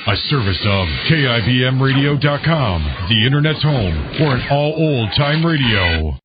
A service of KIBMradio.com, the Internet's home for an all old-time radio.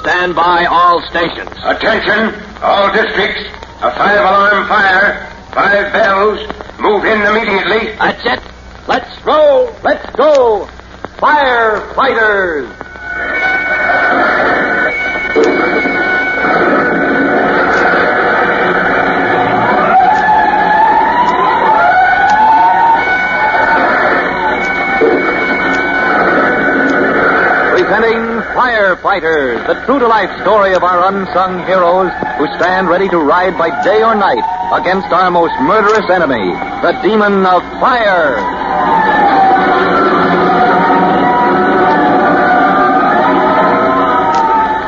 Stand by all stations. Attention, all districts. A 5-alarm fire. 5 bells. Move in immediately. That's it. Let's roll. Let's go. Firefighters. Presenting Firefighters, the true-to-life story of our unsung heroes who stand ready to ride by day or night against our most murderous enemy, the demon of fire.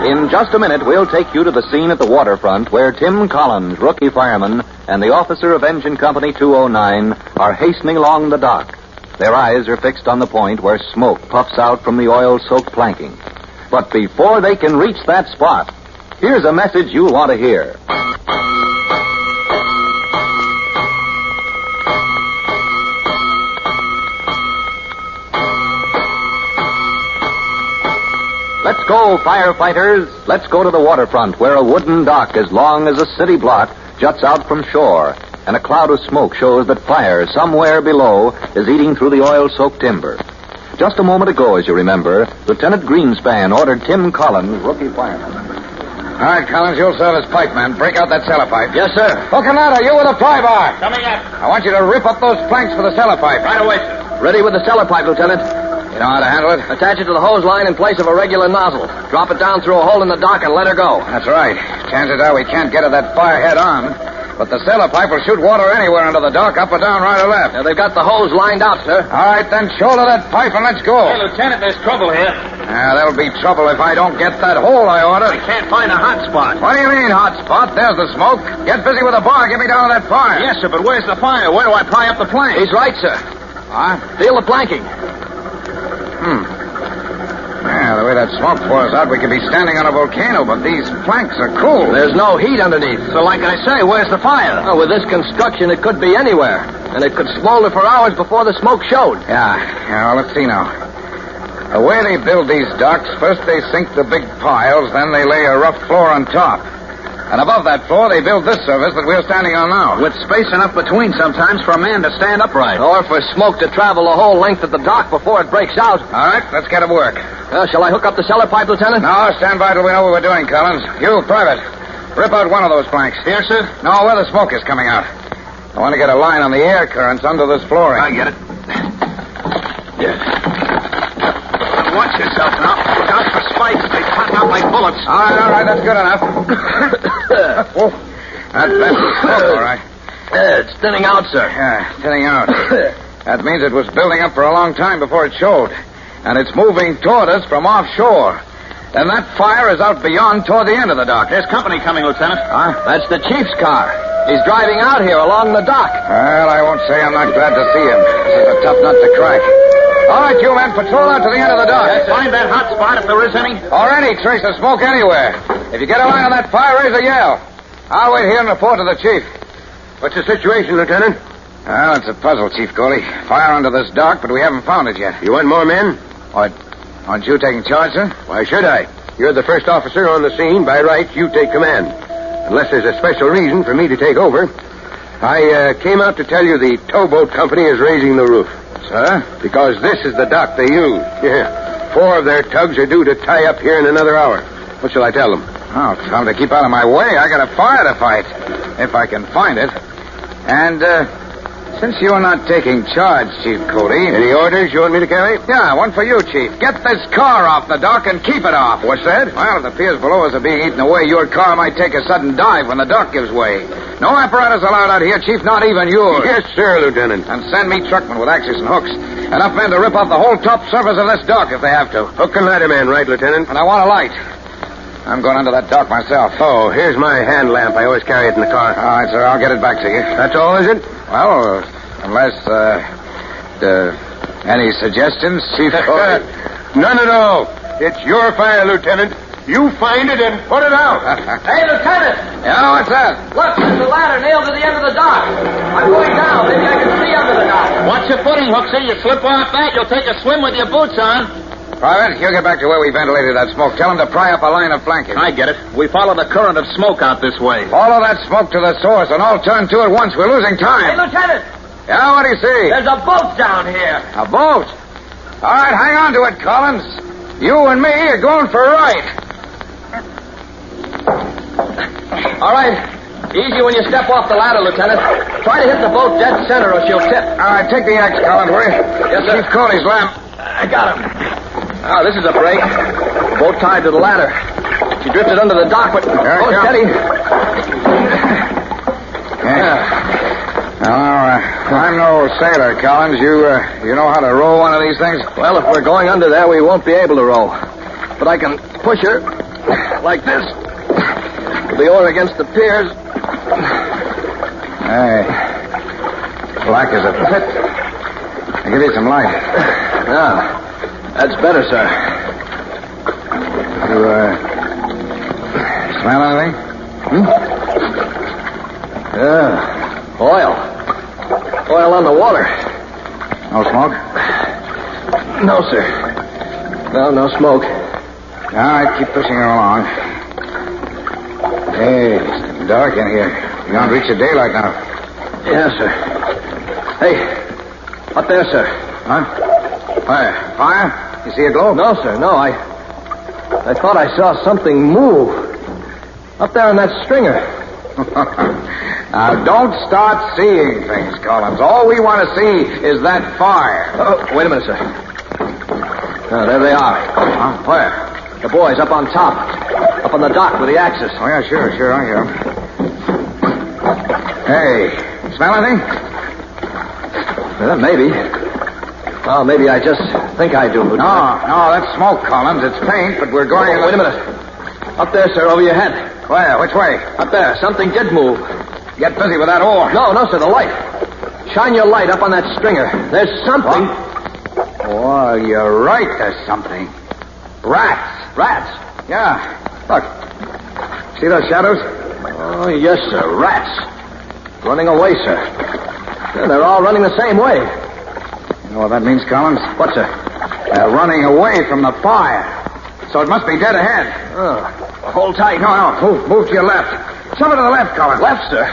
In just a minute, we'll take you to the scene at the waterfront where Tim Collins, rookie fireman, and the officer of Engine Company 209 are hastening along the dock. Their eyes are fixed on the point where smoke puffs out from the oil-soaked planking. But before they can reach that spot, here's a message you'll want to hear. Let's go, firefighters. Let's go to the waterfront where a wooden dock as long as a city block juts out from shore, and a cloud of smoke shows that fire somewhere below is eating through the oil-soaked timber. Just a moment ago, as you remember, Lieutenant Greenspan ordered Tim Collins, rookie fireman. All right, Collins, you'll serve as pipe man. Break out that cellar pipe. Yes, sir. Coconut, you with a pry bar. Coming up. I want you to rip up those planks for the cellar pipe. Right away, sir. Ready with the cellar pipe, Lieutenant. You know how to handle it? Attach it to the hose line in place of a regular nozzle. Drop it down through a hole in the dock and let her go. That's right. Chances are we can't get at that fire head on. But the cellar pipe will shoot water anywhere under the dock, up or down, right or left. Now, they've got the hose lined out, sir. All right, then shoulder that pipe and let's go. Hey, Lieutenant, there's trouble here. There'll be trouble if I don't get that hole I ordered. I can't find a hot spot. What do you mean, hot spot? There's the smoke. Get busy with the bar. Get me down to that fire. Yes, sir, but where's the fire? Where do I pry up the plank? He's right, sir. Huh? Feel the planking. Yeah, the way that smoke pours out, we could be standing on a volcano, but these planks are cool. There's no heat underneath. So like I say, where's the fire? Oh, with this construction, it could be anywhere. And it could smolder for hours before the smoke showed. Yeah, well, let's see now. The way they build these docks, first they sink the big piles, then they lay a rough floor on top. And above that floor, they build this surface that we're standing on now. With space enough between sometimes for a man to stand upright. Or for smoke to travel the whole length of the dock before it breaks out. All right, let's get to work. Shall I hook up the cellar pipe, Lieutenant? No, stand by till we know what we're doing, Collins. You, Private, rip out one of those planks. Here, sir? No, where the smoke is coming out. I want to get a line on the air currents under this flooring. I get it. Watch yourself now. Look out for spikes. They cut out like bullets. All right, that's good enough. Oh, that's smoke, all right. It's thinning out, sir. Yeah, thinning out. That means it was building up for a long time before it showed. And it's moving toward us from offshore. And that fire is out beyond toward the end of the dock. There's company coming, Lieutenant. Huh? That's the chief's car. He's driving out here along the dock. Well, I won't say I'm not glad to see him. This is a tough nut to crack. All right, you men, patrol out to the end of the dock. Yes, find that hot spot if there is any. Or any trace of smoke anywhere. If you get a line on that fire, raise a yell. I'll wait here and report to the chief. What's the situation, Lieutenant? Well, it's a puzzle, Chief Coley. Fire under this dock, but we haven't found it yet. You want more men? Aren't you taking charge, sir? Why should I? You're the first officer on the scene. By right, you take command. Unless there's a special reason for me to take over. I came out to tell you the towboat company is raising the roof. Sir? Because this is the dock they use. Yeah. 4 of their tugs are due to tie up here in another hour. What shall I tell them? Oh, tell them to keep out of my way. I got a fire to fight. If I can find it. And, Since you're not taking charge, Chief Cody... Any orders you want me to carry? Yeah, one for you, Chief. Get this car off the dock and keep it off. What's that? Well, if the piers below us are being eaten away, your car might take a sudden dive when the dock gives way. No apparatus allowed out here, Chief, not even yours. Yes, sir, Lieutenant. And send me truckmen with axes and hooks. Enough men to rip off the whole top surface of this dock if they have to. Hook and ladder man, right, Lieutenant? And I want a light. I'm going under that dock myself. Oh, here's my hand lamp. I always carry it in the car. All right, sir, I'll get it back to you. That's all, is it? Well, unless, any suggestions, Chief Cody? None at all. It's your fire, Lieutenant. You find it and put it out. Hey, Lieutenant! Yeah, what's that? Look, there's a ladder nailed to the end of the dock. I'm going down. Maybe I can see under the dock. Watch your footing, Hooksy. You slip off that, you'll take a swim with your boots on. Private, you get back to where we ventilated that smoke. Tell them to pry up a line of flanking. I get it. We follow the current of smoke out this way. Follow that smoke to the source and all turn to it once. We're losing Hey, time. Lieutenant! Yeah, what do you see? There's a boat down here. A boat? All right, hang on to it, Collins. You and me are going for a ride. All right. Easy when you step off the ladder, Lieutenant. Try to hit the boat dead center or she'll tip. All right, take the axe, Collins, will you? Yes, sir. Chief Cody's lamp. I got him. Oh, this is a break. Boat tied to the ladder. She drifted under the dock, but... steady. Yeah. I'm no sailor, Collins. You know how to row one of these things? Well, if we're going under there, we won't be able to row. But I can push her like this. With the oar against the piers. Hey. Black as a pit. I'll give you some light. Yeah. That's better, sir. You, smell anything? Yeah. Oil. Oil on the water. No smoke? No, sir. No smoke. All right, keep pushing her along. Hey, it's dark in here. You don't reach the daylight now. Yes, sir. Hey, up there, sir. Huh? Fire? You see a glow? No, sir, no. I thought I saw something move. Up there on that stringer. Now, don't start seeing things, Collins. All we want to see is that fire. Oh, wait a minute, sir. Oh, there they are. Huh? Where? The boys up on top. Up on the dock with the axes. Oh, yeah, sure, I hear 'em. Hey, smell anything? Maybe. Oh, maybe I just think I do. No, that's smoke, Collins. It's faint, but we're going... Wait a minute. Up there, sir, over your head. Where? Which way? Up there. Something did move. Get busy with that oar. No, sir, the light. Shine your light up on that stringer. There's something. What? Oh, you're right, there's something. Rats. Rats? Yeah. Look. See those shadows? Oh, yes, sir. Rats. Running away, sir. Yeah, they're all running the same way. You know what that means, Collins? What, sir? They're running away from the fire. So it must be dead ahead. Hold tight. No. Move to your left. Some to the left, Collins. Left, sir?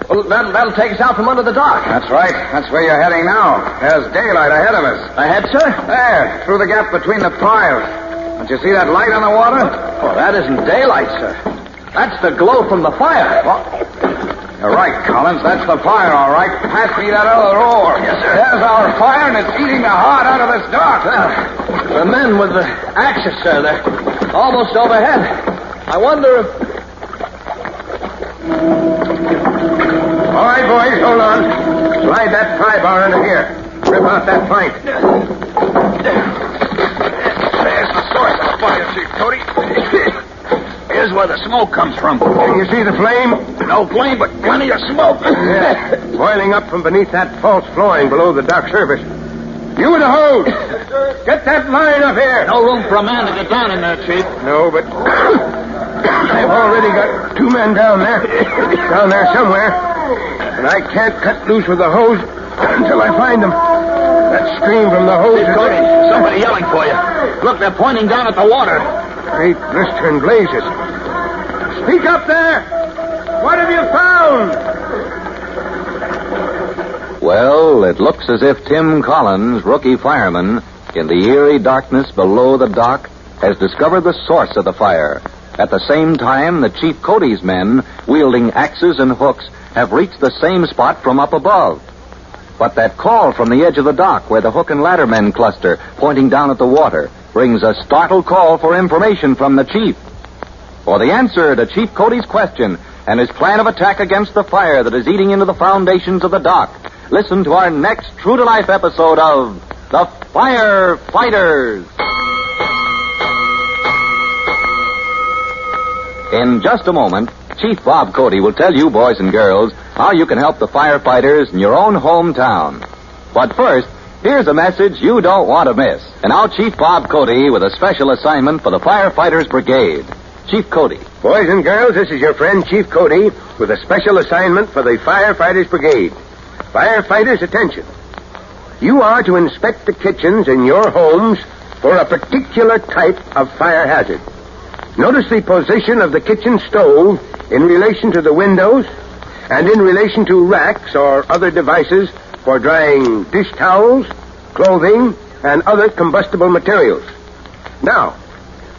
Well, that'll take us out from under the dock. That's right. That's where you're heading now. There's daylight ahead of us. Ahead, sir? There, through the gap between the piles. Don't you see that light on the water? Oh, that isn't daylight, sir. That's the glow from the fire. Well, you're right, Collins. That's the fire, all right. Pass me that other oar. Yes, sir. There's our fire, and it's eating the heart out of this dock. The men with the axes, sir, they're almost overhead. I wonder if... All right, boys, hold on. Slide that pry bar under here. Rip out that plank. There's the source of the fire, Chief Cody. Here's where the smoke comes from. Can you see the flame? No flame, but plenty of smoke. Yeah. Boiling up from beneath that false flooring below the dock surface. You with the hose. Get that line up here. No room for a man to get down in there, Chief. No, but I've already got 2 men down there. Down there somewhere. And I can't cut loose with the hose until I find them. That stream from the hose is... Cody, somebody yelling for you. Look, they're pointing down at the water. Great blistering blazes. Speak up there. What have you found? Well, it looks as if Tim Collins, rookie fireman, in the eerie darkness below the dock, has discovered the source of the fire. At the same time, the Chief Cody's men, wielding axes and hooks, have reached the same spot from up above. But that call from the edge of the dock where the hook and ladder men cluster, pointing down at the water, brings a startled call for information from the chief. For the answer to Chief Cody's question and his plan of attack against the fire that is eating into the foundations of the dock, listen to our next true-to-life episode of The Firefighters. In just a moment, Chief Bob Cody will tell you, boys and girls, how you can help the firefighters in your own hometown. But first, here's a message you don't want to miss. And now Chief Bob Cody with a special assignment for the Firefighters Brigade. Chief Cody. Boys and girls, this is your friend Chief Cody with a special assignment for the Firefighters Brigade. Firefighters, attention. You are to inspect the kitchens in your homes for a particular type of fire hazard. Notice the position of the kitchen stove in relation to the windows and in relation to racks or other devices for drying dish towels, clothing, and other combustible materials. Now,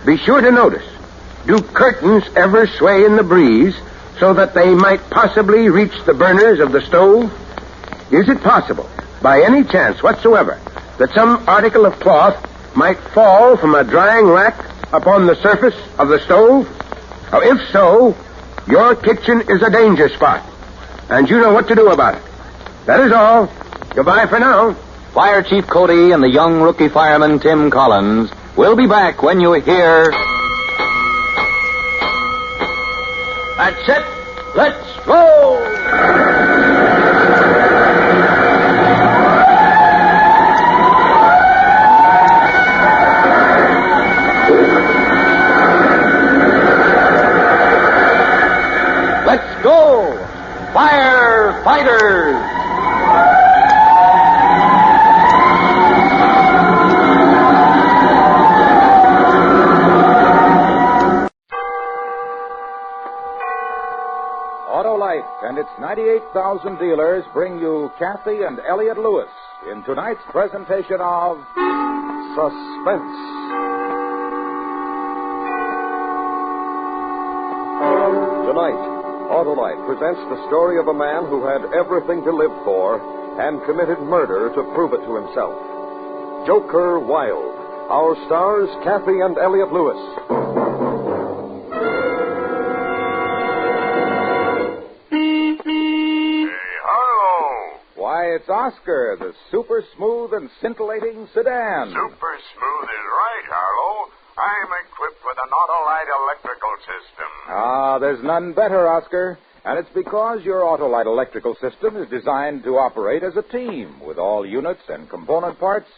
be sure to notice, do curtains ever sway in the breeze so that they might possibly reach the burners of the stove? Is it possible, by any chance whatsoever, that some article of cloth might fall from a drying rack upon the surface of the stove? If so, your kitchen is a danger spot, and you know what to do about it. That is all. Goodbye for now. Fire Chief Cody and the young rookie fireman Tim Collins will be back when you hear... That's it. Let's roll! Let's go! Firefighters! Autolite and its 98,000 dealers bring you Kathy and Elliot Lewis in tonight's presentation of Suspense. Tonight, Autolite presents the story of a man who had everything to live for and committed murder to prove it to himself. Joker Wilde. Our stars, Kathy and Elliot Lewis. Why, it's Oscar, the super smooth and scintillating sedan. Super smooth is right, Harlow. I'm equipped with an Autolite electrical system. Ah, there's none better, Oscar. And it's because your Autolite electrical system is designed to operate as a team with all units and component parts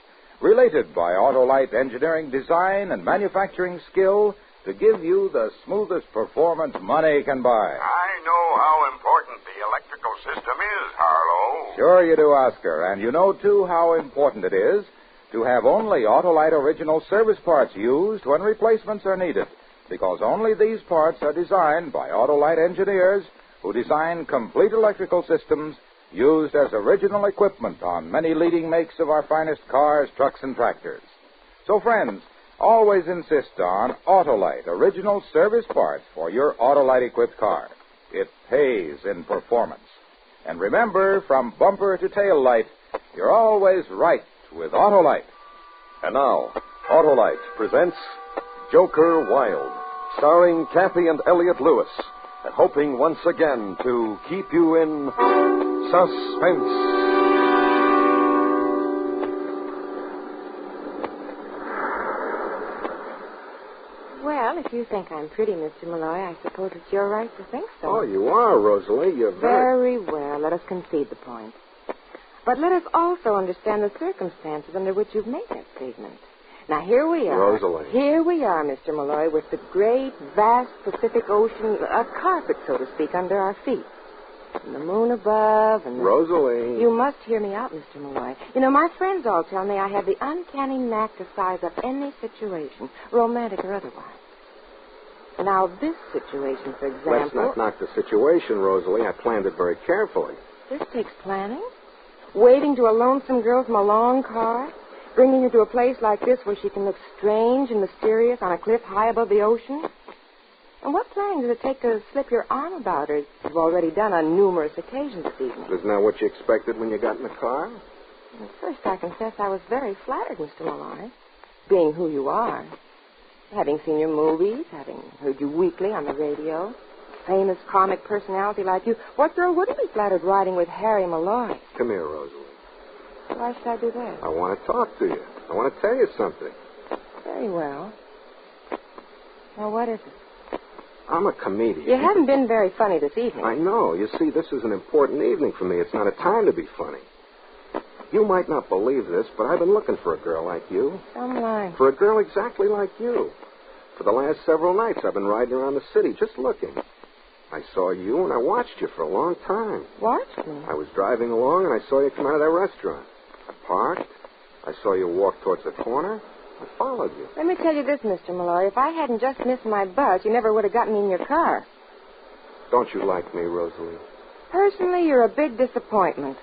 related by Autolite engineering design and manufacturing skill to give you the smoothest performance money can buy. I know how important the electrical system is, Harlow. Sure you do, Oscar. And you know, too, how important it is to have only Autolite original service parts used when replacements are needed, because only these parts are designed by Autolite engineers who design complete electrical systems used as original equipment on many leading makes of our finest cars, trucks, and tractors. So, friends, always insist on Autolite original service parts for your Autolite-equipped car. It pays in performance. And remember, from bumper to tail light, you're always right with Autolite. And now, Autolite presents Joker Wilde, starring Kathy and Elliot Lewis, and hoping once again to keep you in suspense. Well, if you think I'm pretty, Mr. Malloy, I suppose it's your right to think so. Oh, you are, Rosalie. You're Very well. Let us concede the point. But let us also understand the circumstances under which you've made that statement. Now, here we are. Rosalie. Here we are, Mr. Malloy, with the great, vast Pacific Ocean, a carpet, so to speak, under our feet. And the moon above and... Rosalie. You must hear me out, Mr. Malloy. You know, my friends all tell me I have the uncanny knack to size up any situation, romantic or otherwise. Now, this situation, for example... Let's not knock the situation, Rosalie. I planned it very carefully. This takes planning. Waving to a lonesome girl from a long car. Bringing her to a place like this where she can look strange and mysterious on a cliff high above the ocean. And what planning does it take to slip your arm about her, as you've already done on numerous occasions this evening? Isn't that what you expected when you got in the car? At first, I confess I was very flattered, Mr. Malloy, being who you are. Having seen your movies, having heard you weekly on the radio, famous comic personality like you, what girl wouldn't be flattered riding with Harry Malloy? Come here, Rosalie. Why should I do that? I want to talk to you. I want to tell you something. Very well. Now, what is it? I'm a comedian. You haven't been very funny this evening. I know. You see, this is an important evening for me. It's not a time to be funny. You might not believe this, but I've been looking for a girl like you. Some line. For a girl exactly like you. For the last several nights, I've been riding around the city just looking. I saw you, and I watched you for a long time. Watched me? I was driving along, and I saw you come out of that restaurant. I parked. I saw you walk towards the corner. I followed you. Let me tell you this, Mr. Malloy. If I hadn't just missed my bus, you never would have gotten me in your car. Don't you like me, Rosalie? Personally, you're a big disappointment.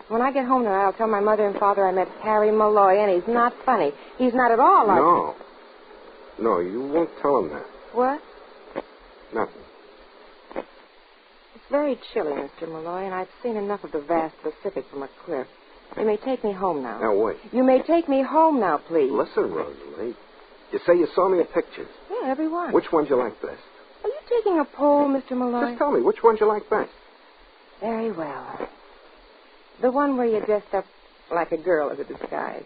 When I get home tonight, I'll tell my mother and father I met Harry Malloy, and he's not funny. He's not at all like... No. No, you won't tell him that. What? Nothing. It's very chilly, Mr. Malloy, and I've seen enough of the vast Pacific from a cliff. You may take me home now. Now, wait. You may take me home now, please. Listen, Rosalie. You say you saw me in pictures. Yeah, every one. Which ones you like best? Are you taking a poll, Mr. Malloy? Just tell me, which ones you like best? Very well. The one where you dressed up like a girl as a disguise.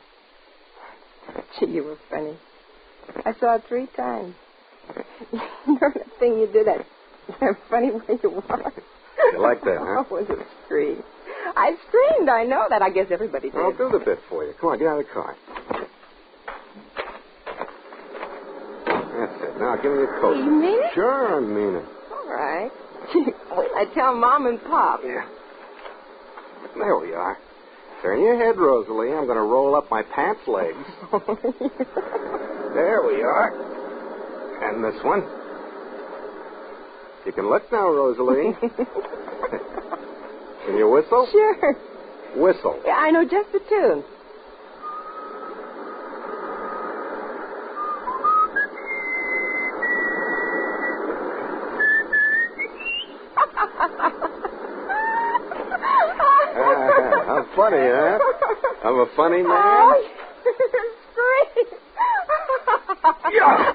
Gee, you were funny. I saw it 3 times. You know that thing you did, that funny way you walked? You like that, huh? Oh, it was a scream. I screamed, I know that. I guess everybody did. I'll do the bit for you. Come on, get out of the car. That's it. Now, give me your coat. You mean it? Sure, I mean it. All right. Wait, I tell Mom and Pop. Yeah. There we are. Turn your head, Rosalie. I'm going to roll up my pants legs. There we are. And this one. You can look now, Rosalie. Can you whistle? Sure. Whistle. Yeah, I know just the tune. How funny, huh? I'm a funny man. Oh, scream. Yeah.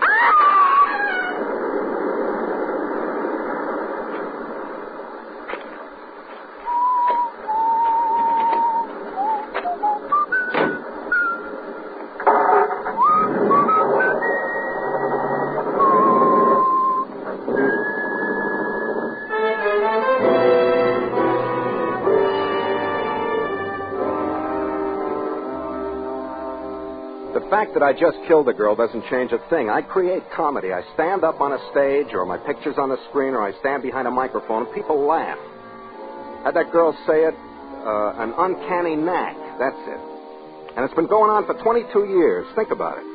The fact that I just killed a girl doesn't change a thing. I create comedy. I stand up on a stage, or my picture's on the screen, or I stand behind a microphone, and people laugh. How'd that girl say it? An uncanny knack. That's it. And it's been going on for 22 years. Think about it.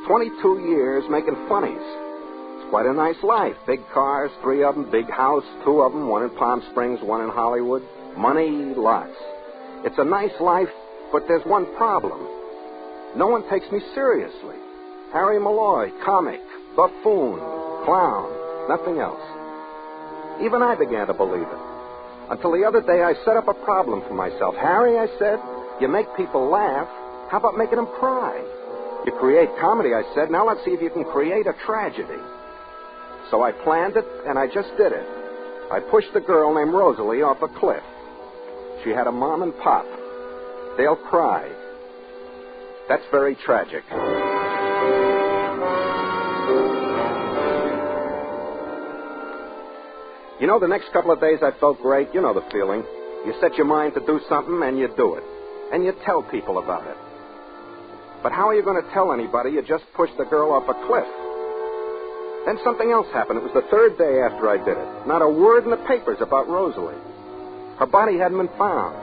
22 years making funnies. It's quite a nice life. Big cars, 3 of them, big house, 2 of them, 1 in Palm Springs, 1 in Hollywood. Money, lots. It's a nice life, but there's one problem. No one takes me seriously. Harry Malloy, comic, buffoon, clown, nothing else. Even I began to believe it. Until the other day, I set up a problem for myself. Harry, I said, you make people laugh. How about making them cry? You create comedy, I said. Now let's see if you can create a tragedy. So I planned it, and I just did it. I pushed a girl named Rosalie off a cliff. She had a mom and pop. They'll cry. That's very tragic. You know, the next couple of days I felt great. You know the feeling. You set your mind to do something, and you do it. And you tell people about it. But how are you going to tell anybody you just pushed the girl off a cliff? Then something else happened. It was the 3rd day after I did it. Not a word in the papers about Rosalie. Her body hadn't been found.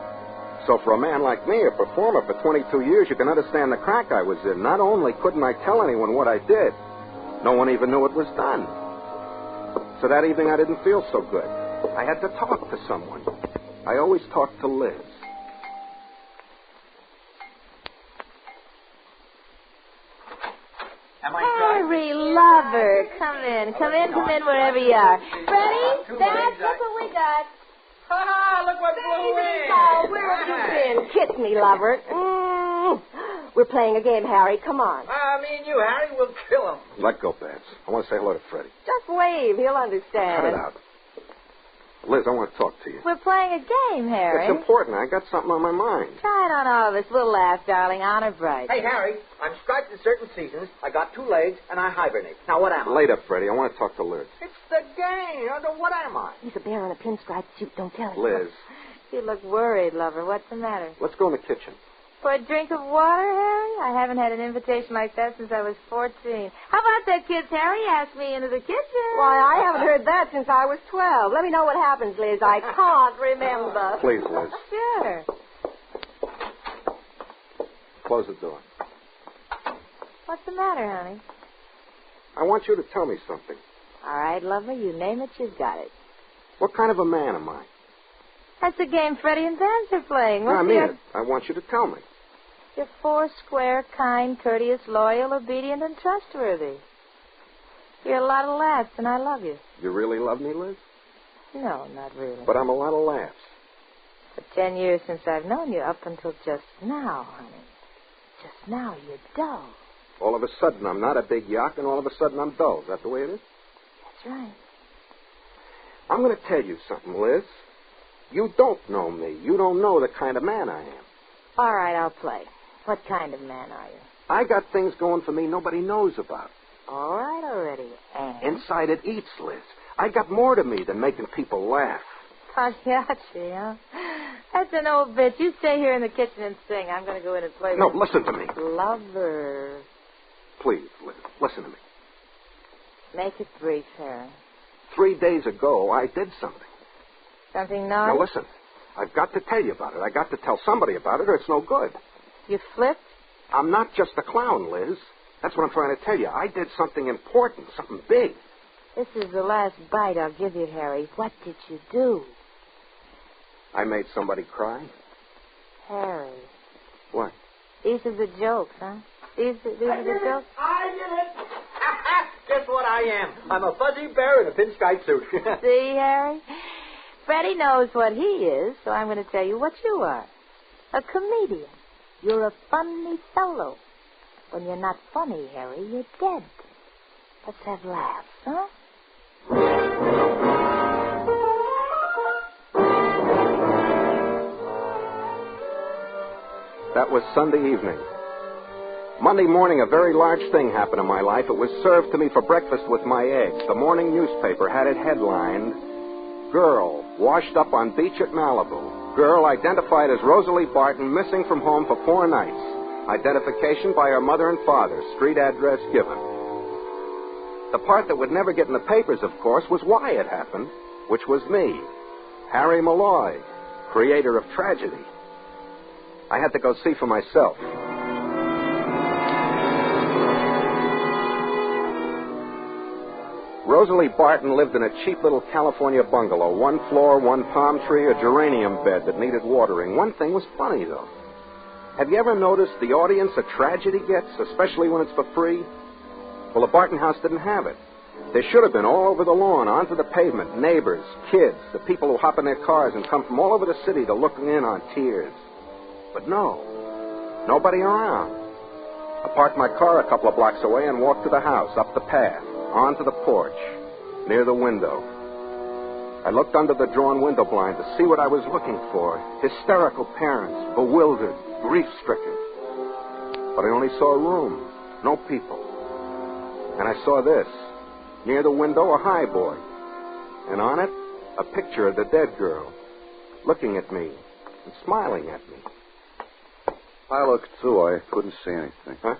So for a man like me, a performer for 22 years, you can understand the crack I was in. Not only couldn't I tell anyone what I did, no one even knew it was done. So that evening I didn't feel so good. I had to talk to someone. I always talk to Liz. Am I Harry, lover. Come in, wherever you are. Freddie, Dad, guess what we got? Ha! Look what blew in. Oh, where have you been? Kiss me, lover. We're playing a game, Harry. Come on. Me and you, Harry, we'll kill him. Let go, Babs. I want to say hello to Freddie. Just wave. He'll understand. Cut it out. Liz, I want to talk to you. We're playing a game, Harry. It's important. I got something on my mind. Try it on all of us. We'll laugh, darling. Honor bright. Hey, Harry, I'm striped in certain seasons. I got 2 legs, and I hibernate. Now, what am I? Later, Freddie. I want to talk to Liz. It's the game. What am I? He's a bear in a pinstripe suit. Don't tell him. Liz. You look worried, lover. What's the matter? Let's go in the kitchen. For a drink of water, Harry? I haven't had an invitation like that since I was 14. How about that, kids? Harry asked me into the kitchen. Why, I haven't heard that since I was 12. Let me know what happens, Liz. I can't remember. Please, Liz. Sure. Close the door. What's the matter, honey? I want you to tell me something. All right, lover. You name it, you've got it. What kind of a man am I? That's the game Freddie and Vance are playing. I mean it. I want you to tell me. You're 4 square, kind, courteous, loyal, obedient, and trustworthy. You're a lot of laughs, and I love you. You really love me, Liz? No, not really. But I'm a lot of laughs. For 10 years since I've known you, up until just now, honey. Just now, you're dull. All of a sudden, I'm not a big yak, and all of a sudden, I'm dull. Is that the way it is? That's right. I'm going to tell you something, Liz. You don't know me. You don't know the kind of man I am. All right, I'll play. What kind of man are you? I got things going for me nobody knows about. All right already. And? Inside it eats, Liz. I got more to me than making people laugh. Pagliacci, huh? That's an old bitch. You stay here in the kitchen and sing. I'm going to go in and play No, with... listen to me. Lover. Please, Liz, listen to me. Make it brief, Harry. 3 days ago, I did something. Something nice? Now, listen. I've got to tell you about it. I got to tell somebody about it, or it's no good. You flipped? I'm not just a clown, Liz. That's what I'm trying to tell you. I did something important, something big. This is the last bite I'll give you, Harry. What did you do? I made somebody cry. Harry. What? These are the jokes, huh? These are the jokes? I did it! Guess what I am? I'm a fuzzy bear in a pinstripe suit. See, Harry? Freddie knows what he is, so I'm going to tell you what you are. A comedian. You're a funny fellow. When you're not funny, Harry, you're dead. Let's have laughs, huh? That was Sunday evening. Monday morning, a very large thing happened in my life. It was served to me for breakfast with my eggs. The morning newspaper had it headlined, Girl washed up on beach at Malibu. Girl identified as Rosalie Barton, missing from home for 4 nights. Identification by her mother and father. Street address given. The part that would never get in the papers, of course, was why it happened, which was me, Harry Malloy, creator of tragedy. I had to go see for myself. Rosalie Barton lived in a cheap little California bungalow. 1 floor, 1 palm tree, a geranium bed that needed watering. One thing was funny, though. Have you ever noticed the audience a tragedy gets, especially when it's for free? Well, the Barton house didn't have it. There should have been all over the lawn, onto the pavement, neighbors, kids, the people who hop in their cars and come from all over the city to look in on tears. But no, nobody around. I parked my car a couple of blocks away and walked to the house, up the path, onto the porch, near the window. I looked under the drawn window blind to see what I was looking for. Hysterical parents, bewildered, grief-stricken. But I only saw a room, no people. And I saw this. Near the window, a highboy. And on it, a picture of the dead girl, looking at me and smiling at me. I looked, too. I couldn't see anything. Huh?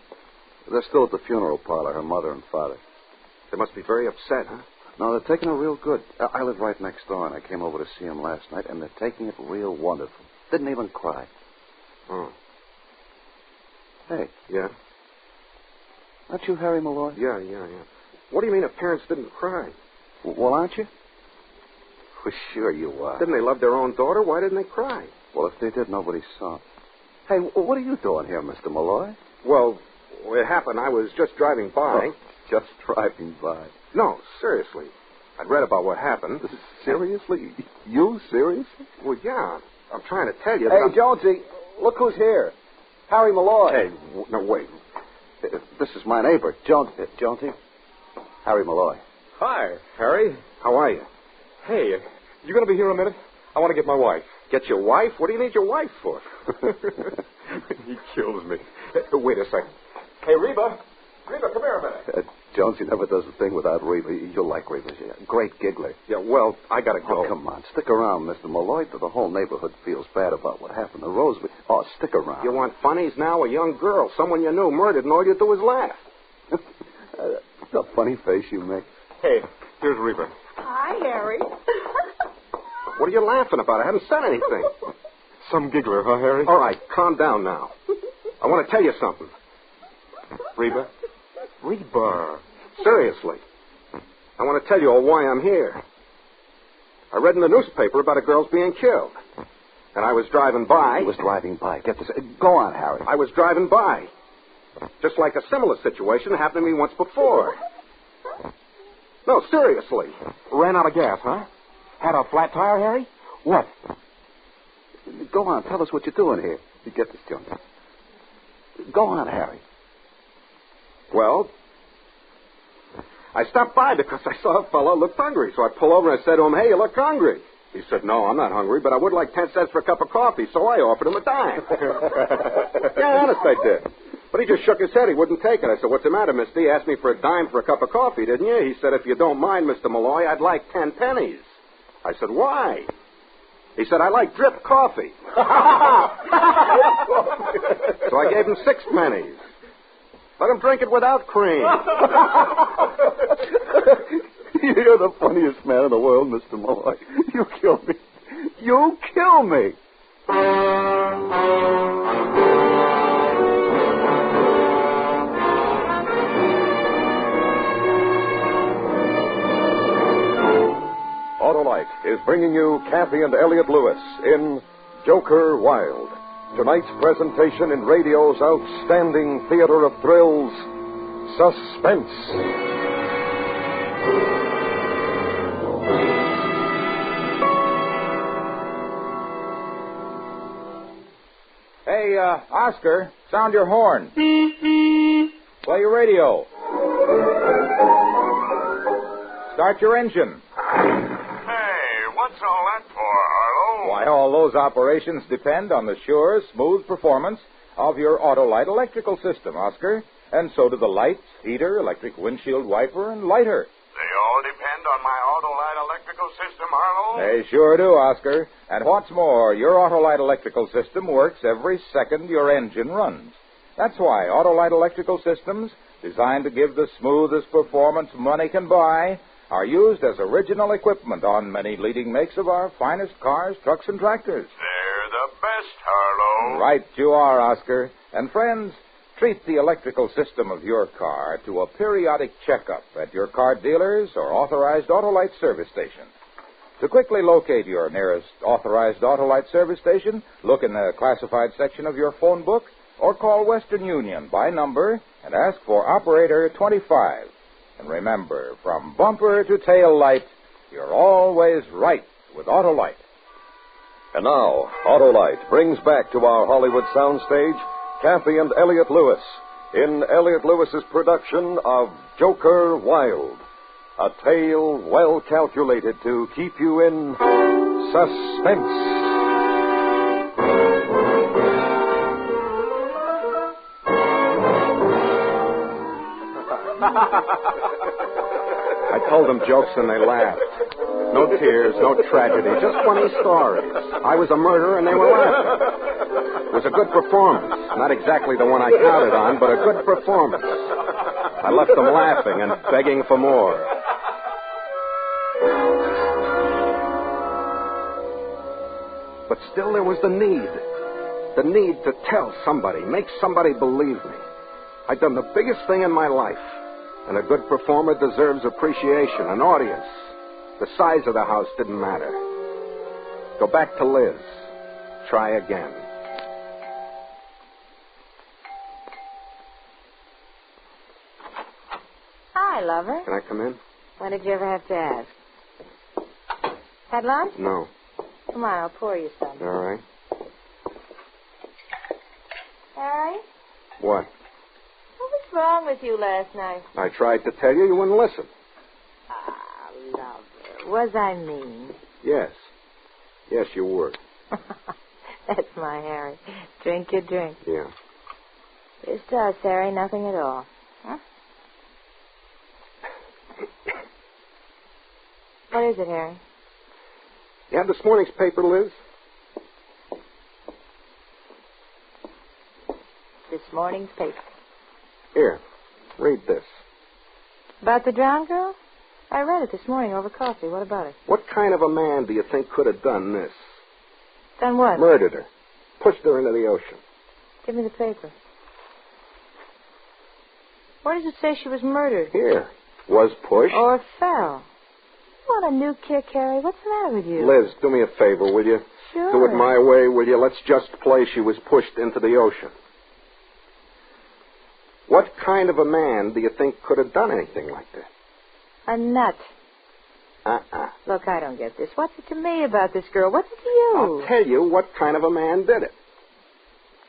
They're still at the funeral parlor, her mother and father. They must be very upset, huh? No, they're taking her real good. I live right next door, and I came over to see them last night, and they're taking it real wonderful. Didn't even cry. Oh. Hey. Yeah? Aren't you Harry Malloy? Yeah. What do you mean if parents didn't cry? Well, aren't you? Well, sure you are. Didn't they love their own daughter? Why didn't they cry? Well, if they did, nobody saw. Hey, what are you doing here, Mr. Malloy? Well, It happened. I was just driving by. Oh, just driving by. No, seriously. I'd read about what happened. Seriously? You seriously? Well, yeah. I'm trying to tell you. Hey, Jonesy, look who's here. Harry Malloy. Hey, no, wait. This is my neighbor, Jonesy. Harry Malloy. Hi, Harry. How are you? Hey, you going to be here a minute? I want to get my wife. Get your wife? What do you need your wife for? He kills me. Wait a second. Hey, Reba. Reba, come here a minute. Jonesy never does a thing without Reba. You'll like Reba. She's a great giggler. Yeah, well, I got to go. Oh, come on. Stick around, Mr. Malloy. The whole neighborhood feels bad about what happened to Roseby. Oh, stick around. You want funnies now? A young girl, someone you knew, murdered, and all you do is laugh. The funny face you make. Hey, here's Reba. Hi, Harry. What are you laughing about? I haven't said anything. Some giggler, huh, Harry? All right, calm down now. I want to tell you something. Reba? Reba. Seriously. I want to tell you why I'm here. I read in the newspaper about a girl's being killed. And I was driving by. He was driving by. Get this. Go on, Harry. I was driving by. Just like a similar situation happened to me once before. No, seriously. Ran out of gas, huh? Had a flat tire, Harry? What? Go on. Tell us what you're doing here. You get this, Jones. Go on, Harry. Well, I stopped by because I saw a fellow looked hungry. So I pulled over and I said to him, hey, you look hungry. He said, no, I'm not hungry, but I would like 10 cents for a cup of coffee. So I offered him a dime. Yeah, honest, I did. But he just shook his head. He wouldn't take it. I said, what's the matter, mister? You asked me for a dime for a cup of coffee, didn't you? He said, if you don't mind, Mr. Malloy, I'd like 10 pennies. I said, why? He said, I like drip coffee. So I gave him 6 pennies. Let him drink it without cream. You're the funniest man in the world, Mr. Malloy. You kill me. You kill me. Autolite is bringing you Kathy and Elliot Lewis in Joker Wild. Tonight's presentation in radio's outstanding theater of thrills, Suspense. Hey, Oscar, sound your horn. Play your radio. Start your engine. Hey, what's all that for, Harlow? Why, all those operations depend on the sure, smooth performance of your Autolite electrical system, Oscar. And so do the lights, heater, electric windshield wiper, and lighter. They all depend on my Autolite electrical system, Harlow? They sure do, Oscar. And what's more, your Autolite electrical system works every second your engine runs. That's why Autolite electrical systems, designed to give the smoothest performance money can buy, are used as original equipment on many leading makes of our finest cars, trucks, and tractors. They're the best, Harlow. Right you are, Oscar. And friends, treat the electrical system of your car to a periodic checkup at your car dealers or authorized Autolite service station. To quickly locate your nearest authorized Autolite service station, look in the classified section of your phone book or call Western Union by number and ask for Operator 25. And remember, from bumper to tail light, you're always right with Autolite. And now, Autolite brings back to our Hollywood soundstage Kathy and Elliot Lewis in Elliot Lewis's production of Joker Wild, a tale well calculated to keep you in suspense. I told them jokes and they laughed. No tears, no tragedy, just funny stories. I was a murderer and they were laughing. It was a good performance. Not exactly the one I counted on, but a good performance. I left them laughing and begging for more. But still there was the need. The need to tell somebody, make somebody believe me. I'd done the biggest thing in my life. And a good performer deserves appreciation, an audience. The size of the house didn't matter. Go back to Liz. Try again. Hi, lover. Can I come in? When did you ever have to ask? Had lunch? No. Come on, I'll pour you some. All right. Harry? What? What was wrong with you last night? I tried to tell you. You wouldn't listen. Ah, lover. Was I mean? Yes. Yes, you were. That's my Harry. Drink your drink. Yeah. Here's to us, Harry. Nothing at all. Huh? What is it, Harry? You have this morning's paper, Liz? This morning's paper. Here. Read this. About the drowned girl? I read it this morning over coffee. What about it? What kind of a man do you think could have done this? Done what? Murdered her. Pushed her into the ocean. Give me the paper. Where does it say she was murdered? Here. Was pushed. Or fell. What a new kick, Harry. What's the matter with you? Liz, do me a favor, will you? Sure. Do it my way, will you? Let's just play she was pushed into the ocean. What kind of a man do you think could have done anything like that? A nut. Look, I don't get this. What's it to me about this girl? What's it to you? I'll tell you what kind of a man did it.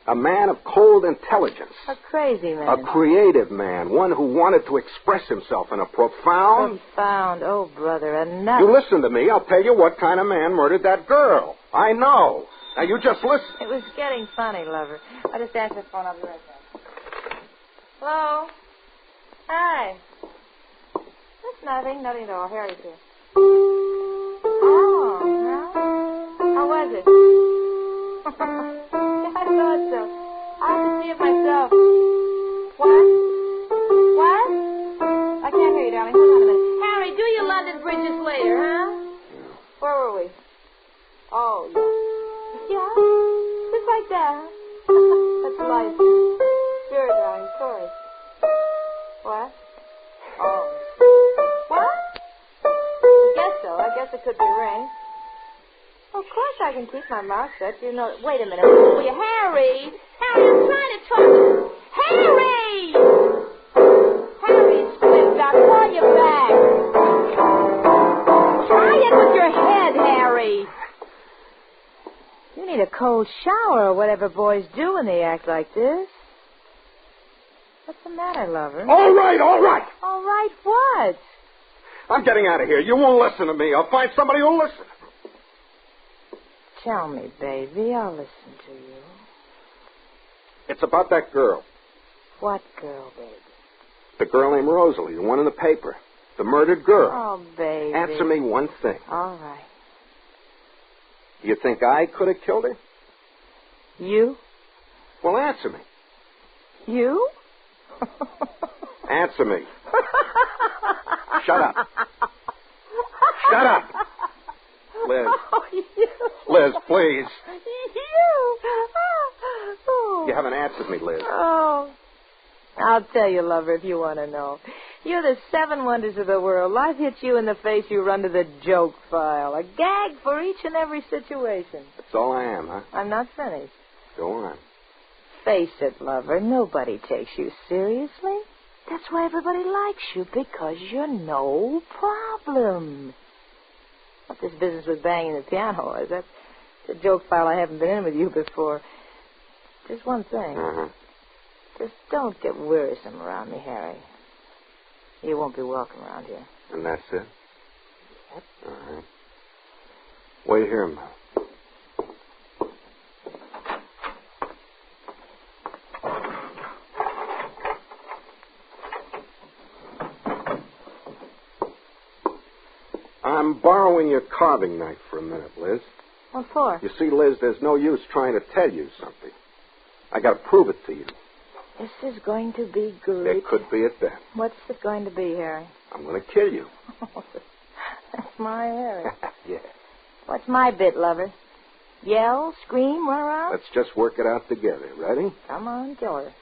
A man of cold intelligence. A crazy man. A creative man. One who wanted to express himself in a profound... Profound. Oh, brother, a nut. You listen to me. I'll tell you what kind of man murdered that girl. I know. Now, you just listen. It was getting funny, lover. I'll just answer the phone. I'll be right back. Hello? Hi. That's nothing. Nothing at all. Harry's here. Oh, no? How was it? I thought so. I have to see it myself. What? What? I can't hear you, darling. Hold on a minute. Harry, do your London bridges later, huh? Yeah. Where were we? Oh, yeah. Yeah? Just like that, huh? That's life. Sure, darling. Sorry. What? Oh. What? I guess so. I guess it could be rain. Of course I can keep my mouth shut. You know. Wait a minute. Will you, Harry? Harry, I'm trying to talk. Harry! Harry, Squint, I'll call you back. Try it with your head, Harry. You need a cold shower or whatever boys do when they act like this. What's the matter, lover? All right, all right. All right, what? I'm getting out of here. You won't listen to me. I'll find somebody who'll listen. Tell me, baby. I'll listen to you. It's about that girl. What girl, baby? The girl named Rosalie, the one in the paper. The murdered girl. Oh, baby. Answer me one thing. All right. You think I could have killed her? You? Well, answer me. You? Answer me. Shut up. Shut up. Liz. Oh, you. Liz, please. You. Oh. You haven't answered me, Liz. Oh. I'll tell you, lover, if you want to know. You're the 7 wonders of the world. Life hits you in the face, you run to the joke file. A gag for each and every situation. That's all I am, huh? I'm not finished. Go on. Face it, lover, nobody takes you seriously. That's why everybody likes you, because you're no problem. What this business with banging the piano is, that's a joke file I haven't been in with you before. Just one thing. Uh-huh. Just don't get wearisome around me, Harry. You won't be welcome around here. And that's it? Yep. All right. Wait here, Ma. I'm borrowing your carving knife for a minute, Liz. What for? You see, Liz, there's no use trying to tell you something. I got to prove it to you. This is going to be great. It could be at that. What's it going to be, Harry? I'm going to kill you. That's my Harry. Yeah. What's my bit, lover? Yell, scream, run around? Let's just work it out together. Ready? Come on, kill her.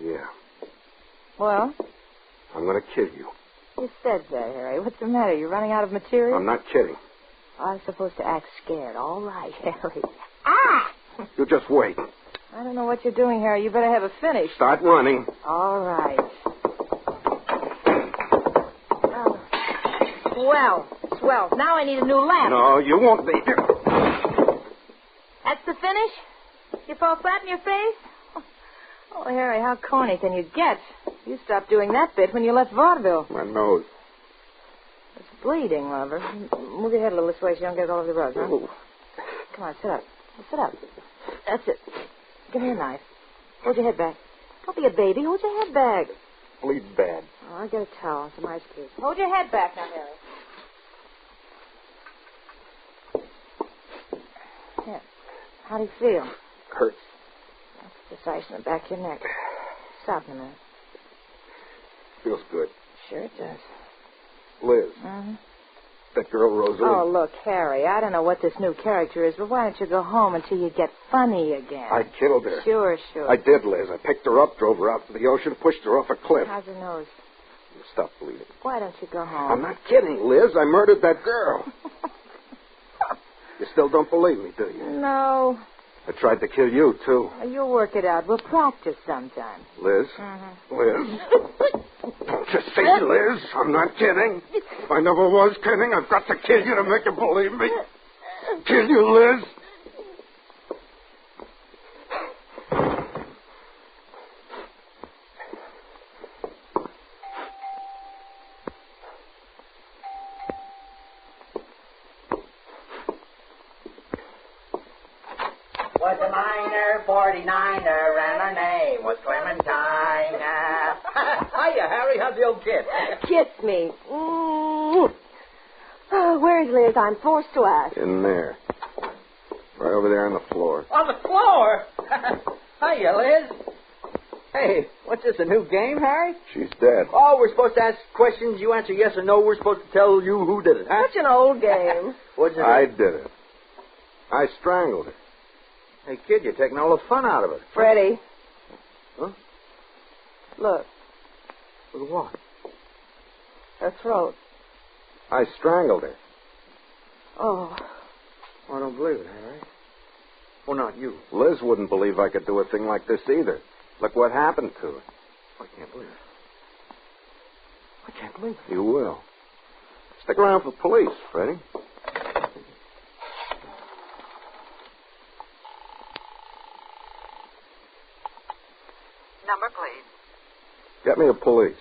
Yeah. Well? I'm going to kill you. You said that, Harry. What's the matter? You running out of material? I'm not kidding. I'm supposed to act scared. All right, Harry. Ah! You just wait. I don't know what you're doing, Harry. You better have a finish. Start running. All right. Swell. Now I need a new lamp. No, you won't be. That's the finish? You fall flat in your face? Oh, Harry, how corny can you get? You stopped doing that bit when you left vaudeville. My nose. It's bleeding, lover. Move your head a little this way so you don't get it all over the rug, huh? Ooh. Come on, sit up. Sit up. That's it. Give me a knife. Hold your head back. Don't be a baby. Hold your head back. Bleeds bad. Oh, I'll get a towel and some ice cubes. Hold your head back now, Harry. Here. How do you feel? Hurts. That's just ice in the back of your neck. Stop in a minute. Feels good. Sure it does. Liz. Mm-hmm. That girl, Rosalie. Oh, look, Harry, I don't know what this new character is, but why don't you go home until you get funny again? I killed her. Sure. I did, Liz. I picked her up, drove her out to the ocean, pushed her off a cliff. How's her nose? Stop bleeding. Why don't you go home? I'm not kidding, Liz. I murdered that girl. You still don't believe me, do you? No. I tried to kill you, too. You'll work it out. We'll practice sometime. Liz? Mm-hmm. Liz? Don't you see, Liz? I'm not kidding. If I never was kidding, I've got to kill you to make you believe me. Kill you, Liz. Was a minor, 49er, and her name was Clementine. Hiya, Harry. How's the old kid? Kiss me. Oh, where's Liz? I'm forced to ask. In there. Right over there on the floor. On the floor? Hiya, Liz. Hey, what's this, a new game, Harry? She's dead. Oh, we're supposed to ask questions. You answer yes or no. We're supposed to tell you who did it, huh? Such an old game. What's it? I did it. I strangled her. Hey, kid, you're taking all the fun out of it. Freddie. Huh? Look. With what? Her throat. I strangled her. Oh. I don't believe it, Harry. Well, not you. Liz wouldn't believe I could do a thing like this either. Look what happened to her. I can't believe it. I can't believe it. You will. Stick around for police, Freddie. Number, please. Get me a police.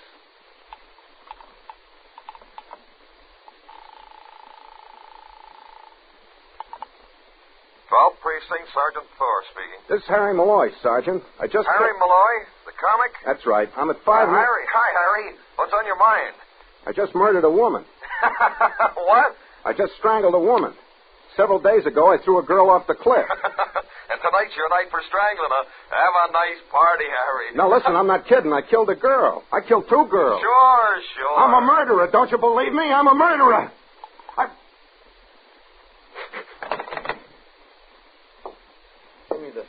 Precinct Sergeant Thor speaking. This is Harry Malloy, Sergeant. I just... Harry Malloy, the comic? That's right. I'm at 5... Harry. Hi, Harry. What's on your mind? I just murdered a woman. What? I just strangled a woman. Several days ago, I threw a girl off the cliff. And tonight's your night for strangling her. Have a nice party, Harry. Now, listen, I'm not kidding. I killed a girl. I killed 2 girls. Sure. I'm a murderer. Don't you believe me? I'm a murderer. Give me the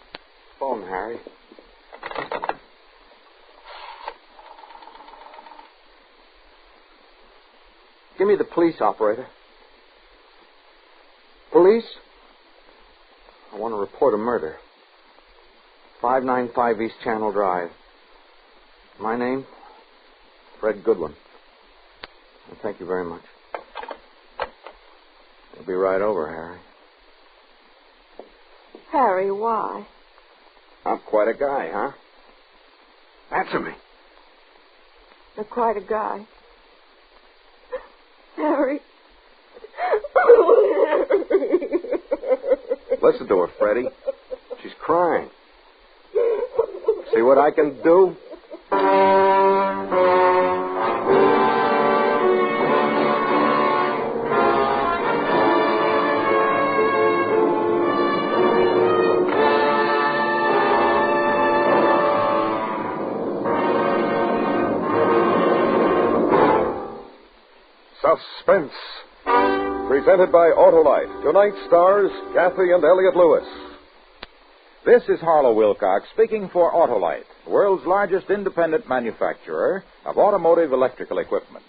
phone, Harry. Give me the police, operator. Police? I want to report a murder. 595 East Channel Drive. My name? Fred Goodwin. Well, thank you very much. I'll be right over, Harry. Harry, why? I'm quite a guy, huh? Answer me. You're quite a guy. Harry. Listen to her, Freddie. She's crying. See what I can do? Suspense. Presented by Autolite. Tonight stars Kathy and Elliot Lewis. This is Harlow Wilcox speaking for Autolite, the world's largest independent manufacturer of automotive electrical equipment.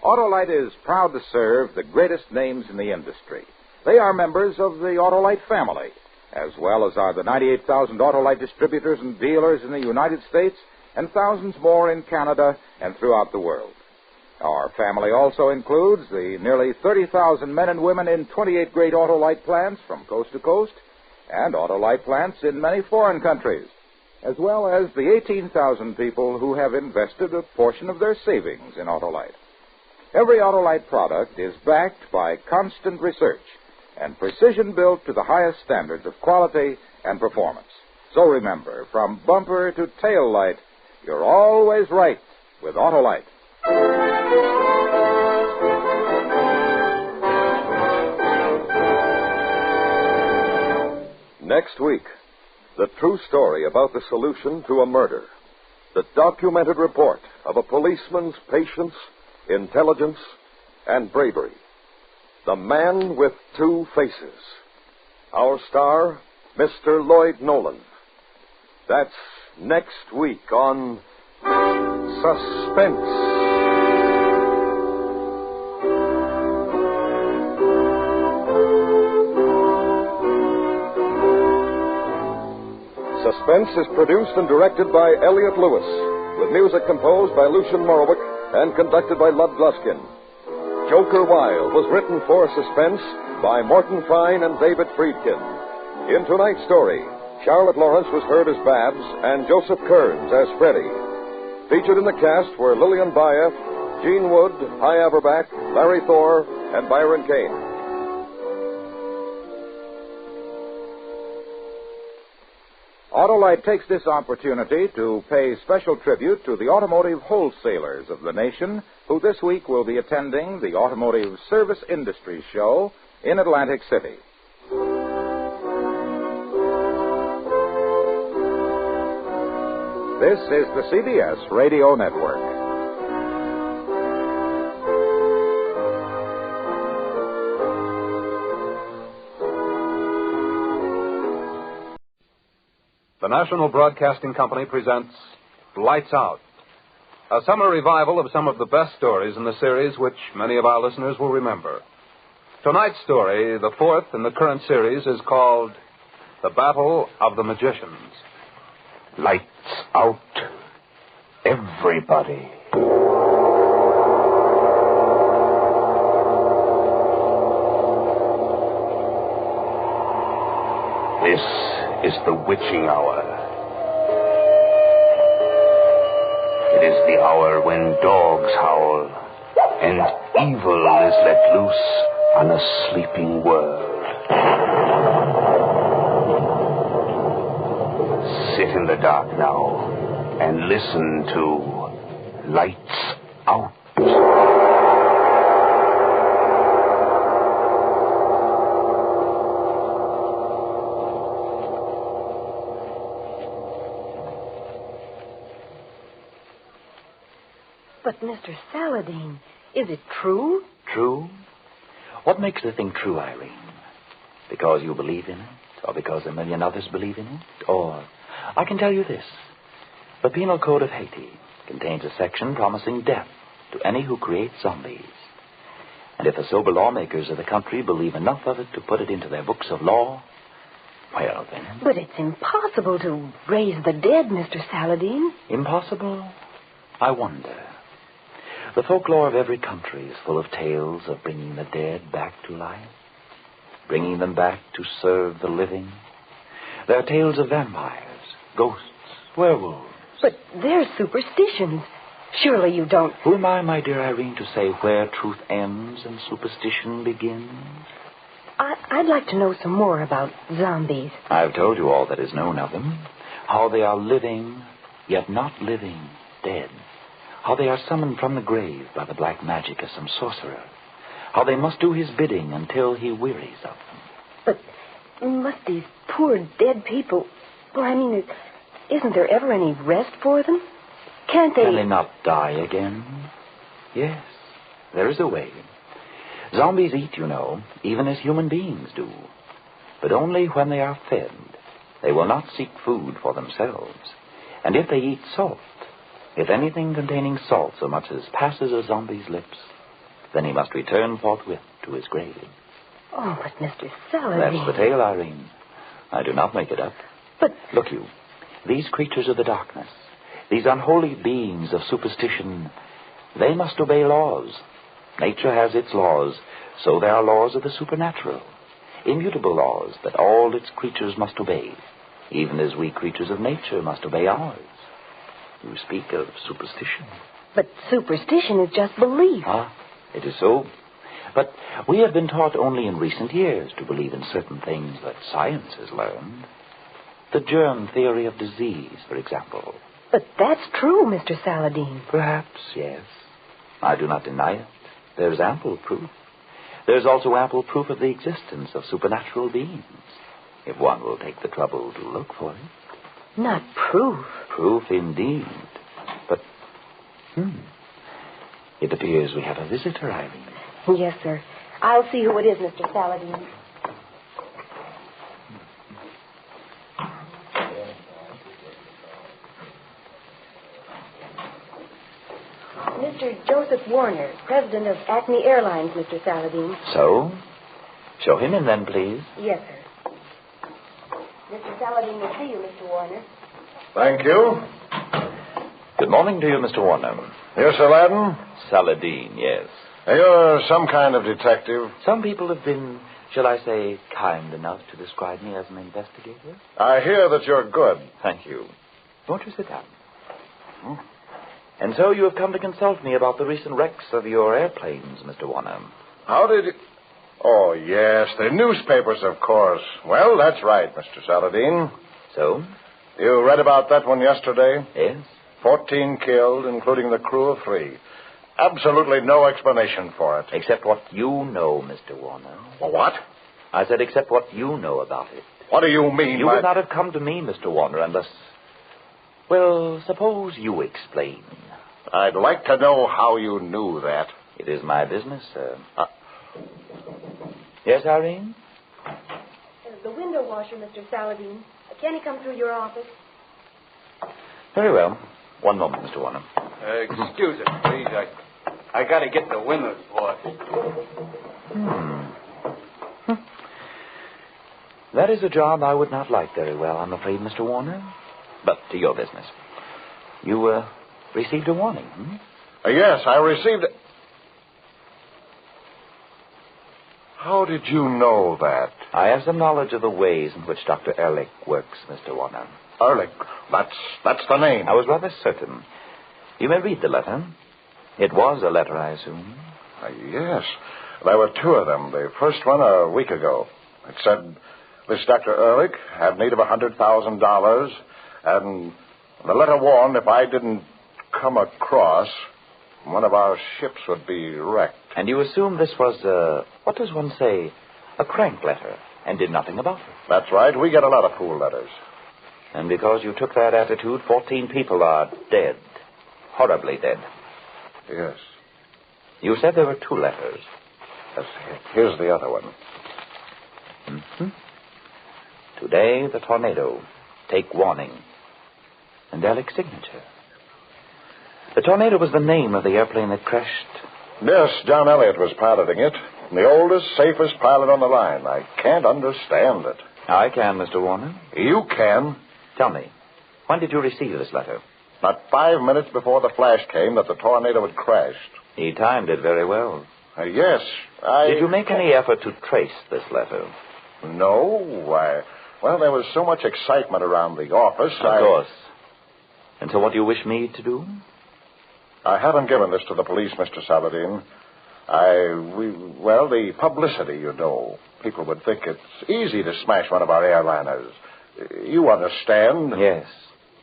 Autolite is proud to serve the greatest names in the industry. They are members of the Autolite family, as well as are the 98,000 Autolite distributors and dealers in the United States and thousands more in Canada and throughout the world. Our family also includes the nearly 30,000 men and women in 28 great Autolite plants from coast to coast and Autolite plants in many foreign countries, as well as the 18,000 people who have invested a portion of their savings in Autolite. Every Autolite product is backed by constant research and precision built to the highest standards of quality and performance. So remember, from bumper to tail light, you're always right with Autolite. Next week, the true story about the solution to a murder. The documented report of a policeman's patience, intelligence, and bravery. The Man with Two Faces. Our star, Mr. Lloyd Nolan. That's next week on Suspense. Suspense is produced and directed by Elliot Lewis, with music composed by Lucian Morowick and conducted by Lud Gluskin. Joker Wild was written for Suspense by Morton Fine and David Friedkin. In tonight's story, Charlotte Lawrence was heard as Babs and Joseph Kearns as Freddie. Featured in the cast were Lillian Baeff, Gene Wood, Hy Averback, Larry Thor, and Byron Kane. Autolite takes this opportunity to pay special tribute to the automotive wholesalers of the nation who this week will be attending the Automotive Service Industry Show in Atlantic City. This is the CBS Radio Network. The National Broadcasting Company presents Lights Out, a summer revival of some of the best stories in the series which many of our listeners will remember. Tonight's story, the fourth in the current series, is called The Battle of the Magicians. Lights out, everybody. This is the witching hour. It is the hour when dogs howl and evil is let loose on a sleeping world. Sit in the dark now and listen to Lights Out. But, Mr. Saladin, is it true? True? What makes the thing true, Irene? Because you believe in it? Or because a million others believe in it? Or, I can tell you this. The Penal Code of Haiti contains a section promising death to any who create zombies. And if the sober lawmakers of the country believe enough of it to put it into their books of law, well, then... But it's impossible to raise the dead, Mr. Saladin. Impossible? I wonder. The folklore of every country is full of tales of bringing the dead back to life, bringing them back to serve the living. There are tales of vampires, ghosts, werewolves. But they're superstitions. Surely you don't... Who am I, my dear Irene, to say where truth ends and superstition begins? I'd like to know some more about zombies. I've told you all that is known of them. How they are living, yet not living, dead. How they are summoned from the grave by the black magic of some sorcerer. How they must do his bidding until he wearies of them. But must these poor dead people... Well, I mean, isn't there ever any rest for them? Can't they... Can they not die again? Yes, there is a way. Zombies eat, you know, even as human beings do. But only when they are fed. They will not seek food for themselves. And if they eat salt... If anything containing salt so much as passes a zombie's lips, then he must return forthwith to his grave. Oh, but Mr. Saladin... That's the tale, Irene. I do not make it up. But... Look you, these creatures of the darkness, these unholy beings of superstition, They must obey laws. Nature has its laws, so there are laws of the supernatural. Immutable laws that all its creatures must obey, even as we creatures of nature must obey ours. You speak of superstition. But superstition is just belief. It is so. But we have been taught only in recent years to believe in certain things that science has learned. The germ theory of disease, for example. But that's true, Mr. Saladin. Perhaps, yes. I do not deny it. There's ample proof. There's also ample proof of the existence of supernatural beings, if one will take the trouble to look for it. Not proof. Proof indeed. But, it appears we have a visitor, Irene. Yes, sir. I'll see who it is, Mr. Saladin. Mr. Joseph Warner, president of Acme Airlines, Mr. Saladin. So? Show him in then, please. Yes, sir. Mr. Saladin will see you, Mr. Warner. Thank you. Good morning to you, Mr. Warner. You're Saladin? Saladin, yes. You're some kind of detective. Some people have been, shall I say, kind enough to describe me as an investigator. I hear that you're good. Thank you. Won't you sit down? And so you have come to consult me about the recent wrecks of your airplanes, Mr. Warner. How did you... Oh, yes, the newspapers, of course. Well, that's right, Mr. Saladin. So? You read about that one yesterday? Yes. 14 killed, including the crew of 3. Absolutely no explanation for it. Except what you know, Mr. Warner. What? I said except what you know about it. What do you mean You by... would not have come to me, Mr. Warner, unless... Well, suppose you explain. I'd like to know how you knew that. It is my business, sir. Yes, Irene? The window washer, Mr. Saladin. Can he come through your office? Very well. One moment, Mr. Warner. Excuse us, please. I got to get the windows washed. That is a job I would not like very well, I'm afraid, Mr. Warner. But to your business. You, received a warning, Yes, I received it. How did you know that? I have some knowledge of the ways in which Dr. Ehrlich works, Mr. Warner. Ehrlich? That's the name. I was rather certain. You may read the letter. It was a letter, I assume. Yes. There were 2 of them. The first one a week ago. It said, this Dr. Ehrlich had need of $100,000, and the letter warned if I didn't come across, one of our ships would be wrecked. And you assume this was, what does one say, a crank letter, and did nothing about it? That's right. We get a lot of fool letters. And because you took that attitude, 14 people are dead. Horribly dead. Yes. You said there were 2 letters. Yes. Here's the other one. Today, the tornado. Take warning. And Erlich's signature. The tornado was the name of the airplane that crashed. Yes, John Elliott was piloting it. The oldest, safest pilot on the line. I can't understand it. I can, Mr. Warner. You can. Tell me, when did you receive this letter? Not 5 minutes before the flash came that the tornado had crashed. He timed it very well. Yes, Did you make any effort to trace this letter? No. Well, there was so much excitement around the office. Of course. And so what do you wish me to do? I haven't given this to the police, Mr. Saladin. The publicity, you know. People would think it's easy to smash one of our airliners. You understand? Yes.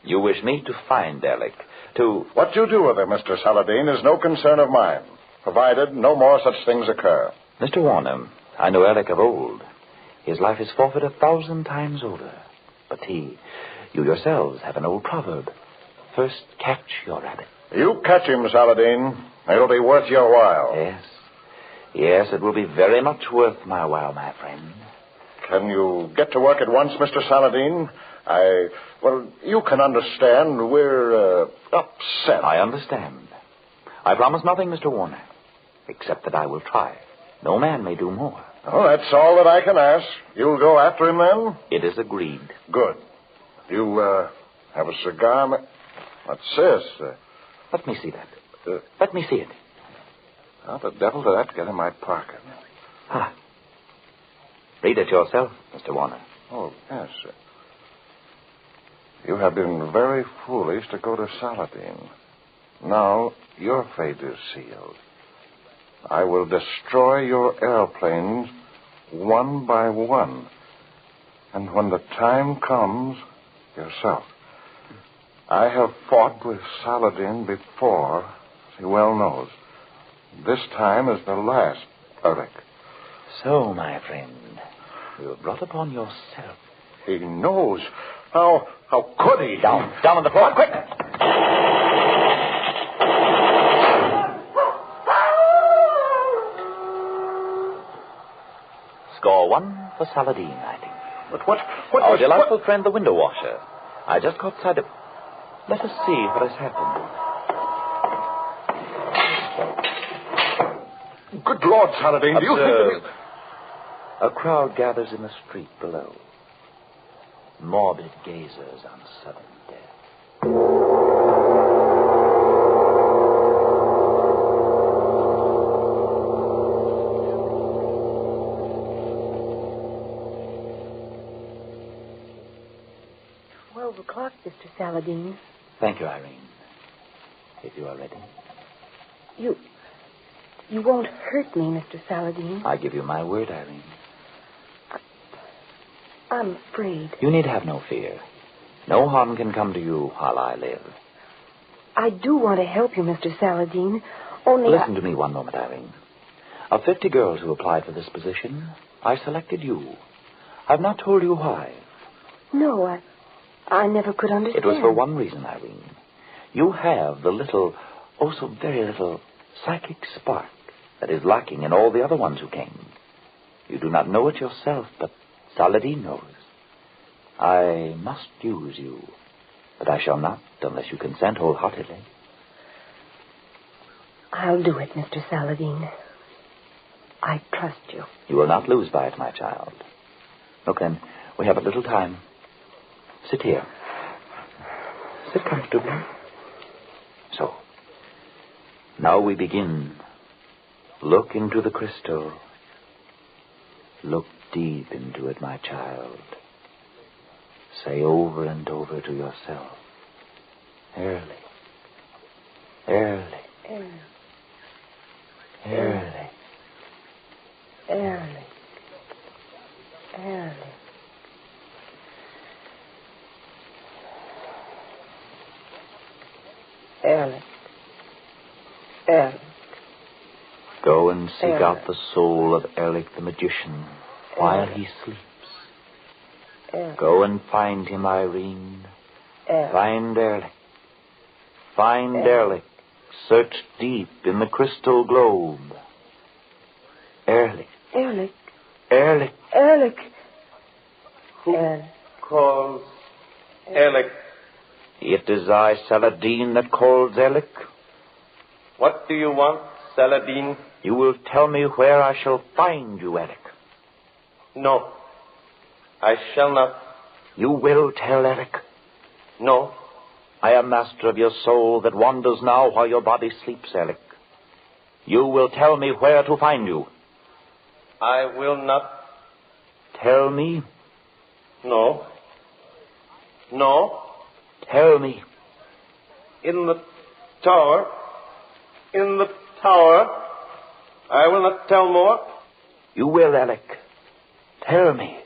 You wish me to find Ehrlich, to... What you do with him, Mr. Saladin, is no concern of mine, provided no more such things occur. Mr. Warner, I know Ehrlich of old. His life is forfeit 1,000 times over. But you yourselves have an old proverb. First catch your rabbit. You catch him, Saladin. It'll be worth your while. Yes. Yes, it will be very much worth my while, my friend. Can you get to work at once, Mr. Saladin? You can understand we're upset. I understand. I promise nothing, Mr. Warner, except that I will try. No man may do more. Oh, that's all that I can ask. You'll go after him, then? It is agreed. Good. You, have a cigar? What's this? Let me see that. Let me see it. How the devil did that get in my pocket? Ah. Read it yourself, Mr. Warner. Oh, yes, sir. You have been very foolish to go to Saladin. Now your fate is sealed. I will destroy your airplanes one by one. And when the time comes, yourself. I have fought with Saladin before, as he well knows. This time is the last, Eric. So, my friend, you have brought upon yourself. He knows. How could he? Down on the floor, quick! Score 1 for Saladin, I think. But what Our delightful friend, the window washer. I just caught sight of... Let us see what has happened. Good Lord, Saladin, do you think that... A crowd gathers in the street below. Morbid gazers on sudden death. O'clock, Mr. Saladin. Thank you, Irene. If you are ready. You won't hurt me, Mr. Saladin. I give you my word, Irene. I'm afraid. You need have no fear. No harm can come to you while I live. I do want to help you, Mr. Saladin. Only Listen to me one moment, Irene. Of 50 girls who applied for this position, I selected you. I've not told you why. No, I never could understand. It was for one reason, Irene. You have the little, oh so very little, psychic spark that is lacking in all the other ones who came. You do not know it yourself, but Saladin knows. I must use you, but I shall not unless you consent wholeheartedly. I'll do it, Mr. Saladin. I trust you. You will not lose by it, my child. Look, then, we have a little time. Sit here. Sit comfortably. So. Now we begin. Look into the crystal. Look deep into it, my child. Say over and over to yourself. Early. Early. Early. Early. Early. Early. Ehrlich. Ehrlich. Go and seek Ehrlich. out the soul of Ehrlich the magician while he sleeps. Ehrlich. Go and find him, Irene. Ehrlich. Find Ehrlich. Find Ehrlich. Search deep in the crystal globe. Ehrlich. Ehrlich. Ehrlich. Ehrlich. Who calls Ehrlich? It is I, Saladin, that calls Ehrlich. What do you want, Saladin? You will tell me where I shall find you, Ehrlich. No, I shall not. You will tell Ehrlich. No. I am master of your soul that wanders now while your body sleeps, Ehrlich. You will tell me where to find you. I will not. Tell me. No. No. Tell me. In the tower. In the tower. I will not tell more. You will, Ehrlich. Tell me.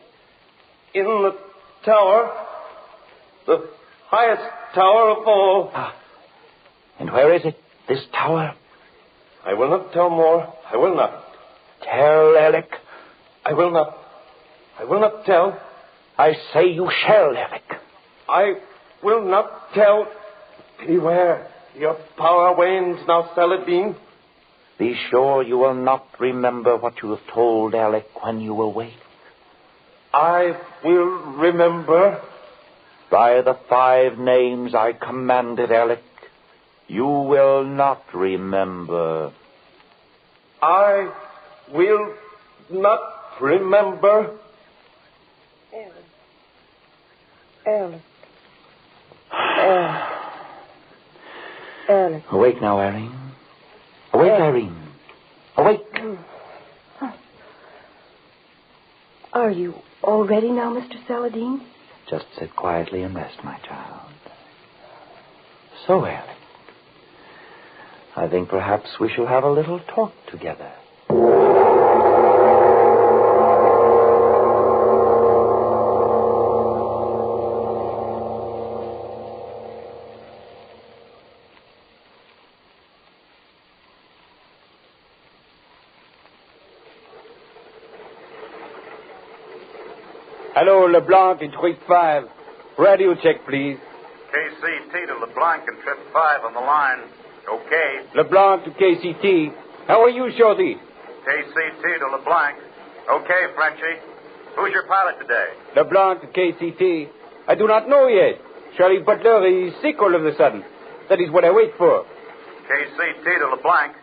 In the tower. The highest tower of all. Ah. And where is it, this tower? I will not tell more. I will not. Tell, Ehrlich. I will not. I will not tell. I say you shall, Ehrlich. I will not tell. Beware. Your power wanes now, Saladin. Be sure you will not remember what you have told Ehrlich when you awake. I will remember. By the 5 names I commanded, Ehrlich, you will not remember. I will not remember. Ehrlich. Ehrlich. Awake now, Irene. Awake, Irene. Awake. Are you all ready now, Mr. Saladin? Just sit quietly and rest, my child. So, Alec, I think perhaps we shall have a little talk together. Hello, LeBlanc in trip 5. Radio check, please. KCT to LeBlanc and trip 5 on the line. Okay. LeBlanc to KCT. How are you, Shorty? KCT to LeBlanc. Okay, Frenchie. Who's your pilot today? LeBlanc to KCT. I do not know yet. Charlie Butler is sick all of a sudden. That is what I wait for. KCT to LeBlanc.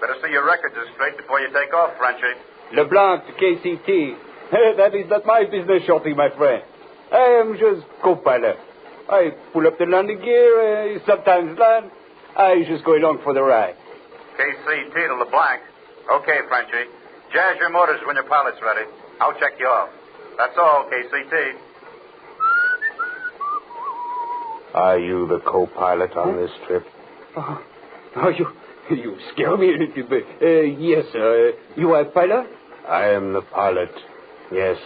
Better see your records are straight before you take off, Frenchie. LeBlanc to KCT. That is not my business, Shorty, my friend. I am just co-pilot. I pull up the landing gear, sometimes land. I just go along for the ride. KCT to LeBlanc. Okay, Frenchie. Jazz your motors when your pilot's ready. I'll check you off. That's all, KCT. Are you the co-pilot on this trip? Oh, you scare me a little bit. Yes, sir. You are pilot? I am the pilot. Yes.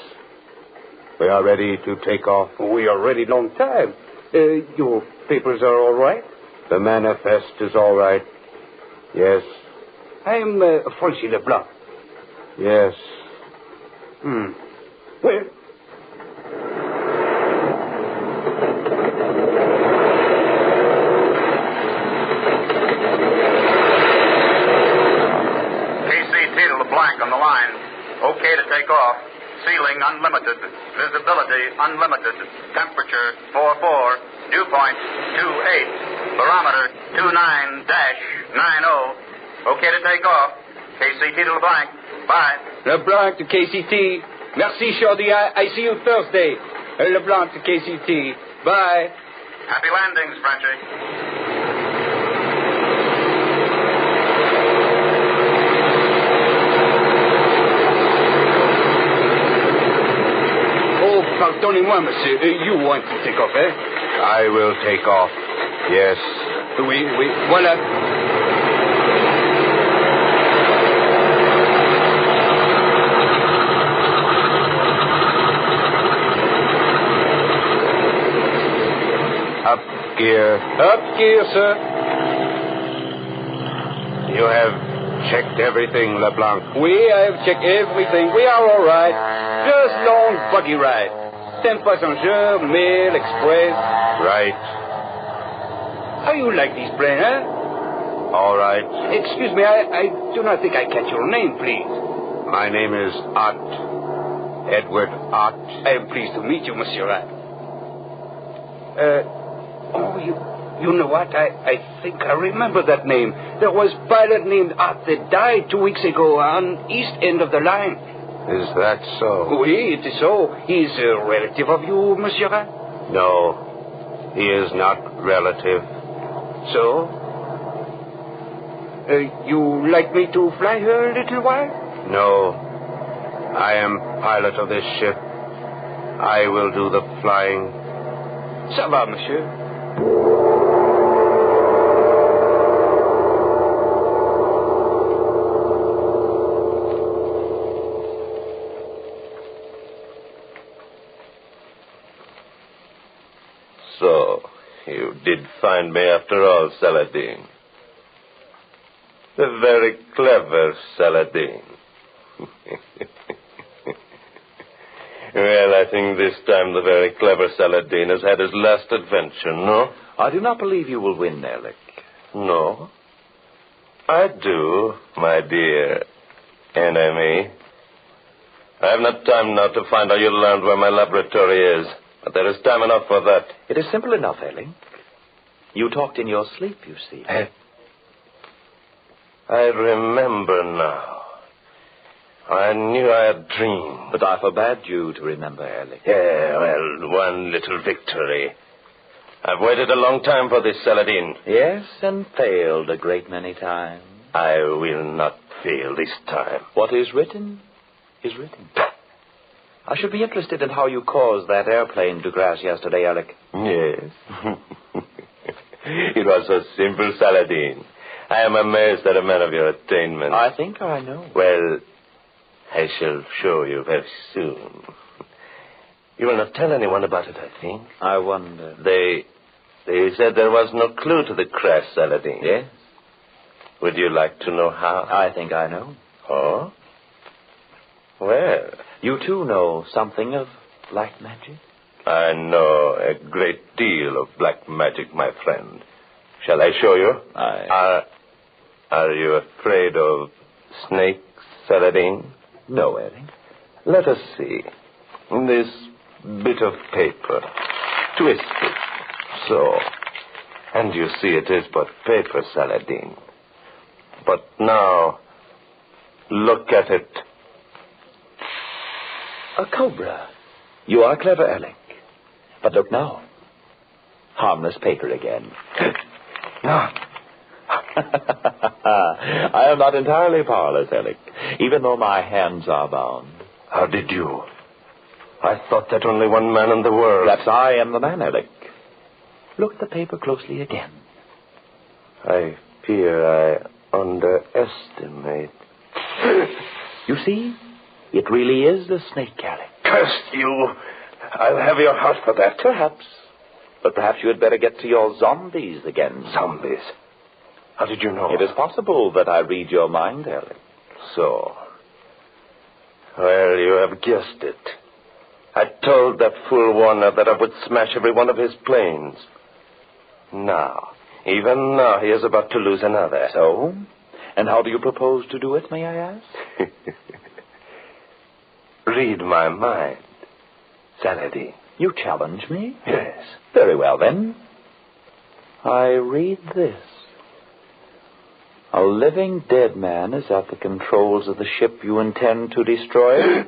We are ready to take off. We are ready long time. Your papers are all right? The manifest is all right. Yes. I am Francis Leblanc. Yes. Well, KCT to LeBlanc on the line. Okay to take off. Ceiling unlimited. Visibility unlimited. Temperature 44. Dew point 28. Barometer 29-90. Okay to take off. KCT to LeBlanc. Bye. LeBlanc to KCT. Merci, Shorty. I see you Thursday. LeBlanc to KCT. Bye. Happy landings, Frenchie. Pardonnez-moi, monsieur. You want to take off, eh? I will take off. Yes. Oui, voilà. Up gear. Up gear, sir. You have checked everything, LeBlanc. Oui, I have checked everything. We are all right. Just long buggy ride. 10 passengers, mail, express. Right. How you like this plane, huh? All right. Excuse me, I do not think I catch your name, please. My name is Ott. Edward Ott. I am pleased to meet you, Monsieur Ott. You know what? I think I remember that name. There was a pilot named Ott that died 2 weeks ago on east end of the line. Is that so? Oui, it is so. He is a relative of you, Monsieur Ott? No, he is not relative. So? You like me to fly her a little while? No. I am pilot of this ship. I will do the flying. Ça va, monsieur. So, you did find me after all, Saladin. The very clever Saladin. Well, I think this time the very clever Saladin has had his last adventure, no? I do not believe you will win, Alec. No. I do, my dear enemy. I have not time now to find out you learned where my laboratory is. But there is time enough for that. It is simple enough, Alec. You talked in your sleep, you see. I remember now. I knew I had dreamed. But I forbade you to remember, Alec. Yeah, well, one little victory. I've waited a long time for this, Saladin. Yes, and failed a great many times. I will not fail this time. What is written is written. I should be interested in how you caused that airplane to crash yesterday, Alec. Yes. It was so simple, Saladin. I am amazed at a man of your attainment. I think I know. Well, I shall show you very soon. You will not tell anyone about it, I think. I wonder. They said there was no clue to the crash, Saladin. Yes? Would you like to know how? I think I know. Oh? Well, you too know something of black magic? I know a great deal of black magic, my friend. Shall I show you? Are you afraid of snakes, Saladin? No, Eric. Let us see. This bit of paper. Twist it. So. And you see it is but paper, Saladin. But now, look at it. A cobra. You are clever, Alec. But look now. Harmless paper again. No. I am not entirely powerless, Alec, even though my hands are bound. How did you? I thought that only one man in the world. Perhaps I am the man, Alec. Look at the paper closely again. I fear I underestimate. You see? It really is the snake, Alec. Curse you! I'll have your heart for that. Perhaps. But perhaps you had better get to your zombies again. Zombies? How did you know? It is possible that I read your mind, Alec. So. Well, you have guessed it. I told that fool Warner that I would smash every one of his planes. Now, even now, he is about to lose another. So? And how do you propose to do it, may I ask? Read my mind, Saladin. You challenge me? Yes. Very well, then. I read this. A living dead man is at the controls of the ship you intend to destroy.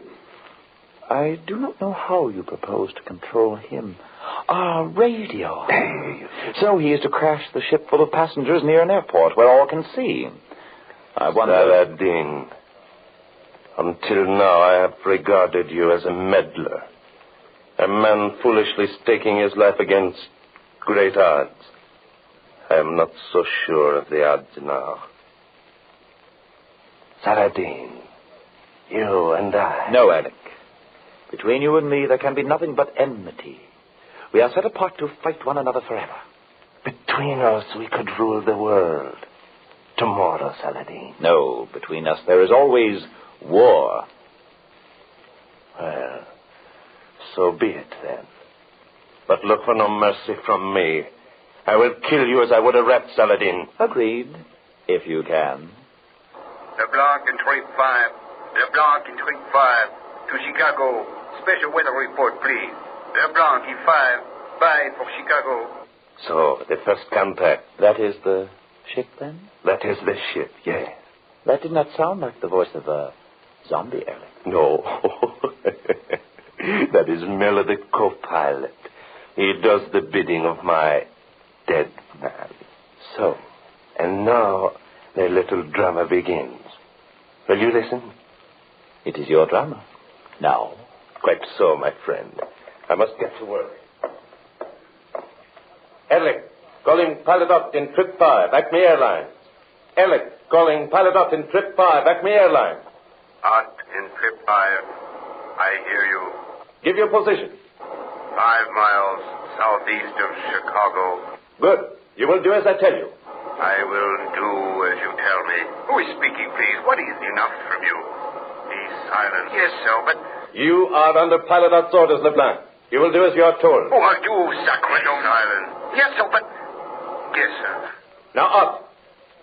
I do not know how you propose to control him. Radio. So he is to crash the ship full of passengers near an airport where all can see. I wonder... Saladin, until now I have regarded you as a meddler. A man foolishly staking his life against great odds. I am not so sure of the odds now. Saladin, you and I... No, Alec. Between you and me, there can be nothing but enmity. We are set apart to fight one another forever. Between us, we could rule the world. Tomorrow, Saladin. No, between us, there is always war. Well, so be it, then. But look for no mercy from me. I will kill you as I would a rat, Saladin. Agreed, if you can. LeBlanc and 25. LeBlanc and 25. To Chicago. Special weather report, please. LeBlanc, E5. Bye for Chicago. So, the first contact. That is the ship, then? That is the ship, yes. That did not sound like the voice of a zombie, Alec. No. That is Miller, the co-pilot. He does the bidding of my dead man. So? And now the little drama begins. Will you listen? It is your drama. Now? Quite so, my friend. I must get to work. Ehrlich, calling pilot up in trip 5, Acme Airlines. Ehrlich, calling pilot up in trip 5, Acme Airlines. Out in trip 5. I hear you. Give your position. 5 miles southeast of Chicago. Good. You will do as I tell you. I will do as you tell me. Who is speaking, please? What is enough from you? Be silent. Yes, sir, but... You are under pilot's orders, LeBlanc. You will do as you are told. Oh, I do, Sacramento. Silent. Yes, sir, but... Yes, sir. Now up.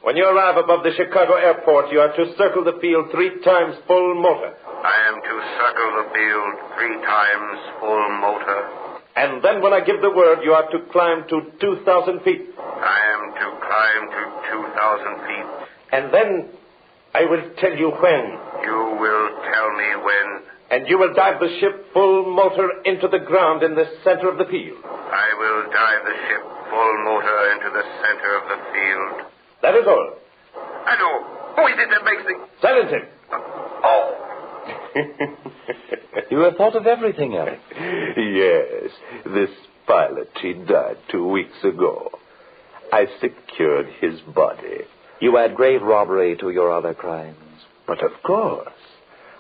When you arrive above the Chicago airport, you are to circle the field 3 times full motor. I am to circle the field 3 times full motor. And then when I give the word, you are to climb to 2,000 feet. I am to climb to 2,000 feet. And then I will tell you when. You will tell me when. And you will dive the ship full motor into the ground in the center of the field. I will dive the ship full motor into the center of the field. That is all. Hello. Who is it that makes the... Silence him. Oh. You have thought of everything, Eric. Yes. This pilot, he died 2 weeks ago. I secured his body. You add grave robbery to your other crimes. But of course.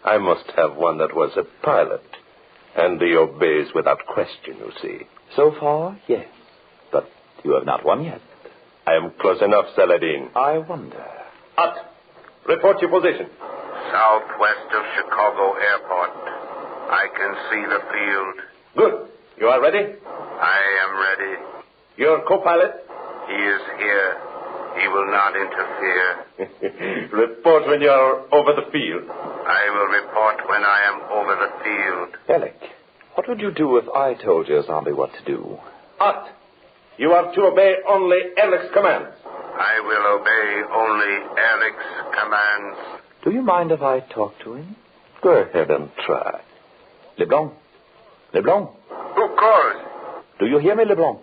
I must have one that was a pilot. And he obeys without question, you see. So far, yes. But you have not won yet. I am close enough, Saladin. I wonder. Ut, report your position. Southwest of Chicago Airport. I can see the field. Good. You are ready? I am ready. Your co-pilot? He is here. He will not interfere. Report when you are over the field. I will report when I am over the field. Alec, what would you do if I told your zombie what to do? Ut, you are to obey only Alec's commands. I will obey only Alec's commands. Do you mind if I talk to him? Go ahead and try. Leblanc. Leblanc. Who calls? Do you hear me, Leblanc?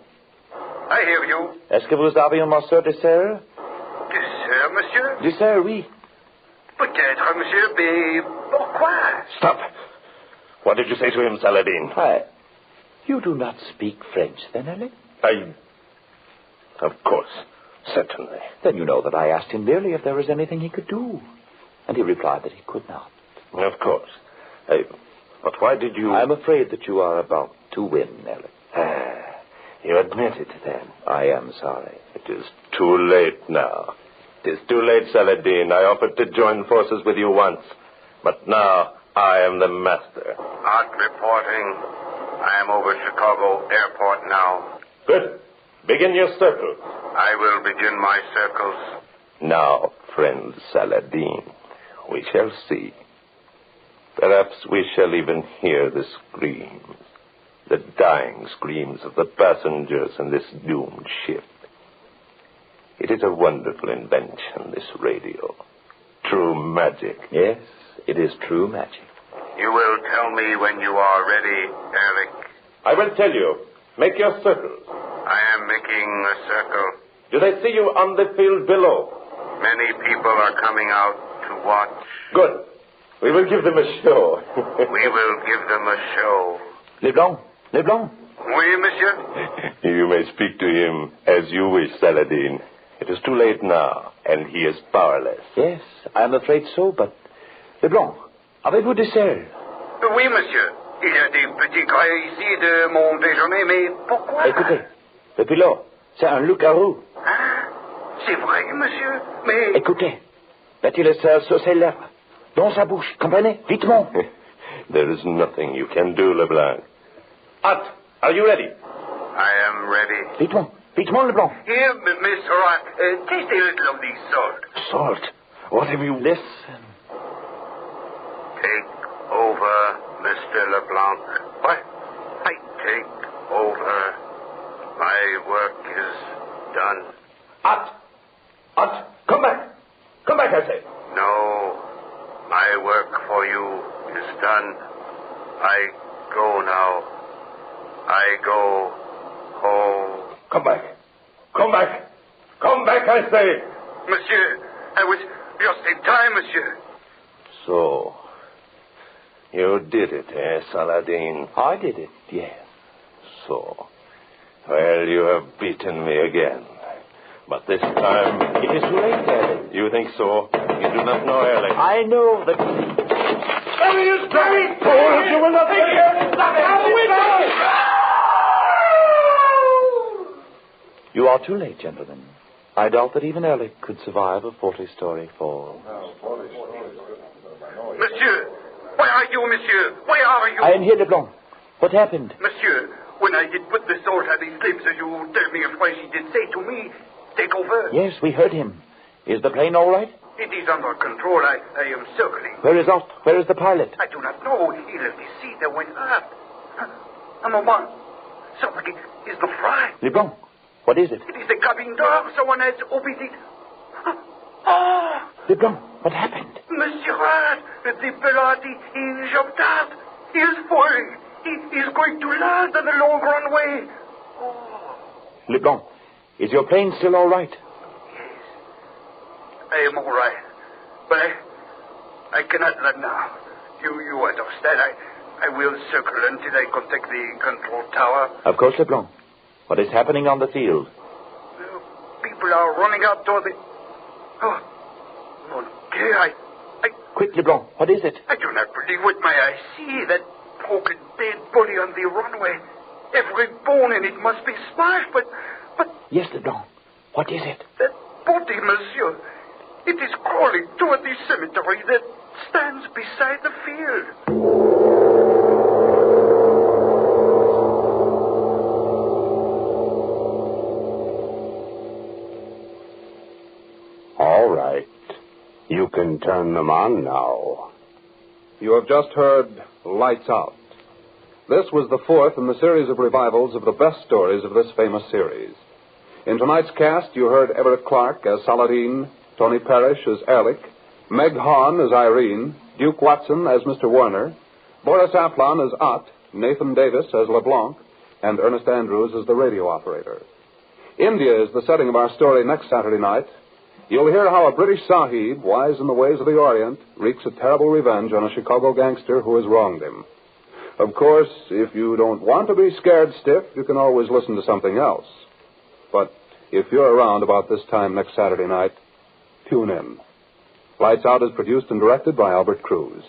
I hear you. Est-ce que vous avez un morceau de serre? De serre, monsieur? De serre, oui. Peut-être, monsieur, mais pourquoi? Stop. What did you say to him, Saladin? You do not speak French, then, Alec? Of course. Certainly. Then you know that I asked him merely if there was anything he could do. And he replied that he could not. Of course. But why did you... I'm afraid that you are about to win, Alec. You admit it, then? I am sorry. It is too late now. It is too late, Saladin. I offered to join forces with you once. But now I am the master. Not reporting. I am over Chicago Airport now. Good. Begin your circle. I will begin my circles. Now, friend Saladin, we shall see. Perhaps we shall even hear the screams. The dying screams of the passengers in this doomed ship. It is a wonderful invention, this radio. True magic. Yes, it is true magic. You will tell me when you are ready, Eric. I will tell you. Make your circles. I am making a circle. Do they see you on the field below? Many people are coming out to watch. Good. We will give them a show. We will give them a show. Leblanc. Leblanc. Oui, monsieur? You may speak to him as you wish, Saladin. It is too late now, and he is powerless. Yes, I am afraid so, but... Leblanc, avez-vous des selles? Oui, monsieur. Il y a des petits grains ici de mon déjeuner, mais pourquoi? Écoutez, le pilote, c'est un loup-garou. Hein? C'est vrai, monsieur, mais... Écoutez, mettez le sel sur ses lèvres, dans sa bouche, comprenez? Vitement. There is nothing you can do, Leblanc. Ut, are you ready? I am ready. Vitement. Vitement, Leblanc. Here, Miss Rock, taste a little of the salt. Salt? What have you... Listen. Take over, Mr. LeBlanc. What? I take over. My work is done. Ut, come back. Come back, I say. No, my work for you is done. I go now. I go home. Come back. Come back. Come back, I say. Monsieur, I was just in time, monsieur. So, you did it, Saladin? I did it, yes. So, well, you have beaten me again. But this time... It is too late, Alec. You think so? You do not know Alec. I know that... There he is, Barry! Fool, you will not take it! Out the window! You are too late, gentlemen. I doubt that even Alec could survive a 40-story fall. Monsieur, where are you, monsieur? Where are you? I am here, Leblanc. What happened? Monsieur, when I did put the salt at his lips, as you tell me of what he did say to me, take over. Yes, we heard him. Is the plane all right? It is under control. I am circling. Where is Ott? Where is the pilot? I do not know. He left his seat and went up. A moment. Somebody is the fry. Leblanc, what is it? It is the cabin door. Someone has opened it. Oh! Leblanc, what happened? Monsieur Hart, the pilot, he jumped out. He is falling. He is going to land on the long runway. Oh. Leblanc, is your plane still all right? Yes. I am all right. But I cannot land now. You understand? I will circle until I contact the control tower. Of course, Leblanc. What is happening on the field? People are running out toward the... Oh, mon Dieu, I... Quick, Leblanc, what is it? I do not believe what my eyes see. That broken dead body on the runway. Every bone in it must be smashed, but... Yes, Leblanc. What is it? That body, monsieur. It is crawling toward the cemetery that stands beside the field. All right. You can turn them on now. You have just heard Lights Out. This was the fourth in the series of revivals of the best stories of this famous series. In tonight's cast, you heard Everett Clark as Saladin, Tony Parrish as Ehrlich, Meg Hahn as Irene, Duke Watson as Mr. Werner, Boris Aplon as Ott, Nathan Davis as LeBlanc, and Ernest Andrews as the radio operator. India is the setting of our story next Saturday night. You'll hear how a British Sahib, wise in the ways of the Orient, wreaks a terrible revenge on a Chicago gangster who has wronged him. Of course, if you don't want to be scared stiff, you can always listen to something else. But if you're around about this time next Saturday night, tune in. Lights Out is produced and directed by Albert Cruz.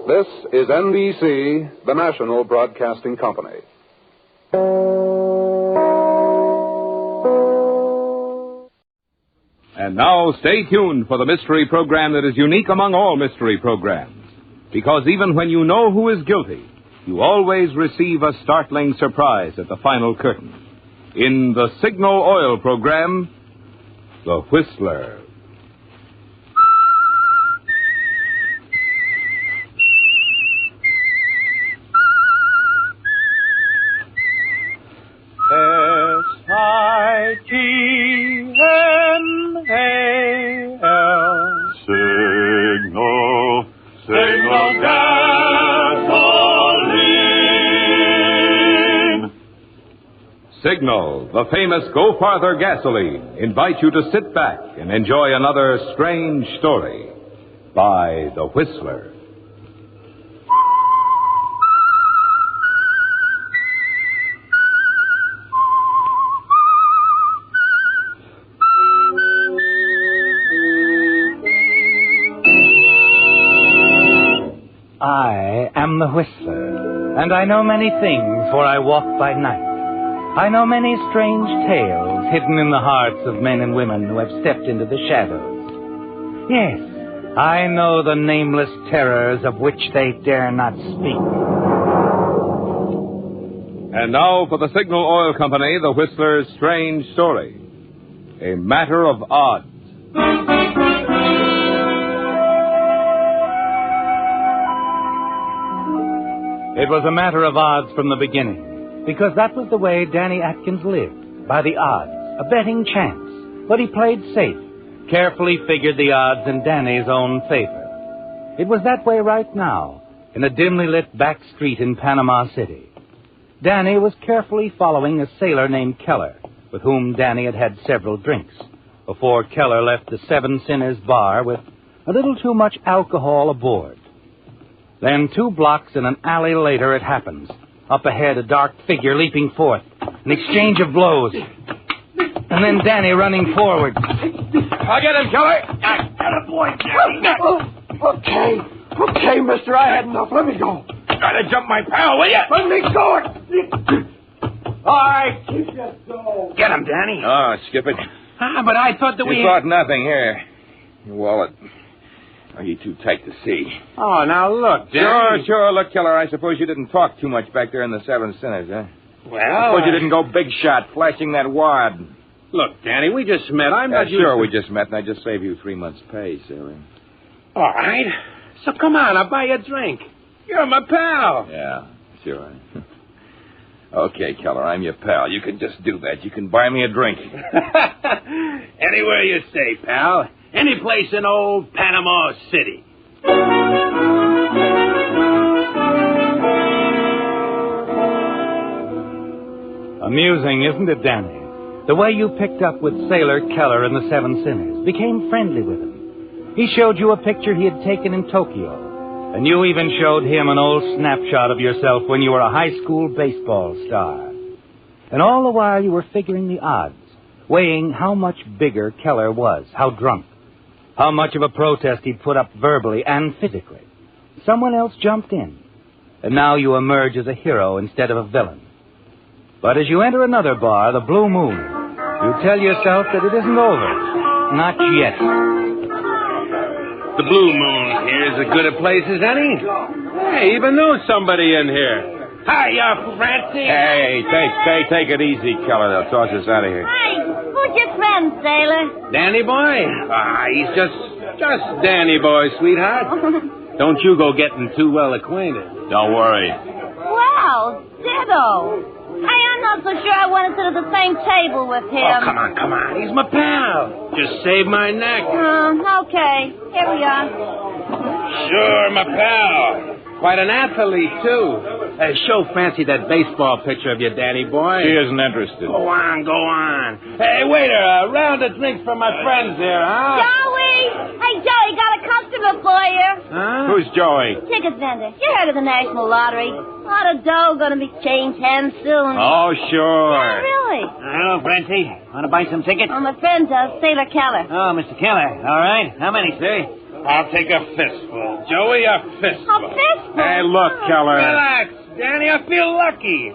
This is NBC, the National Broadcasting Company. And now stay tuned for the mystery program that is unique among all mystery programs. Because even when you know who is guilty, you always receive a startling surprise at the final curtain. In the Signal Oil program, The Whistler. S-I-G-N-A-L Signal gasoline. Signal, the famous Go Farther gasoline, invites you to sit back and enjoy another strange story by The Whistler. I am the Whistler, and I know many things, for I walk by night. I know many strange tales hidden in the hearts of men and women who have stepped into the shadows. Yes, I know the nameless terrors of which they dare not speak. And now for the Signal Oil Company, The Whistler's strange story. A matter of odds. It was a matter of odds from the beginning, because that was the way Danny Atkins lived, by the odds, a betting chance. But he played safe, carefully figured the odds in Danny's own favor. It was that way right now, in a dimly lit back street in Panama City. Danny was carefully following a sailor named Keller, with whom Danny had had several drinks, before Keller left the Seven Sinners bar with a little too much alcohol aboard. Then 2 blocks in an alley later it happens. Up ahead, a dark figure leaping forth. An exchange of blows. And then Danny running forward. I'll get him, Keller. Get a boy, Danny. Okay, mister. I had enough. Let me go. Try to jump my pal, will you? Let me go. All right, keep your go. Get him, Danny. Oh, skip it. But I thought that You thought nothing. Here. Your wallet. Are you too tight to see? Oh, now look, Danny. Sure. Look, Keller, I suppose you didn't talk too much back there in the Seven Sinners, huh? Well, I suppose you didn't go big shot, flashing that wad. Look, Danny, we just met. I'm not sure we just met, and I just saved you 3 months' pay, silly. All right. So come on, I'll buy you a drink. You're my pal. Yeah, sure. Okay, Keller, I'm your pal. You can just do that. You can buy me a drink. Anywhere you say, pal. Any place in old Panama City. Amusing, isn't it, Danny? The way you picked up with Sailor Keller and the Seven Sinners, became friendly with him. He showed you a picture he had taken in Tokyo, and you even showed him an old snapshot of yourself when you were a high school baseball star. And all the while you were figuring the odds, weighing how much bigger Keller was, how drunk, how much of a protest he'd put up verbally and physically. Someone else jumped in, and now you emerge as a hero instead of a villain. But as you enter another bar, the Blue Moon, you tell yourself that it isn't over. Not yet. The Blue Moon here is as good a place as any. Hey, even know somebody in here. Hi, Francie. Hey, take it easy, Keller. They'll toss us out of here. Hi, who's your friend, Sailor? Danny Boy? He's just Danny Boy, sweetheart. Don't you go getting too well acquainted. Don't worry. Well, ditto. Hey, I'm not so sure I want to sit at the same table with him. Oh, come on. He's my pal. Just save my neck. Okay. Here we are. Sure, my pal. Quite an athlete, too. Show Francie that baseball picture of you, Danny Boy. She isn't interested. Go on. Hey, waiter, a round of drinks for my friends here, huh? Joey! Hey, Joey, got a customer for you. Huh? Who's Joey? Ticket vendor. You heard of the National Lottery. A lot of dough gonna be changed hands soon. Oh, sure. Yeah, really. Hello, Francie. Want to buy some tickets? Oh, my friend does, Sailor Keller. Oh, Mr. Keller. All right. How many, sir? I'll take a fistful. Joey, a fistful. A fistful? Hey, look, Keller. Relax, Danny. I feel lucky.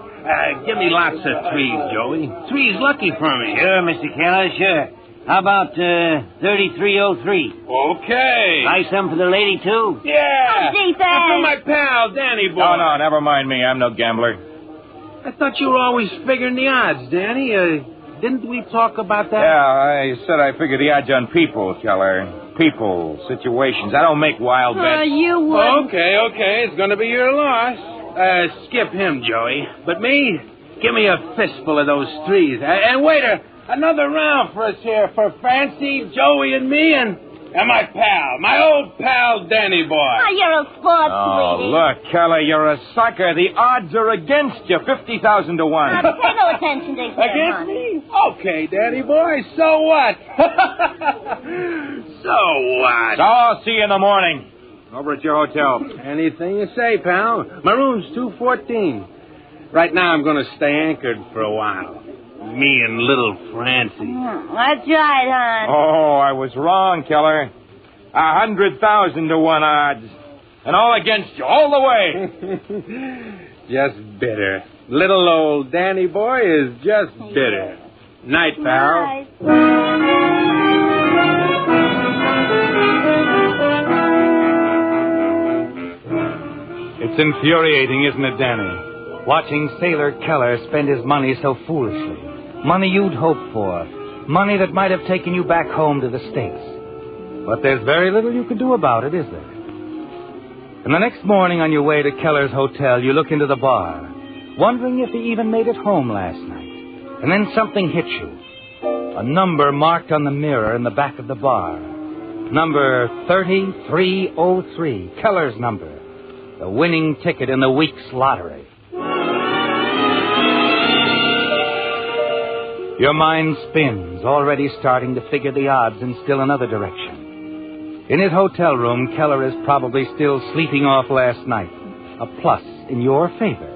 Give me lots of threes, Joey. Three's lucky for me. Sure, Mr. Keller, sure. How about 3303? Okay. Buy some for the lady, too? Yeah. Oh, gee, And for thanks. my pal, Danny Boy. Oh, no, never mind me. I'm no gambler. I thought you were always figuring the odds, Danny. Didn't we talk about that? Yeah, I said I figured the odds on people, Keller. People, situations. I don't make wild bets. You would. Okay. It's going to be your loss. Skip him, Joey. But me, give me a fistful of those threes. And waiter, another round for us here for Francie, Joey, and me, and my pal, my old pal, Danny Boy. Oh, you're a sport, Oh, sweetie. look, Keller, you're a sucker. The odds are against you, 50,000 to 1. Pay no attention to him, Against hon. me? Okay, Danny Boy, so what? So what? So I'll see you in the morning. Over at your hotel. Anything you say, pal. My room's 214. Right now I'm going to stay anchored for a while. Me and little Francie. That's right, hon. Oh, I was wrong, Keller. 100,000 to 1 odds. And all against you, all the way. Just bitter. Little old Danny Boy is just bitter. Night, pal. It's infuriating, isn't it, Danny? Watching Sailor Keller spend his money so foolishly. Money you'd hoped for. Money that might have taken you back home to the States. But there's very little you can do about it, is there? And the next morning on your way to Keller's hotel, you look into the bar, wondering if he even made it home last night. And then something hits you. A number marked on the mirror in the back of the bar. Number 3303, Keller's number. The winning ticket in the week's lottery. Your mind spins, already starting to figure the odds in still another direction. In his hotel room, Keller is probably still sleeping off last night. A plus in your favor.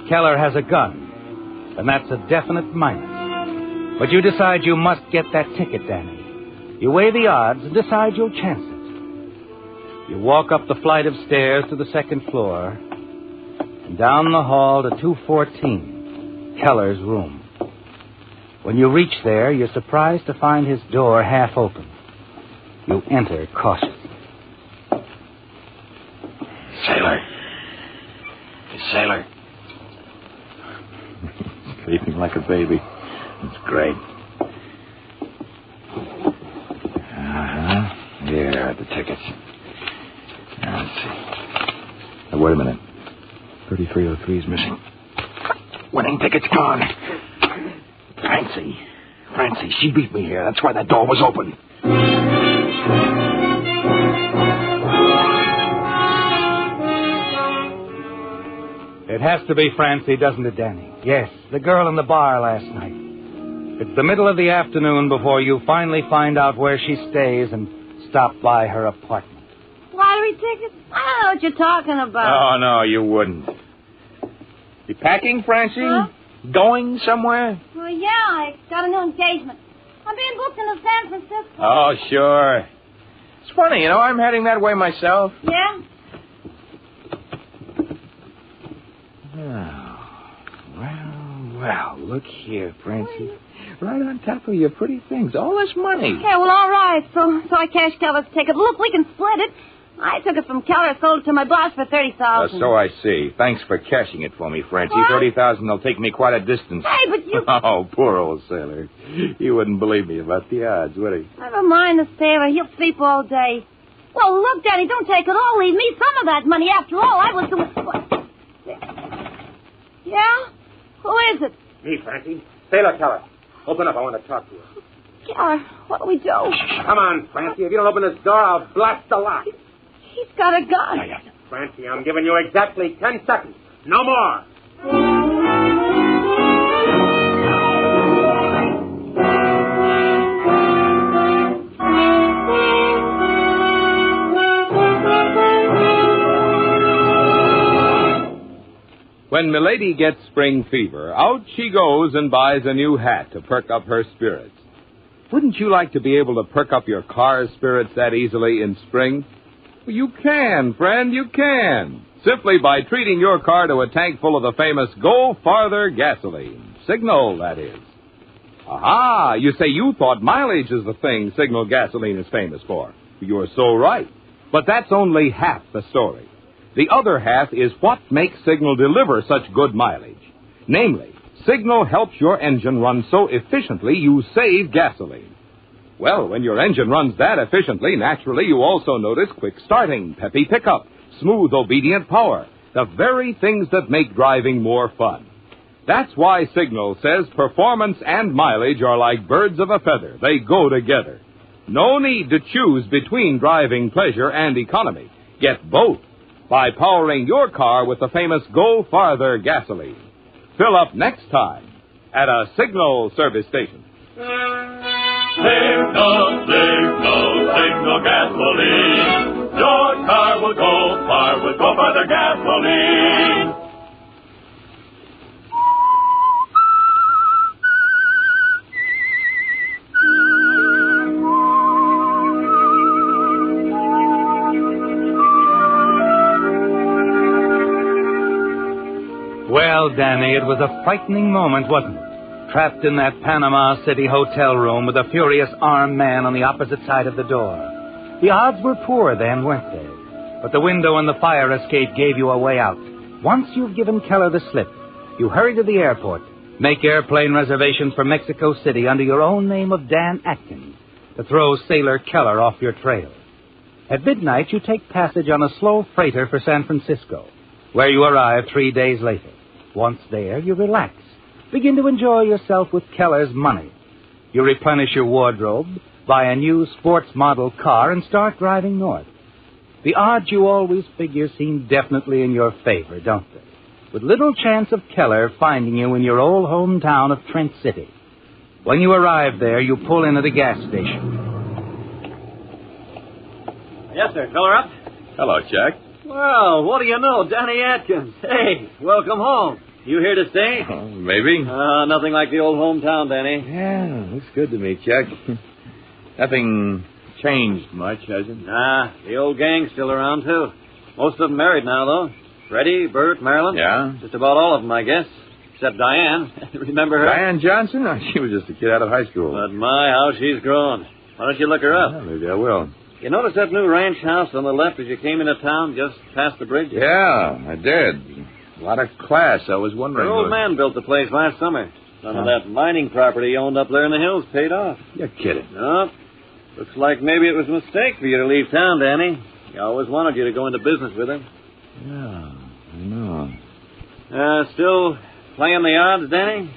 Keller has a gun, and that's a definite minus. But you decide you must get that ticket, Danny. You weigh the odds and decide you'll chance it. You walk up the flight of stairs to the second floor, and down the hall to 214, Keller's room. When you reach there, you're surprised to find his door half open. You enter cautiously. Sailor. Sailor. Sleeping like a baby. It's great. Here are the tickets. Now, let's see. Wait a minute. 3303 is missing. Winning ticket's gone. Francie, she beat me here. That's why that door was open. It has to be Francie, doesn't it, Danny? Yes, the girl in the bar last night. It's the middle of the afternoon before you finally find out where she stays and stop by her apartment. Lottery tickets? I don't know what you're talking about. Oh, no, you wouldn't. You packing, Francie? Huh? Going somewhere? Well, yeah, I got a new engagement. I'm being booked into San Francisco. Oh, sure. It's funny, I'm heading that way myself. Yeah? Oh, well, look here, Francie. Right on top of your pretty things. All this money. Yeah, well, all right. So I cashed Keller's ticket. Look, we can split it. I took it from Keller, sold it to my boss for $30,000. So I see. Thanks for cashing it for me, Francie. What? $30,000 will take me quite a distance. Hey, but you... Oh, poor old sailor. He wouldn't believe me about the odds, would he? Never mind the sailor. He'll sleep all day. Well, look, Daddy, don't take it all. Leave me some of that money. After all, I was doing... What? Yeah? Who is it? Me, Francie. Sailor Keller. Open up. I want to talk to you. Keller, what do we do? Come on, Francie. If you don't open this door, I'll blast the lock. He's got a gun. Francie, I'm giving you exactly 10 seconds. No more. When Milady gets spring fever, out she goes and buys a new hat to perk up her spirits. Wouldn't you like to be able to perk up your car's spirits that easily in spring? Well, you can, friend, you can. Simply by treating your car to a tank full of the famous Go Farther gasoline. Signal, that is. Aha! You say you thought mileage is the thing Signal gasoline is famous for. You're so right. But that's only half the story. The other half is what makes Signal deliver such good mileage. Namely, Signal helps your engine run so efficiently you save gasoline. Well, when your engine runs that efficiently, naturally you also notice quick starting, peppy pickup, smooth, obedient power, the very things that make driving more fun. That's why Signal says performance and mileage are like birds of a feather. They go together. No need to choose between driving pleasure and economy. Get both by powering your car with the famous Go Farther gasoline. Fill up next time at a Signal service station. Signal, Signal, Signal gasoline. Your car will go far with Go Farther gasoline. Well, Danny, it was a frightening moment, wasn't it? Trapped in that Panama City hotel room with a furious armed man on the opposite side of the door. The odds were poor then, weren't they? But the window and the fire escape gave you a way out. Once you've given Keller the slip, you hurry to the airport, make airplane reservations for Mexico City under your own name of Dan Atkins to throw Sailor Keller off your trail. At midnight, you take passage on a slow freighter for San Francisco, where you arrive 3 days later. Once there, you relax. Begin to enjoy yourself with Keller's money. You replenish your wardrobe, buy a new sports model car, and start driving north. The odds you always figure seem definitely in your favor, don't they? With little chance of Keller finding you in your old hometown of Trent City. When you arrive there, you pull in at a gas station. Yes, sir. Fill her up. Hello, Jack. Well, what do you know? Danny Atkins. Hey, welcome home. You here to stay? Maybe. Nothing like the old hometown, Danny. Yeah, looks good to me, Jack. Nothing changed much, has it? Nah, the old gang's still around, too. Most of them married now, though. Freddie, Bert, Marilyn. Yeah? Just about all of them, I guess. Except Diane. Remember her? Diane Johnson? Oh, she was just a kid out of high school. But my, how she's grown. Why don't you look her up? Yeah, maybe I will. You notice that new ranch house on the left as you came into town, just past the bridge? Yeah, I did. A lot of class. I was wondering. The old man built the place last summer. Some of that mining property he owned up there in the hills paid off. You're kidding. No. Looks like maybe it was a mistake for you to leave town, Danny. He always wanted you to go into business with him. Yeah, I know. Still playing the odds, Danny?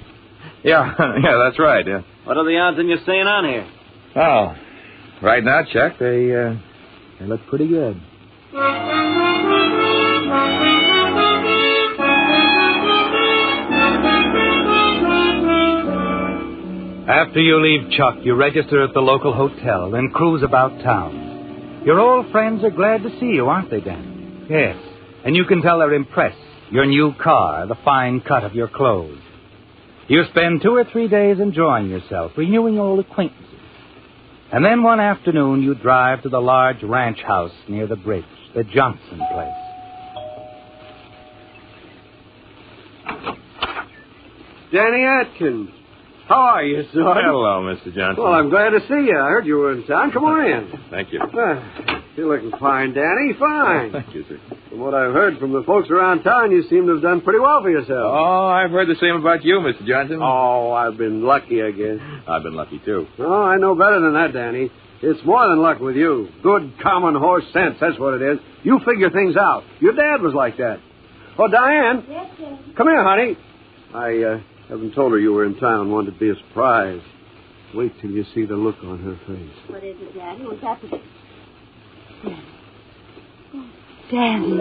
Yeah, that's right. Yeah. What are the odds in you staying on here? Oh, right now, Chuck, they look pretty good. After you leave Chuck, you register at the local hotel and cruise about town. Your old friends are glad to see you, aren't they, Dan? Yes. And you can tell they're impressed. Your new car, the fine cut of your clothes. You spend 2 or 3 days enjoying yourself, renewing old acquaintances. And then one afternoon you drive to the large ranch house near the bridge, the Johnson place. Danny Atkins. How are you, son? Hello, Mr. Johnson. Well, I'm glad to see you. I heard you were in town. Come on in. Thank you. You're looking fine, Danny. Fine. Thank you, sir. From what I've heard from the folks around town, you seem to have done pretty well for yourself. Oh, I've heard the same about you, Mr. Johnson. Oh, I've been lucky, I guess. I've been lucky, too. Oh, I know better than that, Danny. It's more than luck with you. Good common horse sense, that's what it is. You figure things out. Your dad was like that. Oh, Diane. Yes, sir. Come here, honey. I haven't told her you were in town. Wanted to be a surprise. Wait till you see the look on her face. What is it, Daddy? What's happening? Danny.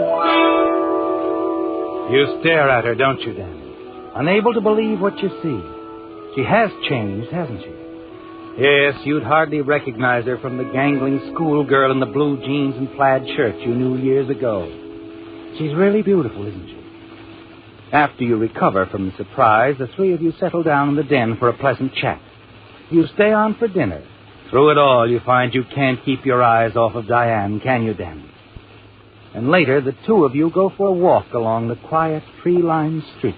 You stare at her, don't you, Danny? Unable to believe what you see. She has changed, hasn't she? Yes, you'd hardly recognize her from the gangling schoolgirl in the blue jeans and plaid shirt you knew years ago. She's really beautiful, isn't she? After you recover from the surprise, the three of you settle down in the den for a pleasant chat. You stay on for dinner. Through it all, you find you can't keep your eyes off of Diane, can you, Danny? And later, the two of you go for a walk along the quiet, tree-lined street.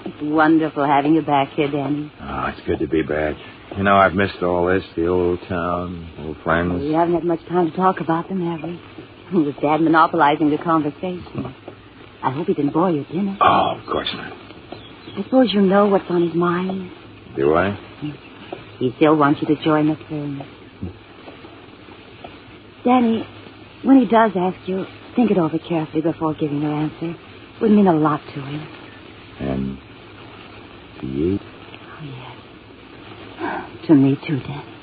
It's wonderful having you back here, Danny. Oh, it's good to be back. You know, I've missed all this, the old town, old friends. We haven't had much time to talk about them, have we? With Dad monopolizing the conversation. I hope he didn't bore you at dinner. Oh, of course not. I suppose you know what's on his mind. Do I? He still wants you to join the firm. Danny, when he does ask you, think it over carefully before giving your answer. It would mean a lot to him. And to you? Oh, yes. To me, too, Danny.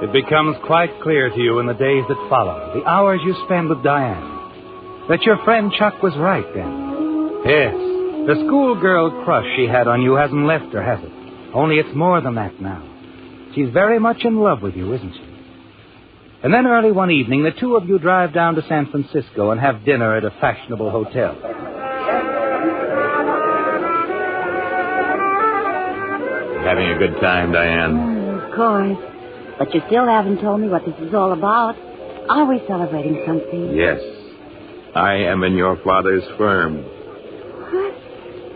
It becomes quite clear to you in the days that follow, the hours you spend with Diane, that your friend Chuck was right, then. Yes, the schoolgirl crush she had on you hasn't left her, has it? Only it's more than that now. She's very much in love with you, isn't she? And then early one evening, the two of you drive down to San Francisco and have dinner at a fashionable hotel. Having a good time, Diane? Of course. But you still haven't told me what this is all about. Are we celebrating something? Yes. I am in your father's firm. What?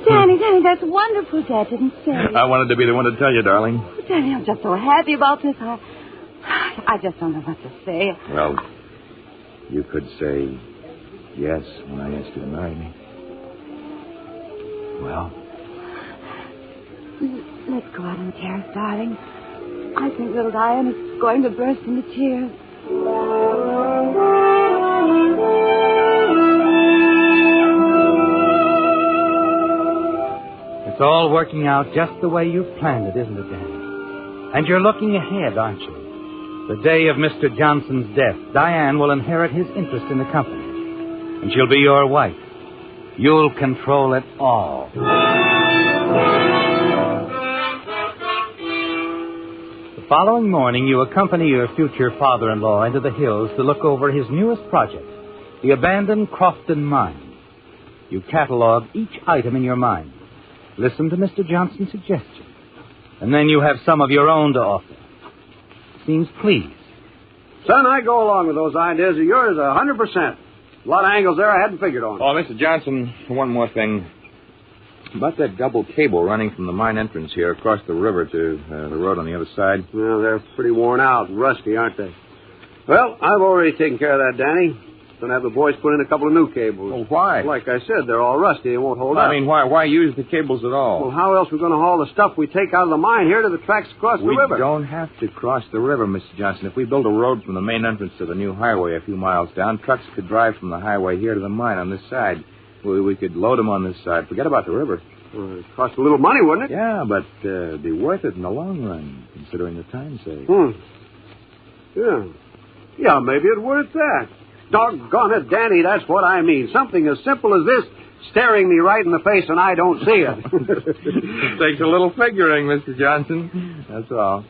Danny, that's wonderful. Dad didn't say. I wanted to be the one to tell you, darling. Oh, Danny, I'm just so happy about this. I just don't know what to say. Well, you could say yes when I asked you to marry me. Well? Let's go out on the terrace, darling. I think little Diane is going to burst into tears. It's all working out just the way you've planned it, isn't it, Danny? And you're looking ahead, aren't you? The day of Mr. Johnson's death, Diane will inherit his interest in the company. And she'll be your wife. You'll control it all. The following morning, you accompany your future father-in-law into the hills to look over his newest project, the abandoned Crofton Mine. You catalog each item in your mind. Listen to Mr. Johnson's suggestions. And then you have some of your own to offer. Seems pleased. Son, I go along with those ideas of yours 100%. A lot of angles there I hadn't figured on. Oh, Mr. Johnson, one more thing. About that double cable running from the mine entrance here across the river to the road on the other side. Well, they're pretty worn out and rusty, aren't they? Well, I've already taken care of that, Danny. Going to have the boys put in a couple of new cables. Well, why? Like I said, they're all rusty. They won't hold up. I mean, why use the cables at all? Well, how else are we going to haul the stuff we take out of the mine here to the tracks across the river? We don't have to cross the river, Mr. Johnson. If we build a road from the main entrance to the new highway a few miles down, trucks could drive from the highway here to the mine on this side. We could load them on this side. Forget about the river. Well, it'd cost a little money, wouldn't it? Yeah, but it'd be worth it in the long run, considering the time saved. Yeah, maybe it's worth that. Doggone it, Danny, that's what I mean. Something as simple as this staring me right in the face and I don't see it. It takes a little figuring, Mr. Johnson. That's all.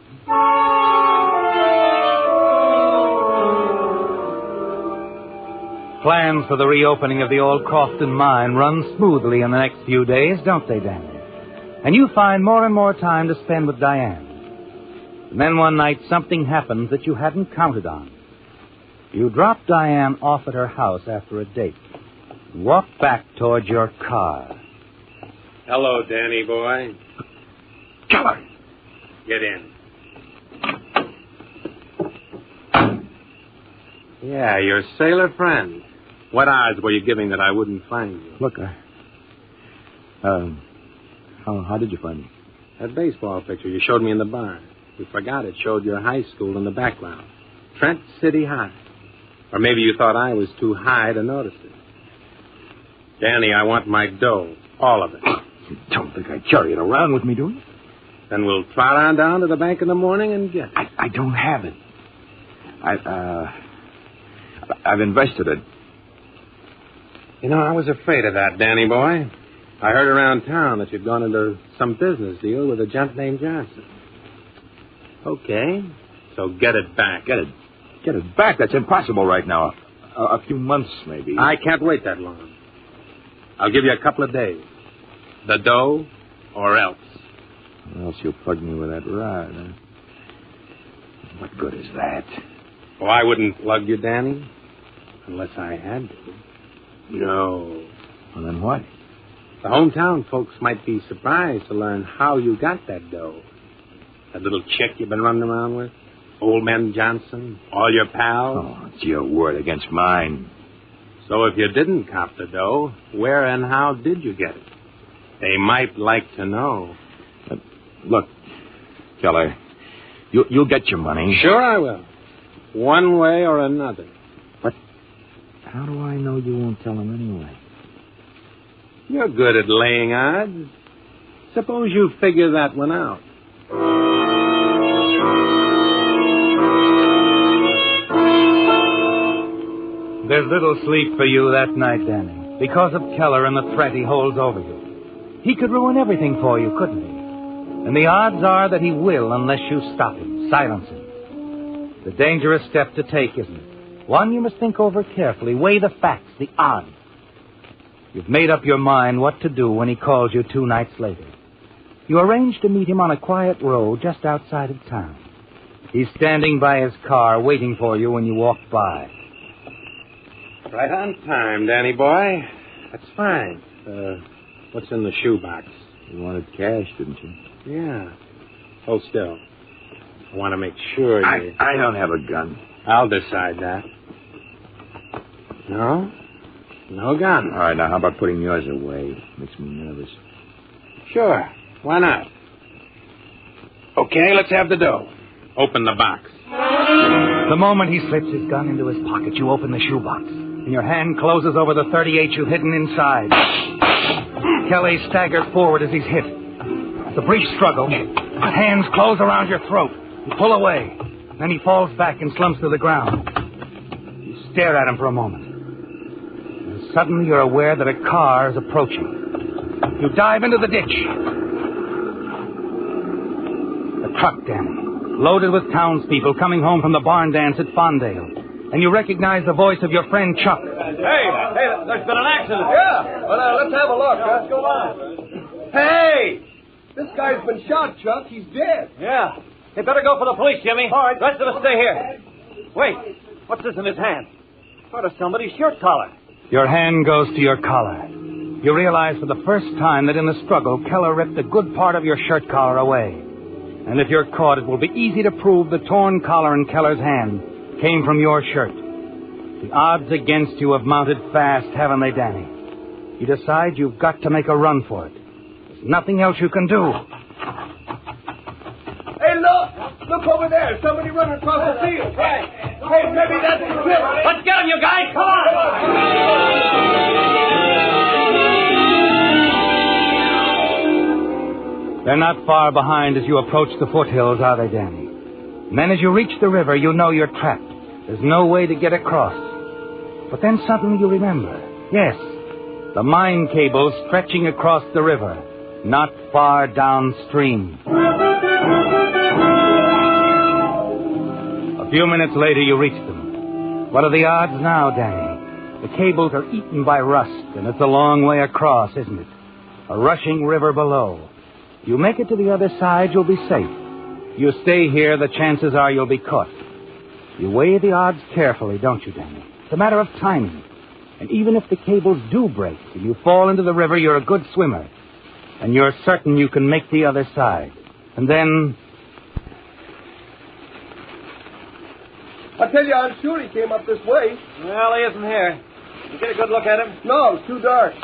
Plans for the reopening of the old Crofton mine run smoothly in the next few days, don't they, Danny? And you find more and more time to spend with Diane. And then one night something happens that you hadn't counted on. You drop Diane off at her house after a date. Walk back toward your car. Hello, Danny boy. Keller! Get in. Yeah, your sailor friend. What odds were you giving that I wouldn't find you? Look, how did you find me? That baseball picture you showed me in the bar. You forgot it showed your high school in the background. Trent City High. Or maybe you thought I was too high to notice it. Danny, I want my dough. All of it. You don't think I'd carry it around with me, do you? Then we'll trot on down to the bank in the morning and get it. I don't have it. I've invested it. You know, I was afraid of that, Danny boy. I heard around town that you'd gone into some business deal with a gent named Johnson. Okay, so get it back. Get it back? That's impossible right now. A few months, maybe. I can't wait that long. I'll give you a couple of days. The dough or else. Or else you'll plug me with that rod, huh? What good is that? Oh, I wouldn't plug you, Danny, unless I had to. No. Well, then what? The hometown folks might be surprised to learn how you got that dough. That little chick you've been running around with? Old Man Johnson? All your pals? Oh, it's your word against mine. So if you didn't cop the dough, where and how did you get it? They might like to know. Look, Keller, you'll get your money. Sure I will. One way or another. But how do I know you won't tell them anyway? You're good at laying odds. Suppose you figure that one out. There's little sleep for you that night, Danny, because of Keller and the threat he holds over you. He could ruin everything for you, couldn't he? And the odds are that he will unless you stop him, silence him. It's a dangerous step to take, isn't it? One you must think over carefully, weigh the facts, the odds. You've made up your mind what to do when he calls you 2 nights later. You arrange to meet him on a quiet road just outside of town. He's standing by his car waiting for you when you walk by. Right on time, Danny boy. That's fine. What's in the shoebox? You wanted cash, didn't you? Yeah. Hold still. I want to make sure you... I don't have a gun. I'll decide that. No? No gun. All right, now how about putting yours away? Makes me nervous. Sure. Why not? Okay, let's have the dough. Open the box. The moment he slips his gun into his pocket, you open the shoebox, and your hand closes over the .38 you've hidden inside. Kelly staggers forward as he's hit. It's a brief struggle. His hands close around your throat. You pull away. Then he falls back and slumps to the ground. You stare at him for a moment. And suddenly you're aware that a car is approaching. You dive into the ditch. A truck, Danny, loaded with townspeople coming home from the barn dance at Fondale. And you recognize the voice of your friend Chuck. Hey, there's been an accident. Yeah. Well, let's have a look. What's going on? Hey! This guy's been shot, Chuck. He's dead. Yeah. They better go for the police, Jimmy. All right. The rest of us stay here. Wait. What's this in his hand? Part of somebody's shirt collar. Your hand goes to your collar. You realize for the first time that in the struggle, Keller ripped a good part of your shirt collar away. And if you're caught, it will be easy to prove the torn collar in Keller's hand came from your shirt. The odds against you have mounted fast, haven't they, Danny? You decide you've got to make a run for it. There's nothing else you can do. Hey, look! Look over there. Somebody running across the field. Hey, maybe that's the killer. Let's get him, you guys. Come on! They're not far behind as you approach the foothills, are they, Danny? And then as you reach the river, you know you're trapped. There's no way to get across. But then suddenly you remember. Yes, the mine cable stretching across the river, not far downstream. A few minutes later, you reach them. What are the odds now, Danny? The cables are eaten by rust, and it's a long way across, isn't it? A rushing river below. You make it to the other side, you'll be safe. You stay here, the chances are you'll be caught. You weigh the odds carefully, don't you, Danny? It's a matter of timing. And even if the cables do break and you fall into the river, you're a good swimmer. And you're certain you can make the other side. And then... I tell you, I'm sure he came up this way. Well, he isn't here. Did you get a good look at him? No, it's too dark.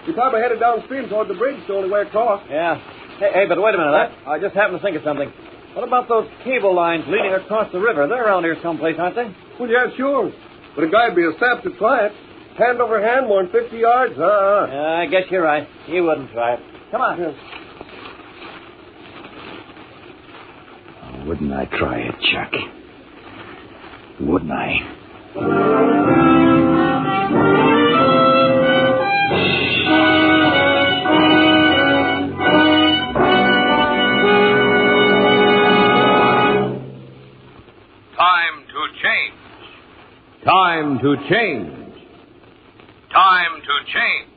He probably headed downstream toward the bridge, the only way across. Yeah. Hey, but wait a minute. I just happened to think of something. What about those cable lines leading across the river? They're around here someplace, aren't they? Well, yeah, sure. But a guy'd be a sap to try it. Hand over hand, more than 50 yards. I guess you're right. He wouldn't try it. Come on. Yeah. Oh, wouldn't I try it, Chuck? Wouldn't I? Time to change. Time to change. Time to change.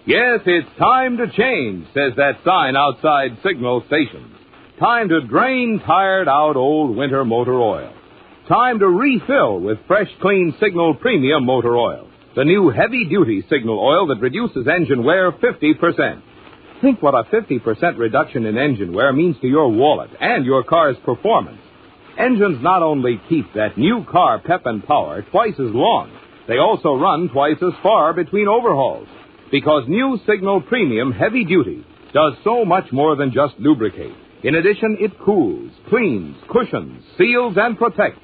Yes, it's time to change, says that sign outside signal stations. Time to drain tired out old winter motor oil. Time to refill with fresh, clean Signal Premium Motor Oil, the new heavy-duty Signal oil that reduces engine wear 50%. Think what a 50% reduction in engine wear means to your wallet and your car's performance. Engines not only keep that new car pep and power twice as long, they also run twice as far between overhauls, because new Signal Premium Heavy Duty does so much more than just lubricate. In addition, it cools, cleans, cushions, seals, and protects.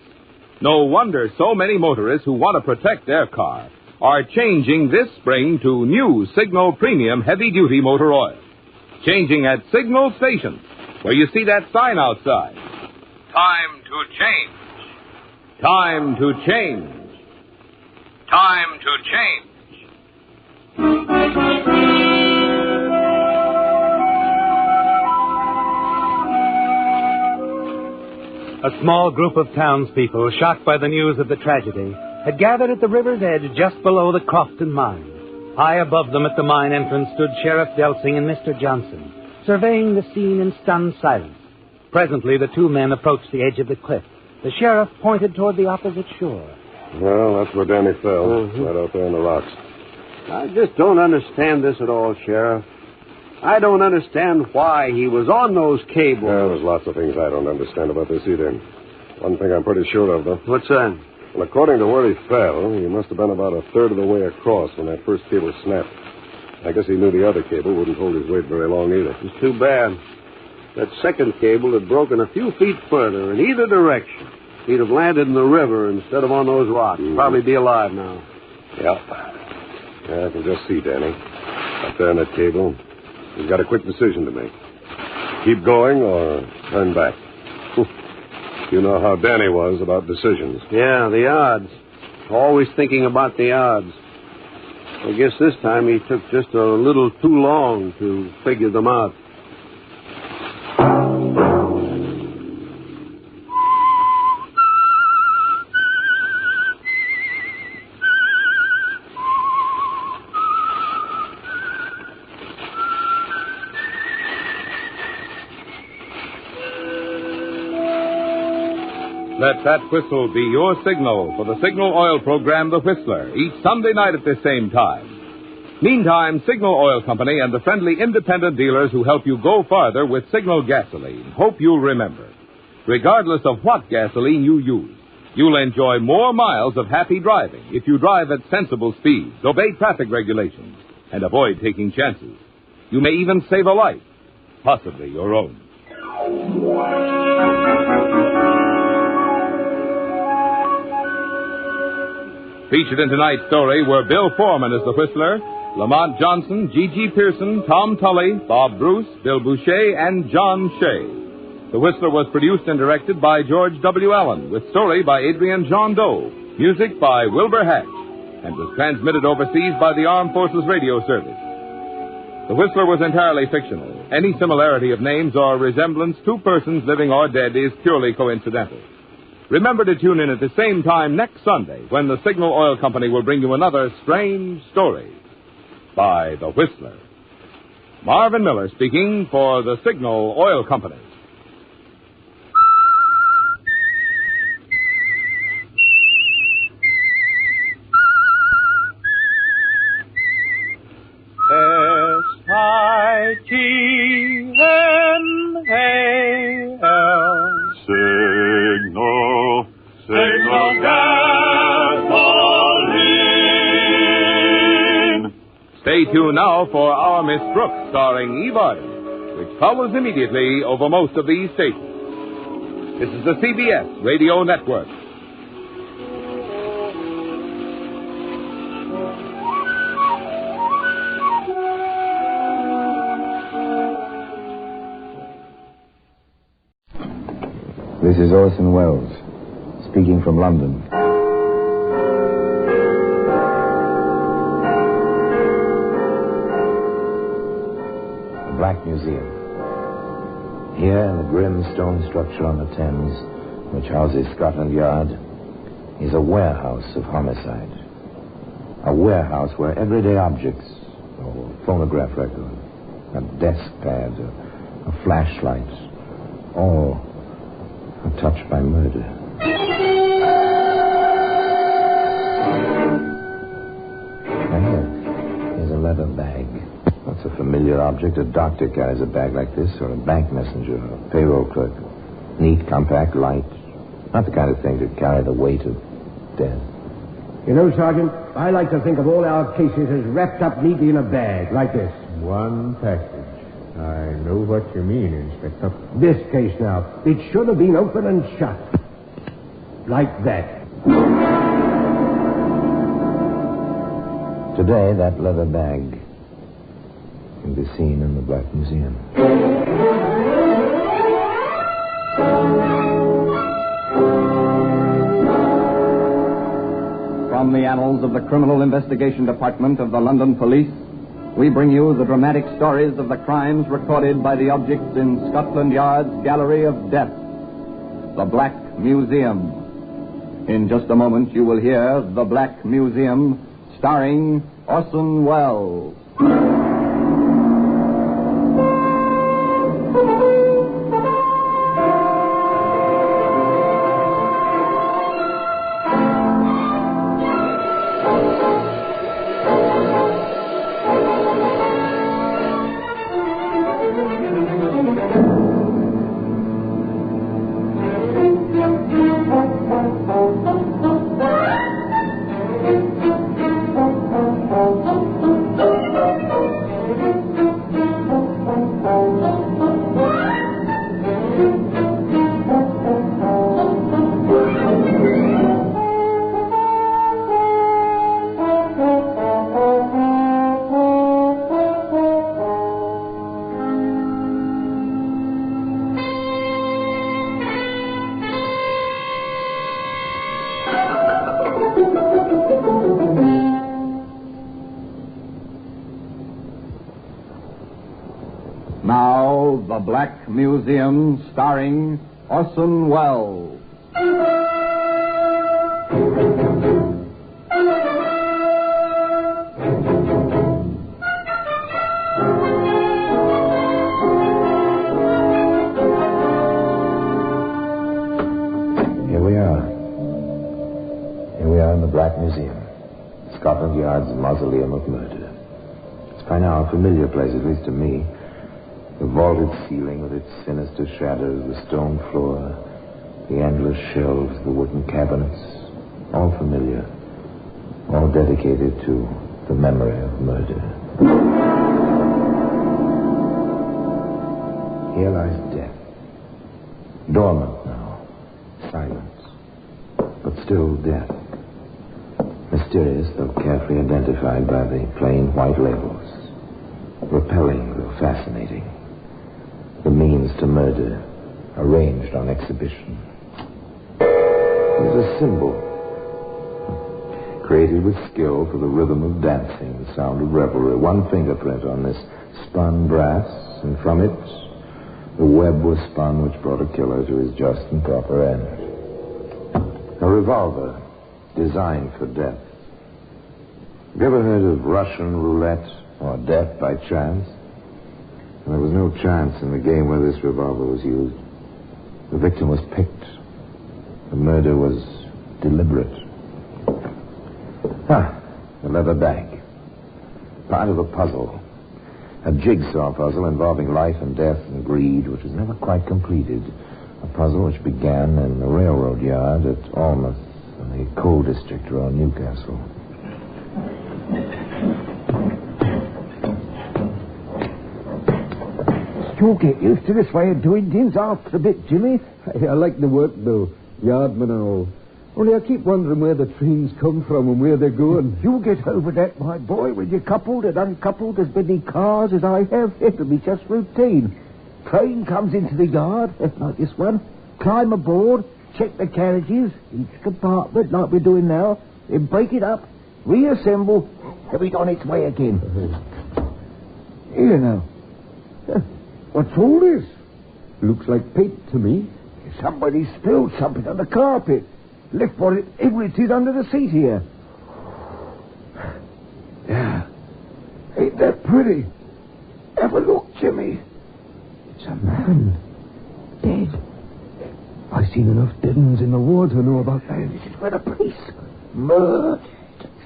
No wonder so many motorists who want to protect their car are changing this spring to new Signal Premium Heavy Duty Motor Oil. Changing at Signal stations, where you see that sign outside. Time to change. Time to change. Time to change. A small group of townspeople, shocked by the news of the tragedy, had gathered at the river's edge just below the Crofton mine. High above them at the mine entrance stood Sheriff Delsing and Mr. Johnson, surveying the scene in stunned silence. Presently, the two men approached the edge of the cliff. The sheriff pointed toward the opposite shore. Well, that's where Danny fell, right out there in the rocks. I just don't understand this at all, Sheriff. I don't understand why he was on those cables. Yeah, there's lots of things I don't understand about this either. One thing I'm pretty sure of, though. What's that? Well, according to where he fell, he must have been about a third of the way across when that first cable snapped. I guess he knew the other cable wouldn't hold his weight very long either. It's too bad. That second cable had broken a few feet further in either direction. He'd have landed in the river instead of on those rocks. Probably be alive now. Yep. Yeah, I can just see Danny. Up there in that cable. He's got a quick decision to make. Keep going or turn back. You know how Danny was about decisions. Yeah, the odds. Always thinking about the odds. I guess this time he took just a little too long to figure them out. Let that whistle be your signal for the Signal Oil program, The Whistler, each Sunday night at the same time. Meantime, Signal Oil Company and the friendly independent dealers who help you go farther with Signal gasoline hope you'll remember. Regardless of what gasoline you use, you'll enjoy more miles of happy driving if you drive at sensible speeds, obey traffic regulations, and avoid taking chances. You may even save a life, possibly your own. Featured in tonight's story were Bill Foreman as the Whistler, Lamont Johnson, G.G. Pearson, Tom Tully, Bob Bruce, Bill Boucher, and John Shea. The Whistler was produced and directed by George W. Allen, with story by Adrian John Doe, music by Wilbur Hatch, and was transmitted overseas by the Armed Forces Radio Service. The Whistler was entirely fictional. Any similarity of names or resemblance to persons living or dead is purely coincidental. Remember to tune in at the same time next Sunday when the Signal Oil Company will bring you another strange story by The Whistler. Marvin Miller speaking for the Signal Oil Company. S-I-G-N-A-L Signal Gasoline. Stay tuned now for Our Miss Brooks, starring Eve Arden, which follows immediately over most of these stations. This is the CBS Radio Network. This is Orson Welles, speaking from London. The Black Museum. Here in the grim stone structure on the Thames, which houses Scotland Yard, is a warehouse of homicide. A warehouse where everyday objects, a phonograph record, a desk pad, a flashlight, all are touched by murder. And here's a leather bag. That's a familiar object. A doctor carries a bag like this, or a bank messenger, or a payroll clerk. Neat, compact, light. Not the kind of thing to carry the weight of death. You know, Sergeant, I like to think of all our cases as wrapped up neatly in a bag, like this. One package. I know what you mean, Inspector. This case now, it should have been open and shut. Like that. Today, that leather bag can be seen in the Black Museum. From the annals of the Criminal Investigation Department of the London Police, we bring you the dramatic stories of the crimes recorded by the objects in Scotland Yard's Gallery of Death, the Black Museum. In just a moment, you will hear The Black Museum, starring Orson Welles. Now, The Black Museum, starring Orson Welles. Here we are. Here we are in the Black Museum, Scotland Yard's mausoleum of murder. It's by now a familiar place, at least to me. The vaulted ceiling with its sinister shadows, the stone floor, the endless shelves, the wooden cabinets, all familiar, all dedicated to the memory of murder. Here lies death, dormant now, silent, but still death. Mysterious, though carefully identified by the plain white labels. Repelling, though fascinating. The means to murder, arranged on exhibition. It was a symbol, created with skill for the rhythm of dancing, the sound of revelry. One fingerprint on this spun brass, and from it, the web was spun which brought a killer to his just and proper end. A revolver designed for death. Have you ever heard of Russian roulette or death by chance? There was no chance in the game where this revolver was used. The victim was picked. The murder was deliberate. The leather bag. Part of a puzzle. A jigsaw puzzle involving life and death and greed, which was never quite completed. A puzzle which began in the railroad yard at Almouth in the coal district around Newcastle. You'll get used to this way of doing things after a bit, Jimmy. I like the work, though. Yardman and all. Only I keep wondering where the trains come from and where they're going. You'll get over that, my boy, when you're coupled and uncoupled as many cars as I have. It'll be just routine. Train comes into the yard, like this one. Climb aboard, check the carriages, each compartment, like we're doing now. Then break it up, reassemble, have it on its way again. Here now. What's all this? Looks like paint to me. Somebody spilled something on the carpet. Left what it is under the seat here. Yeah. Ain't that pretty? Have a look, Jimmy. It's a man. Dead. I've seen enough dead uns in the war to know about that. This is where the police murdered.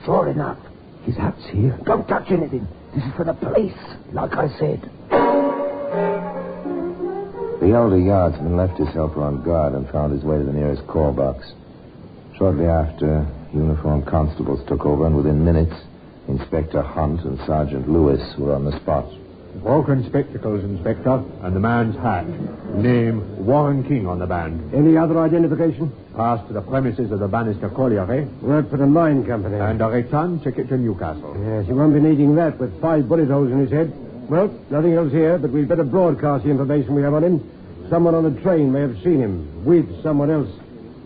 Sure enough. His hat's here. Don't touch anything. This is for the police, like I said. The elder yardsman left his helper on guard and found his way to the nearest call box. Shortly after, uniformed constables took over, and within minutes, Inspector Hunt and Sergeant Lewis were on the spot. Walking spectacles, Inspector, and the man's hat. Name, Warren King on the band. Any other identification? Passed to the premises of the Bannister Colliery. Worked for the mine company. And a return ticket to Newcastle. Yes, he won't be needing that with 5 bullet holes in his head. Well, nothing else here, but we'd better broadcast the information we have on him. Someone on the train may have seen him with someone else.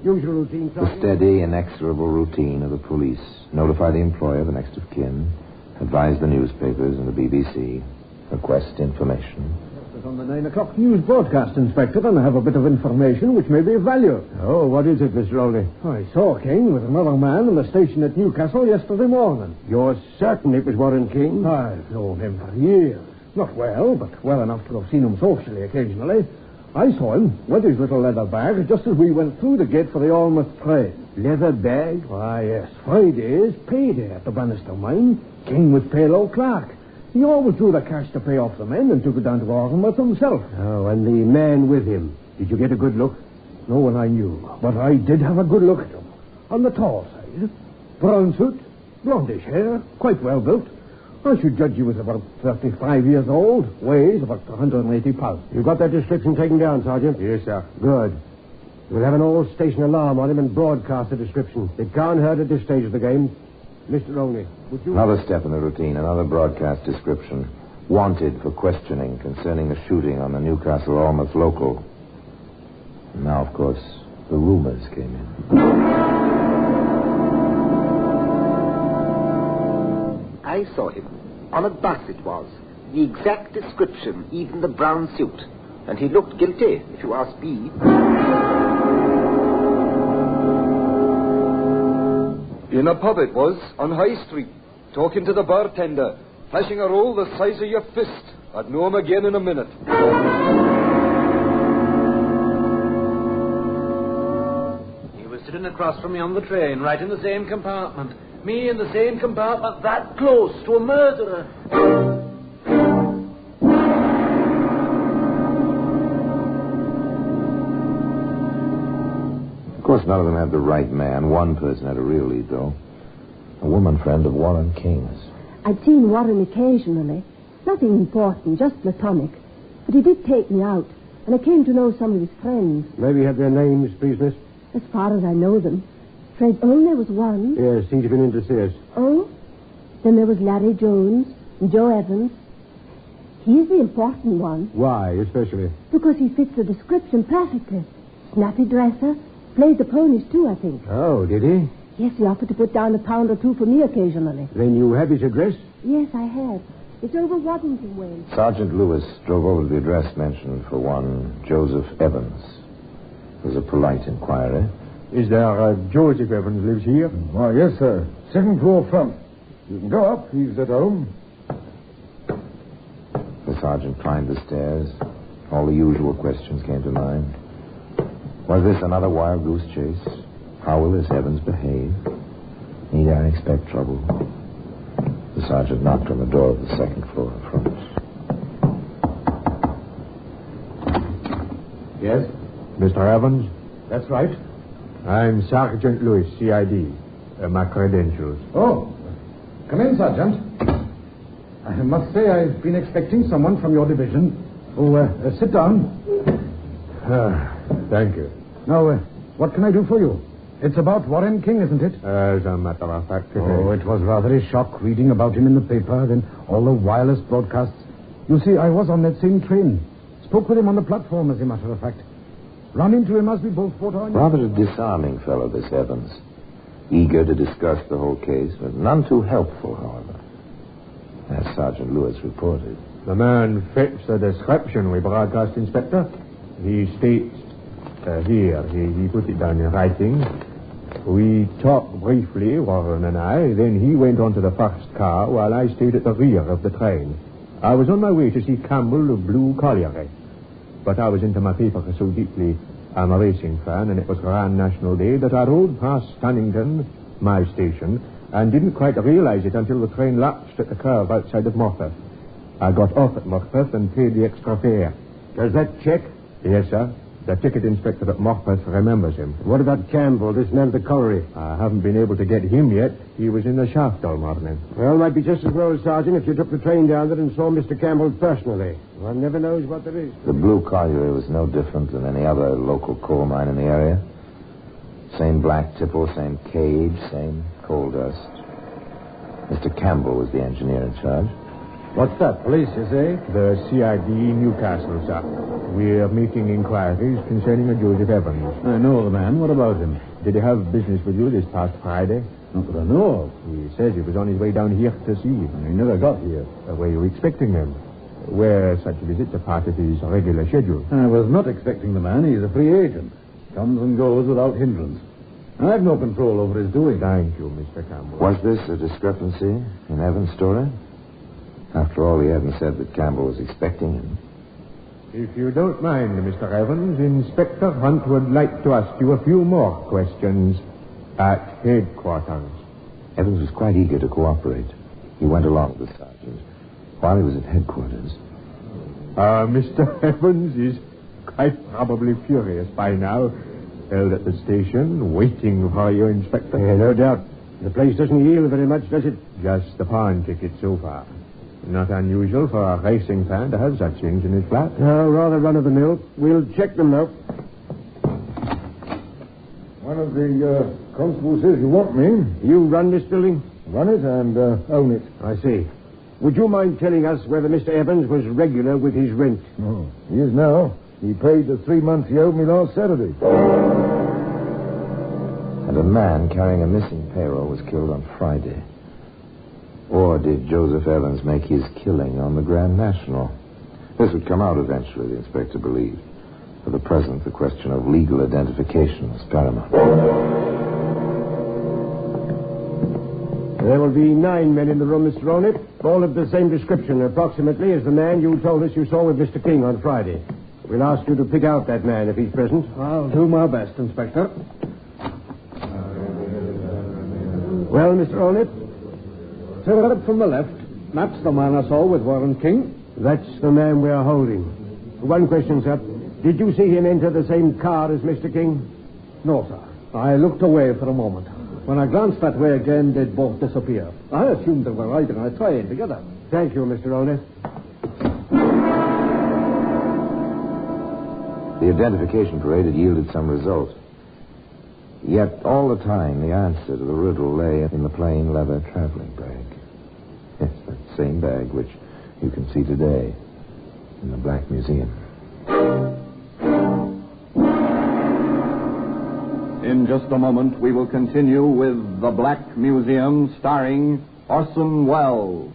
Usual routine. The steady, inexorable routine of the police. Notify the employer, the next of kin. Advise the newspapers and the BBC. Request information. It's on the 9 o'clock news broadcast, Inspector, and I have a bit of information which may be of value. Oh, what is it, Mr. Oldie? I saw King with another man in the station at Newcastle yesterday morning. You're certain it was Warren King? I've known him for years. Not well, but well enough to have seen him socially occasionally. I saw him with his little leather bag just as we went through the gate for the Almouth train. Leather bag? Why, yes. Friday's payday at the Bannister mine. King with payroll clerk. He always drew the cash to pay off the men and took it down to Almouth himself. Oh, and the man with him. Did you get a good look? No one I knew, but I did have a good look at him. On the tall side. Brown suit, blondish hair, quite well built. I should judge he was about 35 years old, weighs about 180 pounds. You got that description taken down, Sergeant? Yes, sir. Good. We'll have an all-station alarm on him and broadcast the description. It can't hurt at this stage of the game. Mr. Olney, would you... Another step in the routine, another broadcast description. Wanted for questioning concerning the shooting on the Newcastle-Almouth local. And now, of course, the rumors came in. I saw him. On a bus it was. The exact description, even the brown suit. And he looked guilty, if you ask me. In a pub it was, on High Street, talking to the bartender, flashing a roll the size of your fist. I'd know him again in a minute. He was sitting across from me on the train, right in the same compartment. Me in the same compartment, that close to a murderer. Of course, none of them had the right man. One person had a real lead, though. A woman friend of Warren King's. I'd seen Warren occasionally. Nothing important, just platonic. But he did take me out, and I came to know some of his friends. Maybe you have their names, please, miss? As far as I know them. Fred Olney was one. Yes, he's been in to see us. Oh? Then there was Larry Jones and Joe Evans. He's the important one. Why, especially? Because he fits the description perfectly. Snappy dresser. Played the ponies, too, I think. Oh, did he? Yes, he offered to put down £1 or £2 for me occasionally. Then you have his address? Yes, I have. It's over Waddington Way. Sergeant Lewis drove over to the address mentioned for one Joseph Evans. It was a polite inquiry. Is there Joseph Evans lives here? Why, yes, sir. Second floor front. You can go up. He's at home. The sergeant climbed the stairs. All the usual questions came to mind. Was this another wild goose chase? How will this Evans behave? Need I expect trouble? The sergeant knocked on the door of the second floor in front. Yes? Mr. Evans? That's right. I'm Sergeant Lewis, CID. My credentials. Oh. Come in, Sergeant. I must say I've been expecting someone from your division. Oh, sit down. Thank you. Now, what can I do for you? It's about Warren King, isn't it? As a matter of fact, Oh, it was rather a shock reading about him in the paper, then all the wireless broadcasts. You see, I was on that same train. Spoke with him on the platform, as a matter of fact. Run into him as we both fought on. Rather a disarming fellow, this Evans. Eager to discuss the whole case, but none too helpful, however. As Sergeant Lewis reported. The man fits the description we broadcast, Inspector. He states, here, he put it down in writing. We talked briefly, Warren and I, then he went on to the first car while I stayed at the rear of the train. I was on my way to see Campbell of Blue Colliery. But I was into my paper so deeply. I'm a racing fan, and it was Grand National Day that I rode past Stannington, my station, and didn't quite realize it until the train lapsed at the curve outside of Morpeth. I got off at Morpeth and paid the extra fare. Does that check? Yes, sir. The ticket inspector at Morpeth remembers him. What about Campbell, this man at the colliery? I haven't been able to get him yet. He was in the shaft all morning. Well, might be just as well, Sergeant, if you took the train down there and saw Mr. Campbell personally. One never knows what there is. The Blue Colliery was no different than any other local coal mine in the area. Same black tipple, same cage, same coal dust. Mr. Campbell was the engineer in charge. What's that, police, you say? The CID Newcastle, sir. We're making inquiries concerning a Joseph Evans. I know the man. What about him? Did he have business with you this past Friday? Not that I know of. He says he was on his way down here to see you. He never got here. Were you expecting him? Were such visits a part of his regular schedule? I was not expecting the man. He's a free agent. Comes and goes without hindrance. I've no control over his doing. Thank you, Mr. Campbell. Was this a discrepancy in Evans' story? After all, he hadn't said that Campbell was expecting him. If you don't mind, Mr. Evans, Inspector Hunt would like to ask you a few more questions at headquarters. Evans was quite eager to cooperate. He went along with the sergeant. While he was at headquarters... Mr. Evans is quite probably furious by now. Held at the station, waiting for you, Inspector. No doubt. The place doesn't yield very much, does it? Just the pawn ticket so far. Not unusual for a racing fan to have such things in his flat. No, rather run-of-the-mill. We'll check them now. One of the constables says you want me. You run this building? Run it and own it. I see. Would you mind telling us whether Mr. Evans was regular with his rent? Oh, he is now. He paid the 3 months he owed me last Saturday. And a man carrying a missing payroll was killed on Friday. Or did Joseph Evans make his killing on the Grand National? This would come out eventually, the inspector believed. For the present, the question of legal identification was paramount. There will be 9 men in the room, Mr. Ronip. All of the same description, approximately, as the man you told us you saw with Mr. King on Friday. We'll ask you to pick out that man if he's present. I'll do my best, Inspector. Well, Mr. Ronip? Right from the left. That's the man I saw with Warren King. That's the man we're holding. One question, sir. Did you see him enter the same car as Mr. King? No, sir. I looked away for a moment. When I glanced that way again, they'd both disappear. I assumed they were riding on a train together. Thank you, Mr. Ronip. The identification parade had yielded some result. Yet all the time, the answer to the riddle lay in the plain leather traveling bag. Yes, that same bag which you can see today. in the Black Museum. In just a moment, we will continue with The Black Museum, starring Orson Welles.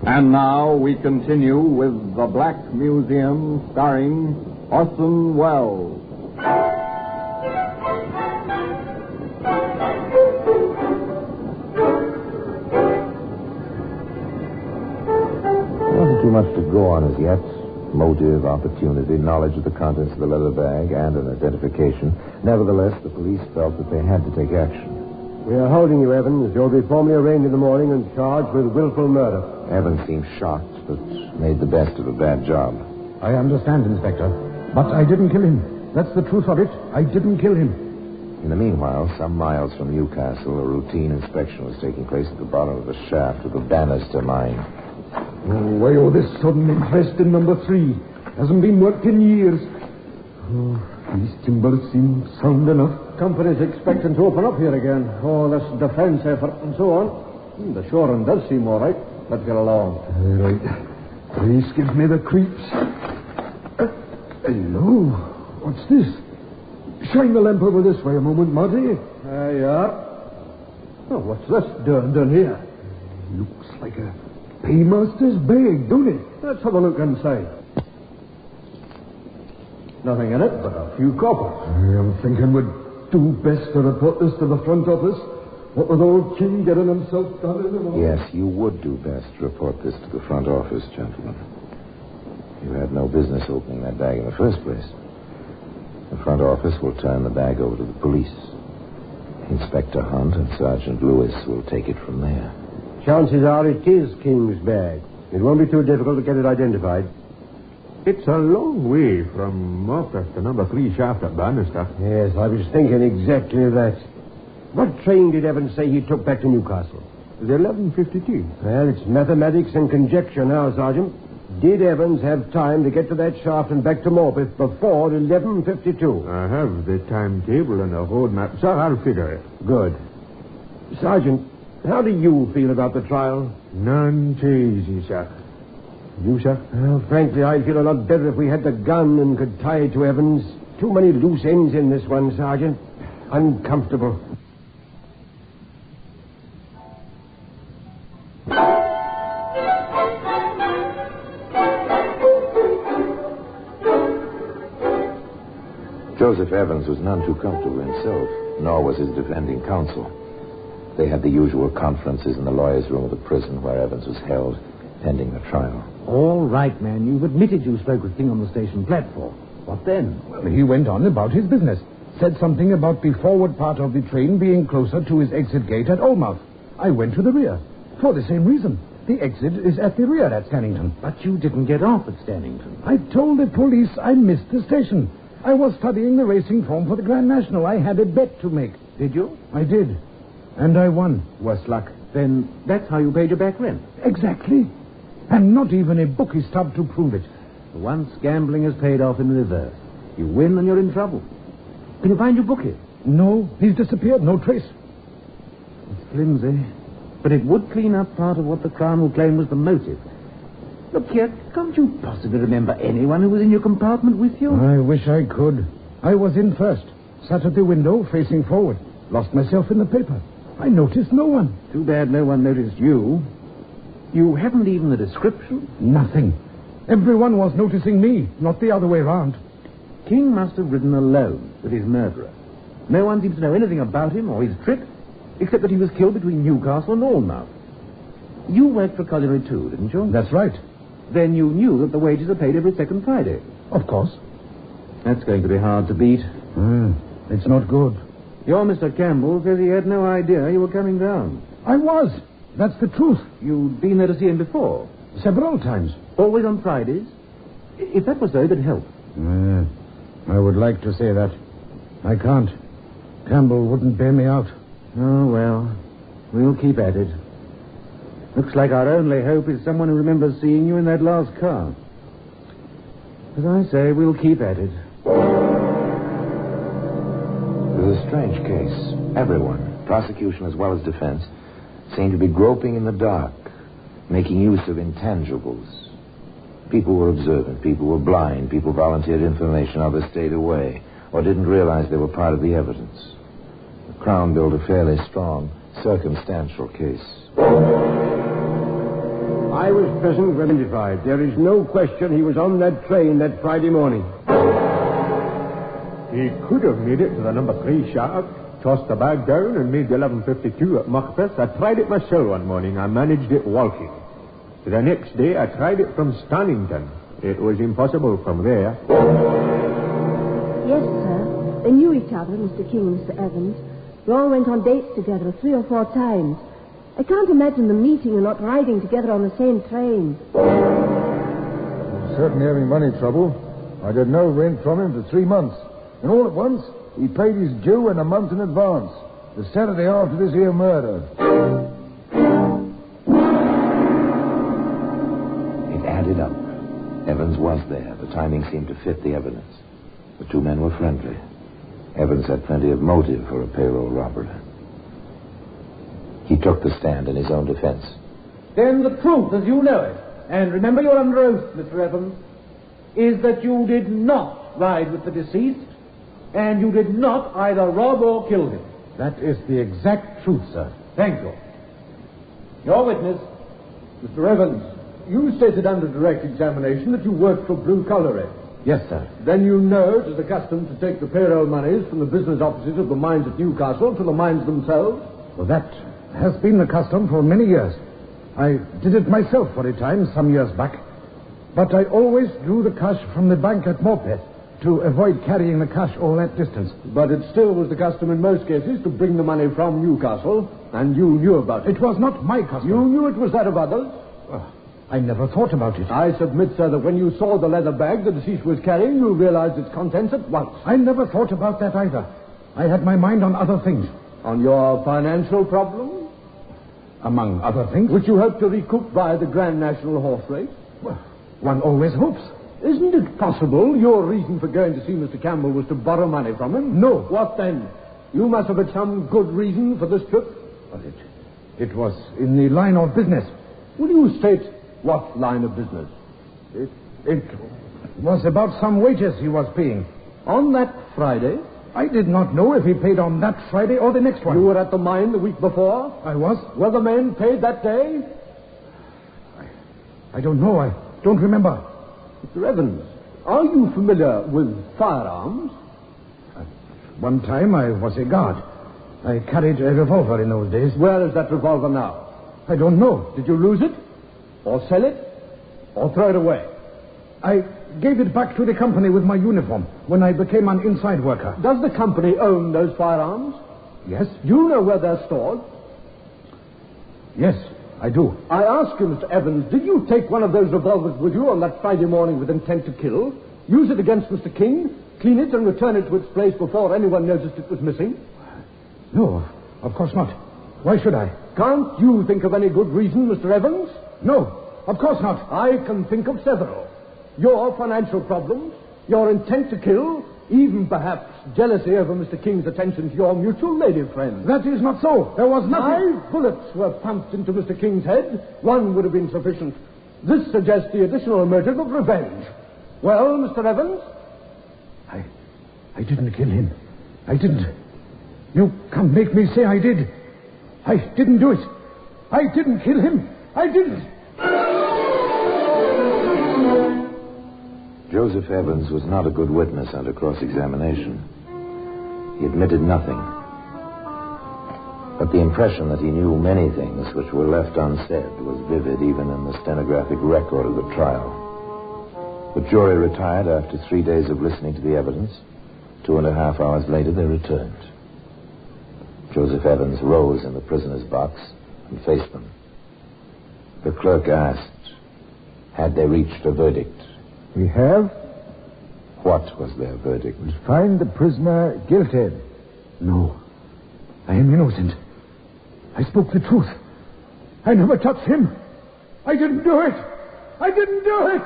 And now we continue with The Black Museum, starring Orson Welles. Wasn't too much to go on as yet. Motive, opportunity, knowledge of the contents of the leather bag, and an identification. Nevertheless, the police felt that they had to take action. We are holding you, Evans. You'll be formally arraigned in the morning and charged with willful murder. Evans seemed shocked, but made the best of a bad job. I understand, Inspector. But I didn't kill him. That's the truth of it. I didn't kill him. In the meanwhile, some miles from Newcastle, a routine inspection was taking place at the bottom of the shaft of the Bannister mine. Oh, why all this sudden interest in number 3? Hasn't been worked in years. Oh, these timbers seem sound enough. Company's expecting to open up here again. Oh, this defense effort and so on. The shore end does seem all right. Let's get along. All right. Please give me the creeps. Hello. What's this? Shine the lamp over this way a moment, Marty. There you are. Oh, what's this done here? Looks like a paymaster's bag, don't it? Let's have a look inside. Nothing in it but a few coppers. I'm thinking we'd do best to report this to the front office. What with old King getting himself done in the morning? Yes, you would do best to report this to the front office, gentlemen. You had no business opening that bag in the first place. The front office will turn the bag over to the police. Inspector Hunt and Sergeant Lewis will take it from there. Chances are it is King's bag. It won't be too difficult to get it identified. It's a long way from Morpeth to number 3 shaft at Bannister. Yes, I was thinking exactly that. What train did Evans say he took back to Newcastle? The 11:52. Well, it's mathematics and conjecture now, Sergeant. Did Evans have time to get to that shaft and back to Morpeth before 11:52? I have the timetable and the road map, sir. I'll figure it. Good. Sergeant, how do you feel about the trial? None too easy, sir. You, sir? Well, frankly, I'd feel a lot better if we had the gun and could tie it to Evans. Too many loose ends in this one, Sergeant. Uncomfortable. Joseph Evans was none too comfortable himself, nor was his defending counsel. They had the usual conferences in the lawyer's room of the prison where Evans was held, pending the trial. All right, man. You've admitted you spoke with King on the station platform. What then? Well, he went on about his business. Said something about the forward part of the train being closer to his exit gate at Olmouth. I went to the rear. For the same reason. The exit is at the rear at Stannington. But you didn't get off at Stannington. I told the police I missed the station. I was studying the racing form for the Grand National. I had a bet to make. Did you? I did. And I won. Worse luck. Then that's how you paid your back rent. Exactly. And not even a bookie stub to prove it. Once gambling has paid off in reverse. You win and you're in trouble. Can you find your bookie? No, he's disappeared. No trace. It's flimsy. But it would clean up part of what the Crown will claim was the motive. Look here, can't you possibly remember anyone who was in your compartment with you? I wish I could. I was in first. Sat at the window, facing forward. Lost myself in the paper. I noticed no one. Too bad no one noticed you. You haven't even the description? Nothing. Everyone was noticing me, not the other way round. King must have ridden alone with his murderer. No one seems to know anything about him or his trip, except that he was killed between Newcastle and Almouth. You worked for colliery too, didn't you? That's right. Then you knew that the wages are paid every second Friday. Of course. That's going to be hard to beat. It's not good. Your Mr. Campbell says he had no idea you were coming down. I was. That's the truth. You'd been there to see him before? Several times. Always on Fridays? If that was so, it'd help. I would like to say that. I can't. Campbell wouldn't bear me out. Oh, well, we'll keep at it. Looks like our only hope is someone who remembers seeing you in that last car. As I say, we'll keep at it. It was a strange case. Everyone, prosecution as well as defense, seemed to be groping in the dark, making use of intangibles. People were observant, people were blind, people volunteered information, others stayed away, or didn't realize they were part of the evidence. The Crown built a fairly strong, circumstantial case. I was present when identified. There is no question he was on that train that Friday morning. He could have made it to the number 3 shaft, tossed the bag down, and made the 11:52 at Macbeth. I tried it myself one morning. I managed it walking. The next day, I tried it from Stannington. It was impossible from there. Yes, sir. They knew each other, Mr. King and Mr. Evans. They all went on dates together 3 or 4 times. I can't imagine them meeting and not riding together on the same train. Certainly having money trouble. I'd had no rent from him for 3 months. And all at once, he paid his due in a month in advance. The Saturday after this here murder. It added up. Evans was there. The timing seemed to fit the evidence. The two men were friendly. Evans had plenty of motive for a payroll robbery. He took the stand in his own defense. Then the truth, as you know it, and remember you're under oath, Mr. Evans, is that you did not ride with the deceased, and you did not either rob or kill him. That is the exact truth, sir. Thank you. Your witness. Mr. Evans, you stated under direct examination that you worked for Blue Colliery. Yes, sir. Then you know it is the custom to take the payroll monies from the business offices of the mines at Newcastle to the mines themselves? Well, that has been the custom for many years. I did it myself for a time some years back. But I always drew the cash from the bank at Morpeth to avoid carrying the cash all that distance. But it still was the custom in most cases to bring the money from Newcastle, and you knew about it. It was not my custom. You knew it was that of others? I never thought about it. I submit, sir, that when you saw the leather bag the deceased was carrying, you realized its contents at once. I never thought about that either. I had my mind on other things. On your financial problem? Among other things. Which you hope to recoup via the Grand National Horse Race? Well, one always hopes. Isn't it possible your reason for going to see Mr. Campbell was to borrow money from him? No. What then? You must have had some good reason for this trip. Well, it was in the line of business. Will you state what line of business? It was about some wages he was paying. On that Friday? I did not know if he paid on that Friday or the next one. You were at the mine the week before? I was. Were the men paid that day? I don't know. I don't remember. Mr. Evans, are you familiar with firearms? One time I was a guard. I carried a revolver in those days. Where is that revolver now? I don't know. Did you lose it? Or sell it? Or throw it away? I gave it back to the company with my uniform when I became an inside worker. Does the company own those firearms? Yes. Do you know where they're stored? Yes, I do. I ask you, Mr. Evans, did you take one of those revolvers with you on that Friday morning with intent to kill? Use it against Mr. King? Clean it and return it to its place before anyone noticed it was missing? No, of course not. Why should I? Can't you think of any good reason, Mr. Evans? No, of course not. I can think of several. Your financial problems, your intent to kill, even perhaps jealousy over Mr. King's attention to your mutual lady friend. That is not so. There was nothing. 5 bullets were pumped into Mr. King's head. 1 would have been sufficient. This suggests the additional motive of revenge. Well, Mr. Evans? I didn't kill him. I didn't. You can't make me say I did. I didn't do it. I didn't kill him. I didn't. Joseph Evans was not a good witness under cross-examination. He admitted nothing. But the impression that he knew many things which were left unsaid was vivid even in the stenographic record of the trial. The jury retired after 3 days of listening to the evidence. 2.5 hours later, they returned. Joseph Evans rose in the prisoner's box and faced them. The clerk asked, had they reached a verdict? We have. What was their verdict? We find the prisoner guilty. No. I am innocent. I spoke the truth. I never touched him. I didn't do it. I didn't do it.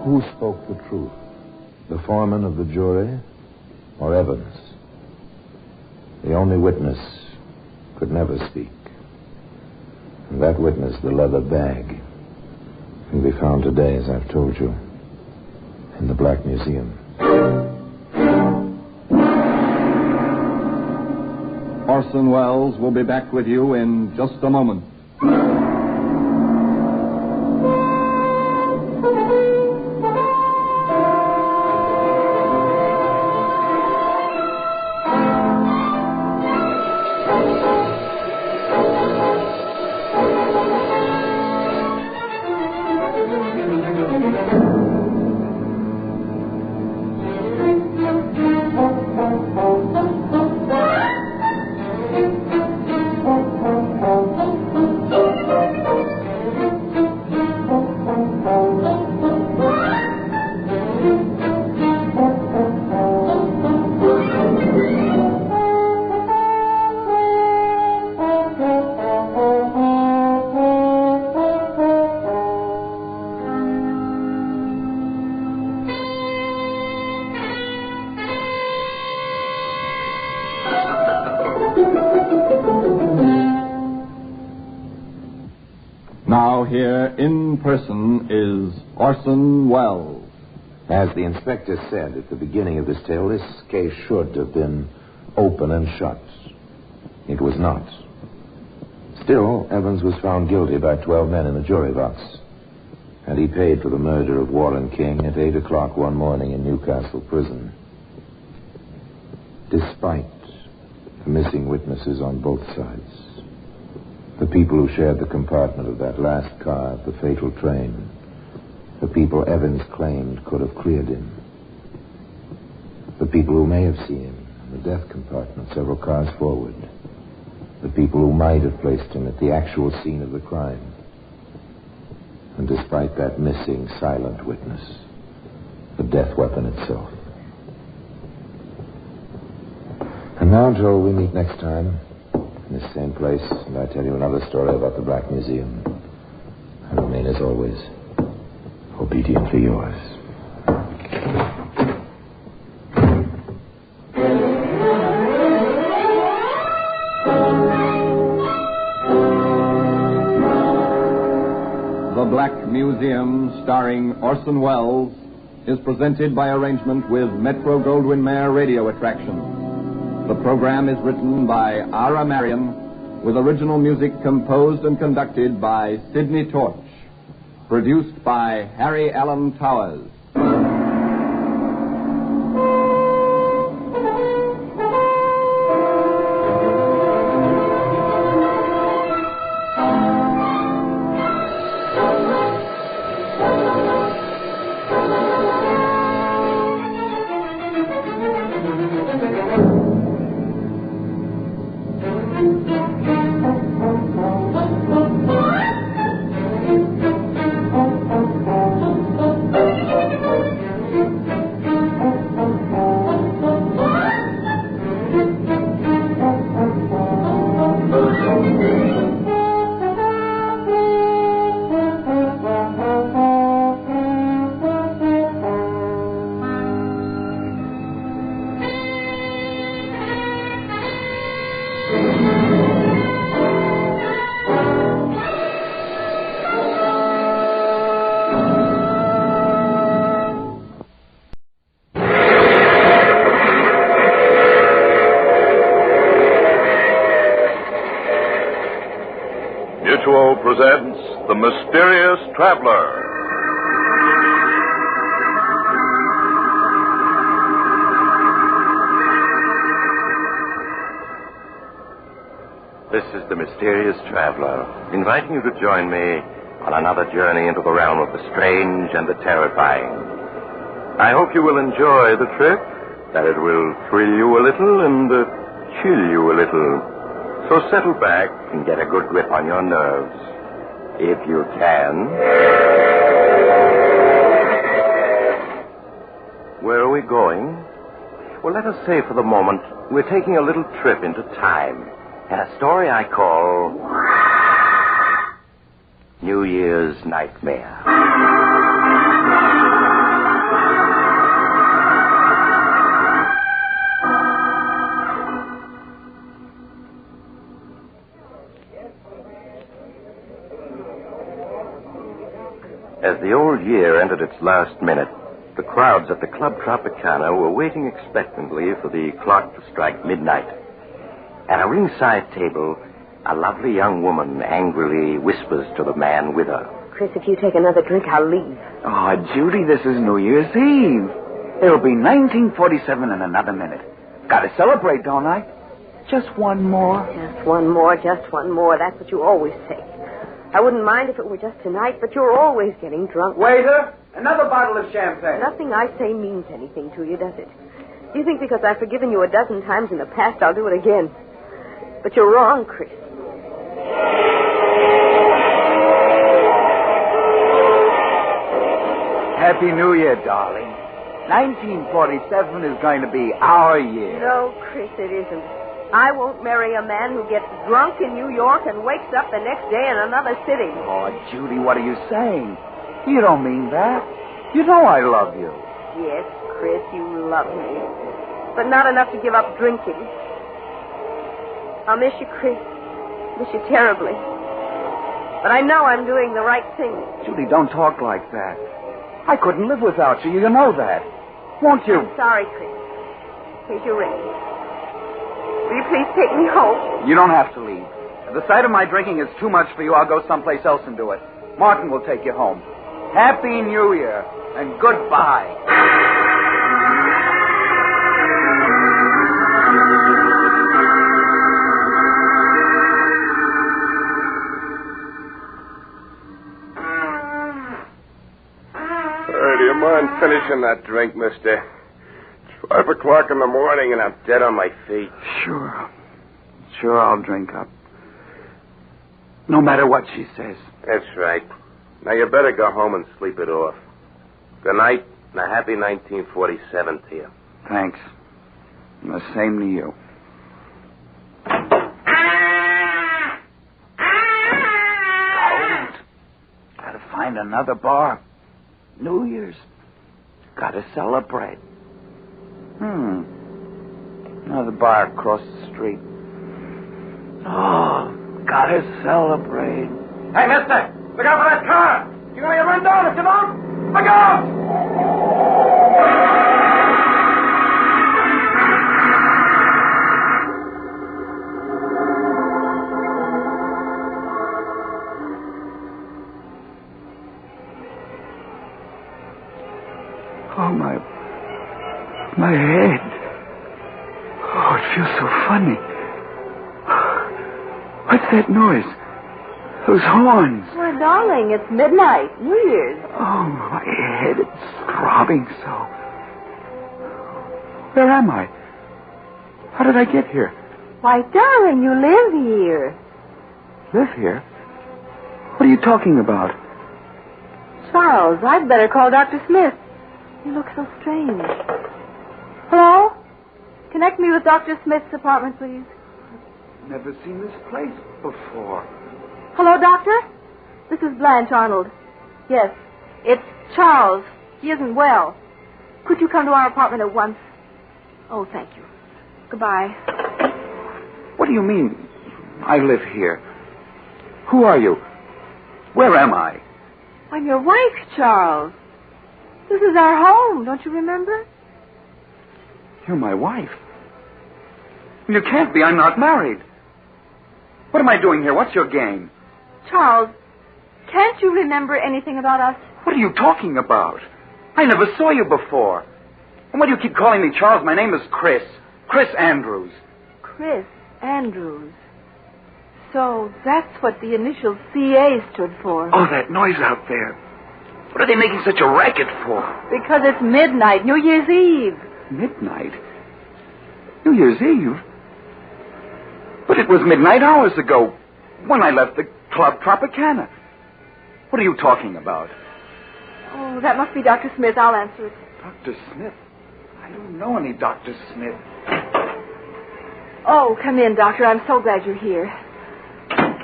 Who spoke the truth? The foreman of the jury or Evans? The only witness could never speak. And that witness, the leather bag, can be found today, as I've told you, in the Black Museum. Orson Welles will be back with you in just a moment. Now here in person is Orson Welles. As the inspector said at the beginning of this tale, this case should have been open and shut. It was not. Still, Evans was found guilty by 12 men in the jury box. And he paid for the murder of Warren King at 8 o'clock one morning in Newcastle prison. Despite the missing witnesses on both sides, the people who shared the compartment of that last car at the fatal train, the people Evans claimed could have cleared him, the people who may have seen him in the death compartment several cars forward, the people who might have placed him at the actual scene of the crime. And despite that missing silent witness, the death weapon itself. And now until we meet next time, in this same place, and I tell you another story about the Black Museum, I remain, as always, obediently yours. The Black Museum, starring Orson Welles, is presented by arrangement with Metro-Goldwyn-Mayer Radio Attractions. The program is written by Ara Marion, with original music composed and conducted by Sidney Torch. Produced by Harry Allen Towers. Mutual presents The Mysterious Traveler. This is The Mysterious Traveler, inviting you to join me on another journey into the realm of the strange and the terrifying. I hope you will enjoy the trip, that it will thrill you a little and chill you a little. So settle back and get a good grip on your nerves, if you can. Where are we going? Well, let us say for the moment we're taking a little trip into time. And a story I call New Year's Nightmare. As the old year entered its last minute, the crowds at the Club Tropicana were waiting expectantly for the clock to strike midnight. At a ringside table, a lovely young woman angrily whispers to the man with her. Chris, if you take another drink, I'll leave. Oh, Judy, this is New Year's Eve. It'll be 1947 in another minute. Gotta celebrate, don't I? Just one more. Just one more, just one more. That's what you always say. I wouldn't mind if it were just tonight, but you're always getting drunk. Waiter, another bottle of champagne. Nothing I say means anything to you, does it? You think because I've forgiven you a dozen times in the past, I'll do it again. But you're wrong, Chris. Happy New Year, darling. 1947 is going to be our year. No, Chris, it isn't. I won't marry a man who gets drunk in New York and wakes up the next day in another city. Oh, Judy, what are you saying? You don't mean that. You know I love you. Yes, Chris, you love me. But not enough to give up drinking. I'll miss you, Chris. Miss you terribly. But I know I'm doing the right thing. Judy, don't talk like that. I couldn't live without you. You know that. Won't you? I'm sorry, Chris. Here's your ring. Will you please take me home? You don't have to leave. If the sight of my drinking is too much for you, I'll go someplace else and do it. Martin will take you home. Happy New Year and goodbye. Do you mind finishing that drink, mister? It's 5 o'clock in the morning and I'm dead on my feet. Sure, I'll drink up. No matter what she says. That's right. Now you better go home and sleep it off. Good night and a happy 1947 to you. Thanks. And the same to you. Gotta find another bar. New Year's. Gotta celebrate. Another bar across the street. Oh, gotta celebrate. Hey, mister, look out for that car. You're going to get run down if you don't. Look out! Oh, my head. Oh, it feels so funny. What's that noise? Those horns. Well, darling, it's midnight. New Year's. Oh, my head, it's throbbing so. Where am I? How did I get here? Why, darling, you live here. Live here? What are you talking about? Charles, I'd better call Dr. Smith. You look so strange. Hello? Connect me with Dr. Smith's apartment, please. Never seen this place before. Hello, Doctor? This is Blanche Arnold. Yes, it's Charles. He isn't well. Could you come to our apartment at once? Oh, thank you. Goodbye. What do you mean, I live here? Who are you? Where am I? I'm your wife, Charles. This is our home, don't you remember? You're my wife. You can't be. I'm not married. What am I doing here? What's your game? Charles, can't you remember anything about us? What are you talking about? I never saw you before. And why do you keep calling me Charles? My name is Chris. Chris Andrews. Chris Andrews. So that's what the initial CA stood for. Oh, that noise out there. What are they making such a racket for? Because it's midnight, New Year's Eve. Midnight? New Year's Eve? But it was midnight hours ago when I left the Club Tropicana. What are you talking about? Oh, that must be Dr. Smith. I'll answer it. Dr. Smith? I don't know any Dr. Smith. Oh, come in, Doctor. I'm so glad you're here.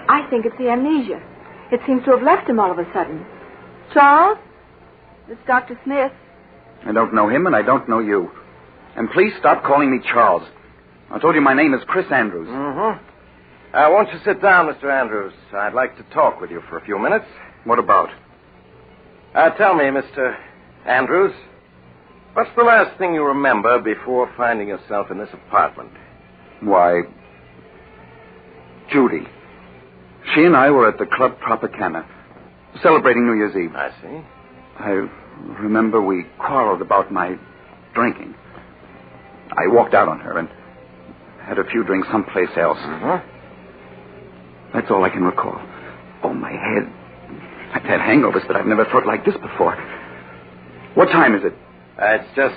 I think it's the amnesia. It seems to have left him all of a sudden. Charles? It's Dr. Smith. I don't know him, and I don't know you. And please stop calling me Charles. I told you my name is Chris Andrews. Mm-hmm. Won't you sit down, Mr. Andrews? I'd like to talk with you for a few minutes. What about? Tell me, Mr. Andrews, what's the last thing you remember before finding yourself in this apartment? Why, Judy. She and I were at the Club Tropicana, celebrating New Year's Eve. I see. I remember we quarreled about my drinking. I walked out on her and had a few drinks someplace else. Mm-hmm. That's all I can recall. Oh, my head. I've had hangovers, but I've never felt like this before. What time is it? It's just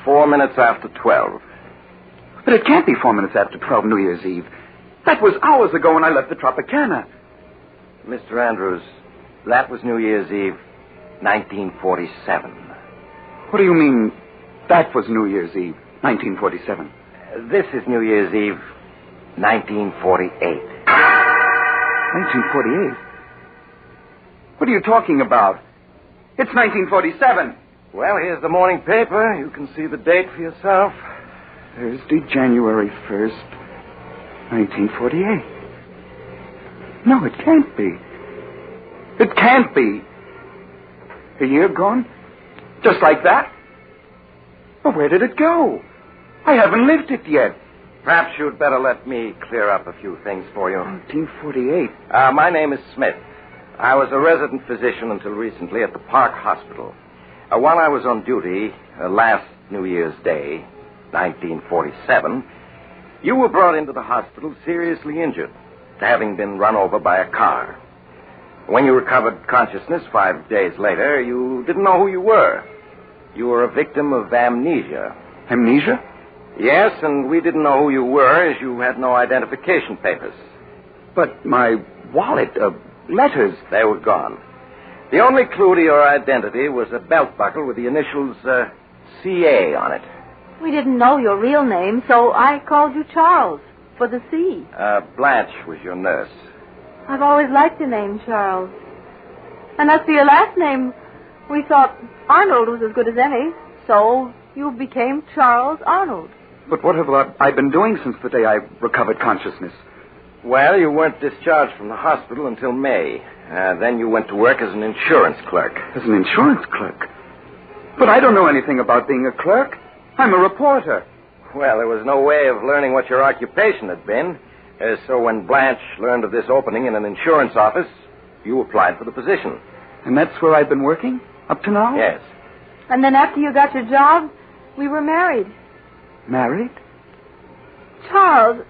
4 minutes after 12. But it can't be 4 minutes after 12 New Year's Eve. That was hours ago when I left the Tropicana. Mr. Andrews, that was New Year's Eve, 1947. What do you mean, that was New Year's Eve, 1947? This is New Year's Eve, 1948. 1948? What are you talking about? It's 1947. Well, here's the morning paper. You can see the date for yourself. Thursday, January 1st, 1948. No, it can't be. It can't be. A year gone? Just like that? Well, where did it go? I haven't lived it yet. Perhaps you'd better let me clear up a few things for you. 1948. My name is Smith. I was a resident physician until recently at the Park Hospital. While I was on duty last New Year's Day, 1947, you were brought into the hospital seriously injured, having been run over by a car. When you recovered consciousness 5 days later, you didn't know who you were. You were a victim of amnesia. Amnesia? Yes, and we didn't know who you were as you had no identification papers. But my wallet, letters... They were gone. The only clue to your identity was a belt buckle with the initials CA on it. We didn't know your real name, so I called you Charles, for the C. Blanche was your nurse. I've always liked the name Charles. And as for your last name, we thought Arnold was as good as any, so you became Charles Arnold. But what have I been doing since the day I recovered consciousness? Well, you weren't discharged from the hospital until May. Then you went to work as an insurance clerk. As an insurance clerk? But I don't know anything about being a clerk. I'm a reporter. Well, there was no way of learning what your occupation had been. So when Blanche learned of this opening in an insurance office, you applied for the position. And that's where I've been working? Up to now? Yes. And then after you got your job, we were married. Married? Charles.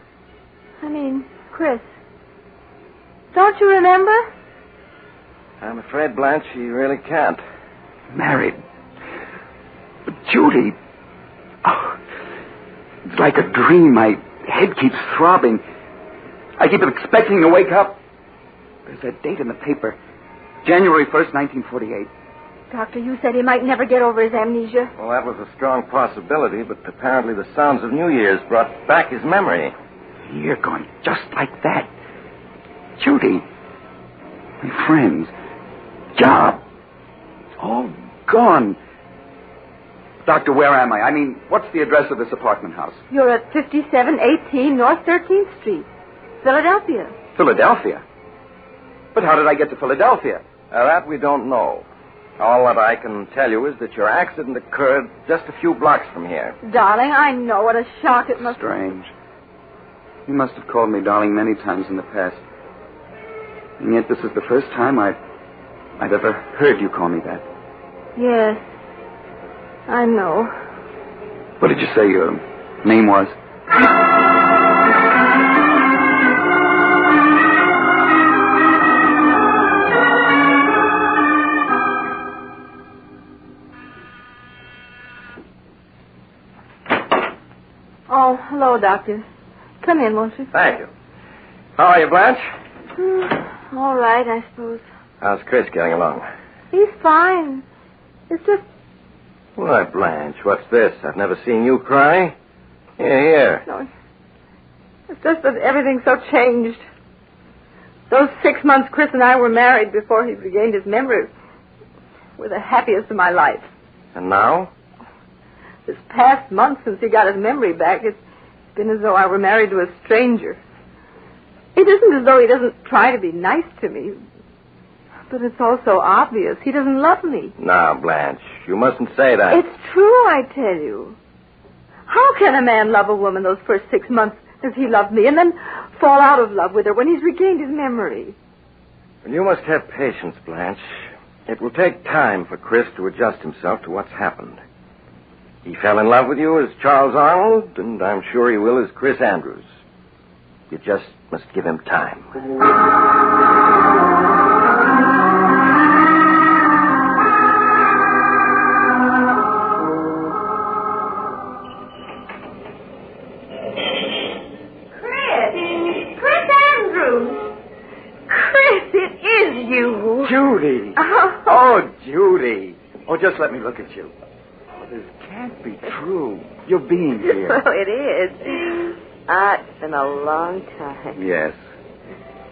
Chris. Don't you remember? I'm afraid, Blanche, you really can't. Married. But Judy... Oh, it's like a dream. My head keeps throbbing. I keep expecting to wake up. There's that date in the paper. January 1st, 1948. Doctor, you said he might never get over his amnesia. Well, that was a strong possibility, but apparently the sounds of New Year's brought back his memory. You're going just like that. Judy, my friends, job, it's all gone. Doctor, where am I? What's the address of this apartment house? You're at 5718 North 13th Street, Philadelphia. Philadelphia? But how did I get to Philadelphia? That we don't know. All that I can tell you is that your accident occurred just a few blocks from here. Darling, I know what a shock it must be. Strange. You must have called me darling many times in the past. And yet this is the first time I've ever heard you call me that. Yes. I know. What did you say your name was? Oh, hello, Doctor. Come in, won't you? Thank you. How are you, Blanche? All right, I suppose. How's Chris getting along? He's fine. It's just... Why, Blanche, what's this? I've never seen you cry. Here. No, it's just that everything's so changed. Those 6 months Chris and I were married before he regained his memory were the happiest of my life. And now? This past month since he got his memory back, it's been as though I were married to a stranger. It isn't as though he doesn't try to be nice to me, but it's also obvious he doesn't love me. Now, Blanche, you mustn't say that. It's true, I tell you. How can a man love a woman those first 6 months as he loved me and then fall out of love with her when he's regained his memory? Well, you must have patience, Blanche. It will take time for Chris to adjust himself to what's happened. He fell in love with you as Charles Arnold, and I'm sure he will as Chris Andrews. You just must give him time. Chris Andrews! Chris, it is you! Judy! Oh, Judy! Oh, just let me look at you. This can't be true. You're being here. Oh, it is. It's been a long time. Yes.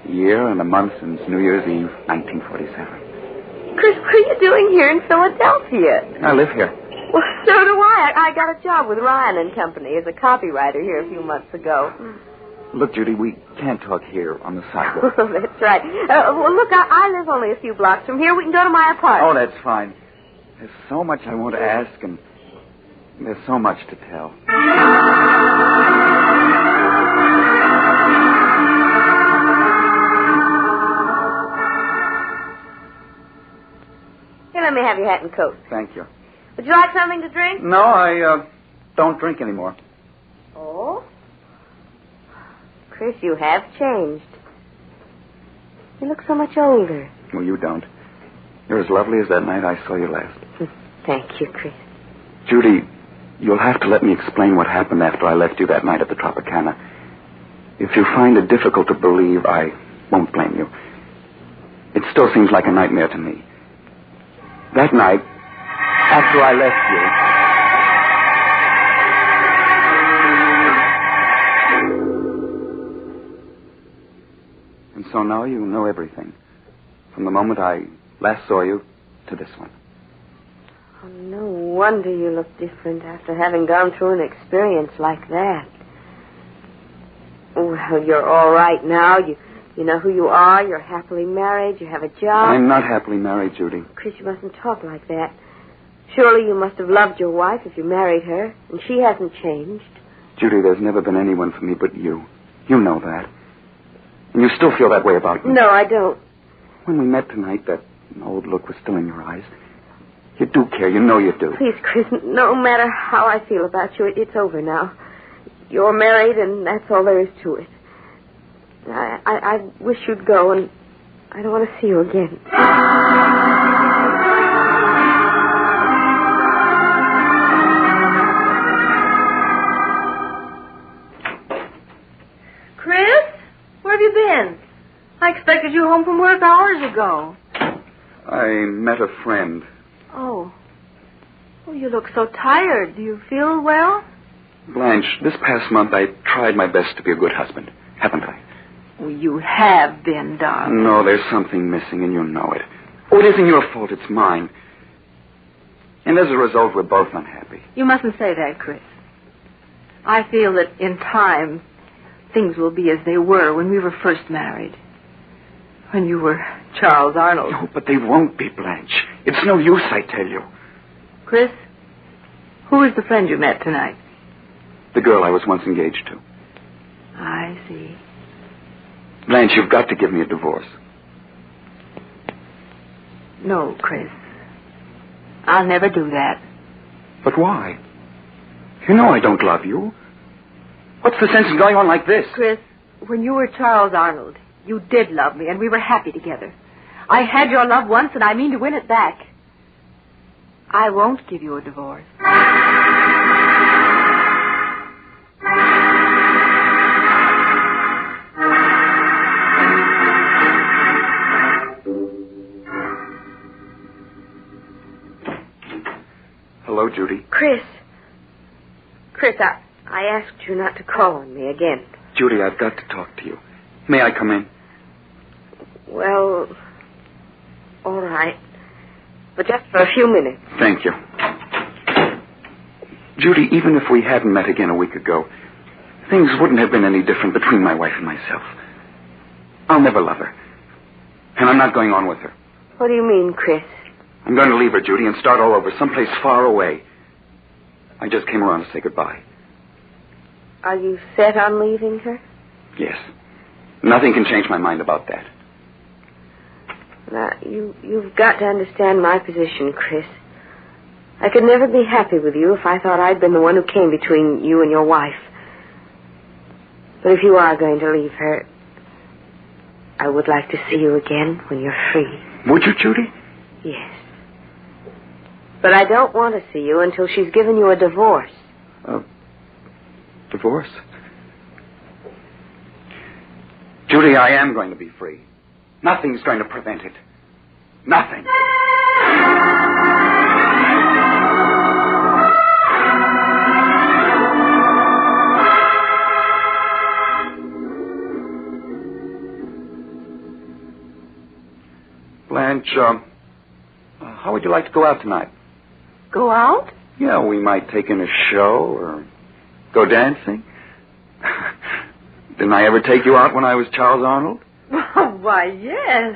A year and a month since New Year's Eve, 1947. Chris, what are you doing here in Philadelphia? I live here. Well, so do I. I got a job with Ryan and Company as a copywriter here a few months ago. Look, Judy, we can't talk here on the sidewalk. Oh, that's right. Well, look, I live only a few blocks from here. We can go to my apartment. Oh, that's fine. There's so much I want to ask, and there's so much to tell. Here, let me have your hat and coat. Thank you. Would you like something to drink? No, I don't drink anymore. Oh? Chris, you have changed. You look so much older. Well, you don't. You're as lovely as that night I saw you last. Thank you, Chris. Judy, you'll have to let me explain what happened after I left you that night at the Tropicana. If you find it difficult to believe, I won't blame you. It still seems like a nightmare to me. That night, after I left you... And so now you know everything. From the moment I last saw you to this one. Oh, no wonder you look different after having gone through an experience like that. Well, you're all right now. You know who you are. You're happily married. You have a job. I'm not happily married, Judy. Chris, you mustn't talk like that. Surely you must have loved your wife if you married her, and she hasn't changed. Judy, there's never been anyone for me but you. You know that. And you still feel that way about me. No, I don't. When we met tonight, that old look was still in your eyes. You do care. You know you do. Please, Chris, no matter how I feel about you, it's over now. You're married, and that's all there is to it. I wish you'd go, and I don't want to see you again. Chris? Where have you been? I expected you home from work hours ago. I met a friend. Oh. Oh, you look so tired. Do you feel well? Blanche, this past month I tried my best to be a good husband, haven't I? Well, you have been, darling. No, there's something missing, and you know it. Oh, it isn't your fault, it's mine. And as a result, we're both unhappy. You mustn't say that, Chris. I feel that in time, things will be as they were when we were first married. When you were Charles Arnold. No, but they won't be, Blanche. It's no use, I tell you. Chris, who is the friend you met tonight? The girl I was once engaged to. I see. Blanche, you've got to give me a divorce. No, Chris. I'll never do that. But why? You know I don't love you. What's the sense in going on like this? Chris, when you were Charles Arnold, you did love me, and we were happy together. I had your love once, and I mean to win it back. I won't give you a divorce. Hello, Judy. Chris, I asked you not to call on me again. Judy, I've got to talk to you. May I come in? Well, all right. But just for a few minutes. Thank you. Judy, even if we hadn't met again a week ago, things wouldn't have been any different between my wife and myself. I'll never love her. And I'm not going on with her. What do you mean, Chris? I'm going to leave her, Judy, and start all over, someplace far away. I just came around to say goodbye. Are you set on leaving her? Yes. Nothing can change my mind about that. Now, you've got to understand my position, Chris. I could never be happy with you if I thought I'd been the one who came between you and your wife. But if you are going to leave her, I would like to see you again when you're free. Would you, Judy? Yes. But I don't want to see you until she's given you a divorce. Divorce? Judy, I am going to be free. Nothing's going to prevent it. Nothing. Blanche, how would you like to go out tonight? Go out? Yeah, we might take in a show or go dancing. Didn't I ever take you out when I was Charles Arnold? Why, yes.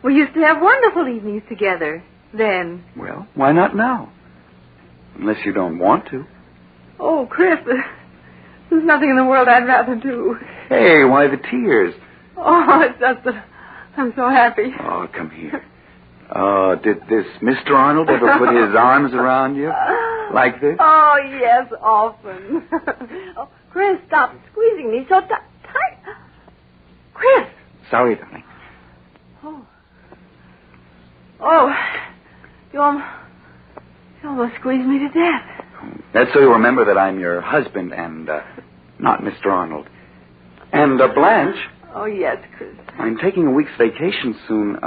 We used to have wonderful evenings together then. Well, why not now? Unless you don't want to. Oh, Chris, there's nothing in the world I'd rather do. Hey, why the tears? Oh, it's just that I'm so happy. Oh, come here. Did this Mr. Arnold ever put his arms around you? Like this? Oh, yes, often. Oh, Chris, stop squeezing me so tight. Chris. Sorry, darling. Oh, you almost squeezed me to death. That's so you remember that I'm your husband and not Mr. Arnold. And Blanche. Oh, yes, Chris. I'm taking a week's vacation soon.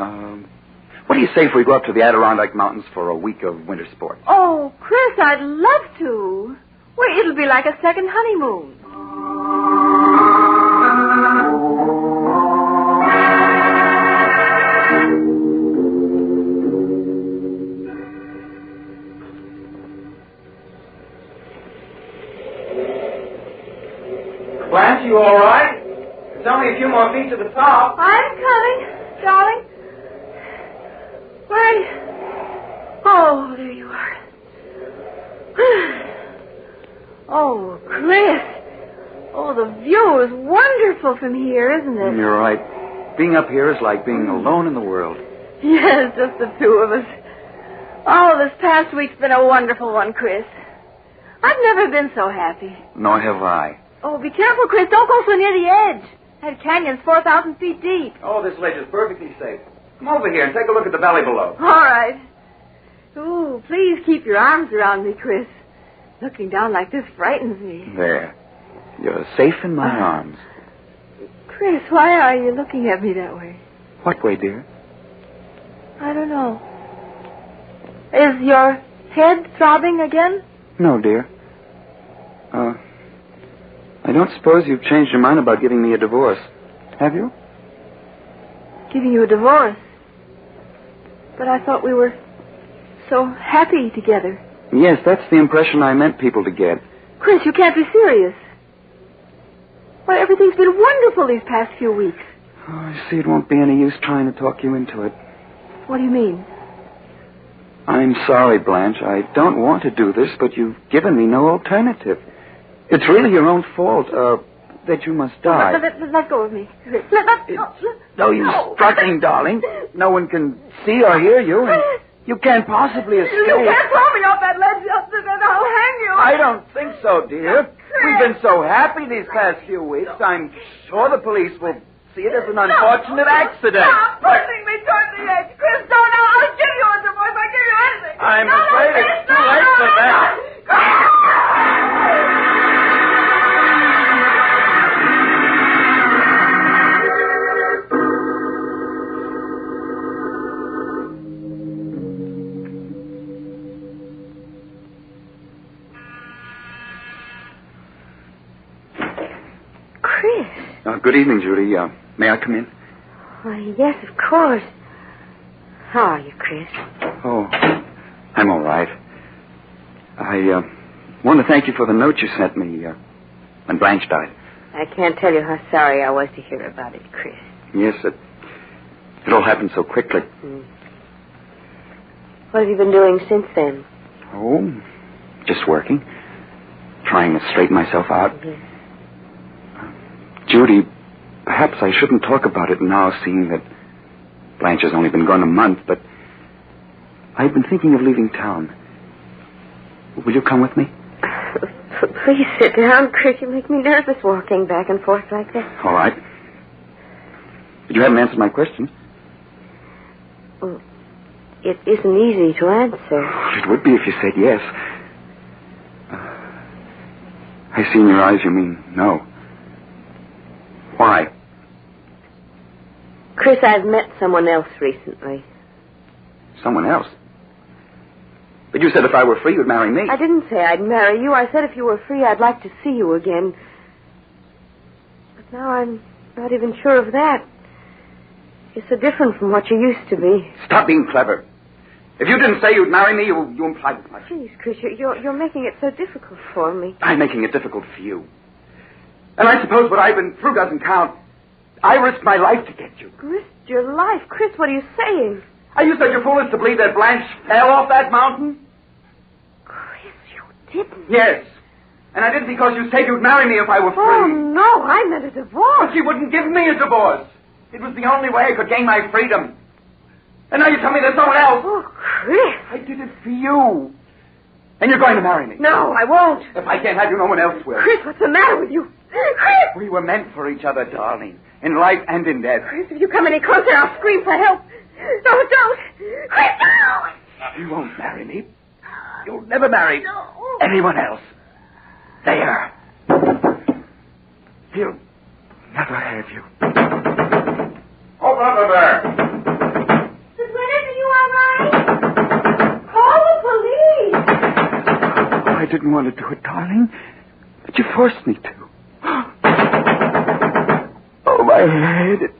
What do you say if we go up to the Adirondack Mountains for a week of winter sports? Oh, Chris, I'd love to. Well, it'll be like a second honeymoon. Blanche, you all right? It's only a few more feet to the top. I'm coming, darling. Where? Oh, there you are. Oh, Chris. Oh, the view is wonderful from here, isn't it? You're right. Being up here is like being alone in the world. Yes, just the two of us. Oh, this past week's been a wonderful one, Chris. I've never been so happy. Nor have I. Oh, be careful, Chris. Don't go so near the edge. That canyon's 4,000 feet deep. Oh, this ledge is perfectly safe. Come over here and take a look at the valley below. All right. Ooh, please keep your arms around me, Chris. Looking down like this frightens me. There. You're safe in my arms. Chris, why are you looking at me that way? What way, dear? I don't know. Is your head throbbing again? No, dear. I don't suppose you've changed your mind about giving me a divorce, have you? Giving you a divorce? But I thought we were so happy together. Yes, that's the impression I meant people to get. Chris, you can't be serious. Why, everything's been wonderful these past few weeks. Oh, I see it won't be any use trying to talk you into it. What do you mean? I'm sorry, Blanche. I don't want to do this, but you've given me no alternative. It's really your own fault. that you must die. Let go of me. No use struggling, darling. No one can see or hear you, and you can't possibly escape. You can't throw me off that ledge, then I'll hang you. I don't think so, dear. We've been so happy these past few weeks. I'm sure the police will see it as an unfortunate accident. Stop pushing me toward the edge. Chris, don't. I'll give you a divorce. I'll give you anything. I'm afraid it's too late for that. Good evening, Judy. May I come in? Why, yes, of course. How are you, Chris? Oh, I'm all right. I want to thank you for the note you sent me when Blanche died. I can't tell you how sorry I was to hear about it, Chris. Yes, it all happened so quickly. What have you been doing since then? Oh, just working. Trying to straighten myself out. Judy, perhaps I shouldn't talk about it now, seeing that Blanche has only been gone a month, but I've been thinking of leaving town. Will you come with me? Please sit down, Chris. You make me nervous walking back and forth like that. All right. But you haven't answered my question. Well, it isn't easy to answer. It would be if you said yes. I see in your eyes you mean no. Why? Chris, I've met someone else recently. Someone else? But you said if I were free, you'd marry me. I didn't say I'd marry you. I said if you were free, I'd like to see you again. But now I'm not even sure of that. You're so different from what you used to be. Stop being clever. If you didn't say you'd marry me, you implied as much. Please, Chris, you're making it so difficult for me. I'm making it difficult for you. And I suppose what I've been through doesn't count. I risked my life to get you. Risked your life? Chris, what are you saying? Are you such a fool as to believe that Blanche fell off that mountain? Chris, you didn't. Yes. And I did it because you said you'd marry me if I were free. Oh, no, I meant a divorce. But she wouldn't give me a divorce. It was the only way I could gain my freedom. And now you tell me there's someone else. Oh, Chris. I did it for you. And you're going to marry me. No, I won't. If I can't have you, no one else will. Chris, what's the matter with you? Chris! We were meant for each other, darling. In life and in death. Chris, if you come any closer, I'll scream for help. No, don't. Chris, no! You won't marry me. You'll never marry anyone else. There. He'll never have you. Open up in there. Is anything you all right? Call the police. Oh, I didn't want to do it, darling. But you forced me to. Oh, my head. It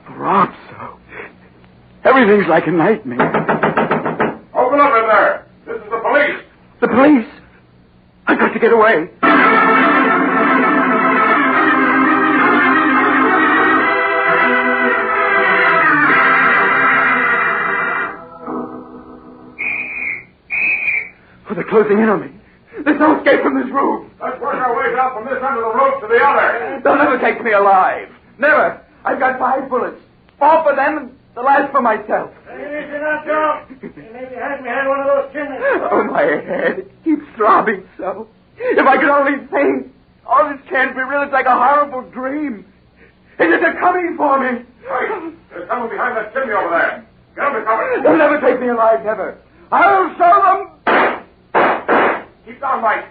throbs so. Everything's like a nightmare. Open up in there. This is the police. The police? I've got to get away. Oh, they're closing in on me. There's no escape from this room. Let's work our way down from this end of the rope to the other. They'll never take me alive. Never. I've got 5 bullets. 4 for them and the last for myself. Hey, you're not drunk. Maybe had me had one of those chimneys. Oh, my head. It keeps throbbing so. If I could only think. All this can't be real. It's like a horrible dream. And yet they're coming for me. Right. There's someone behind that chimney over there. Get them to cover. They'll never take me alive, never. I'll show them. Keep down, Mike.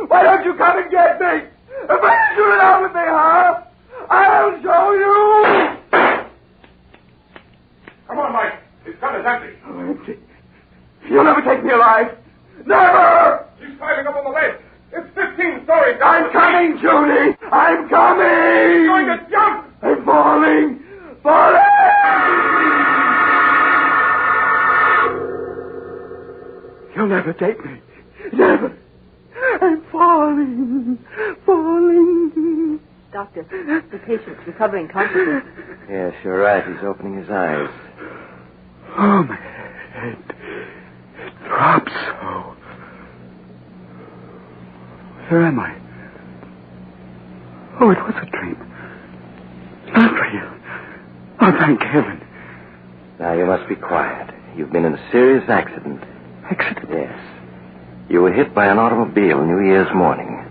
Why don't you come and get me? If I shoot it out with me, huh? I'll show you. Come on, Mike. His gun is empty. Oh, empty. You'll never take me alive. Never! He's climbing up on the ledge. It's 15 stories down. I'm coming, Judy. I'm coming. He's going to jump. I'm falling. Falling! You'll never take me. Never. I'm falling. Falling. Doctor, the patient's recovering consciousness. Yes, you're right. He's opening his eyes. Oh, my head. It throbs so. Where am I? Oh, it was a dream. Not real. Oh, thank heaven. Now, you must be quiet. You've been in a serious accident. Accident? Yes. You were hit by an automobile New Year's morning.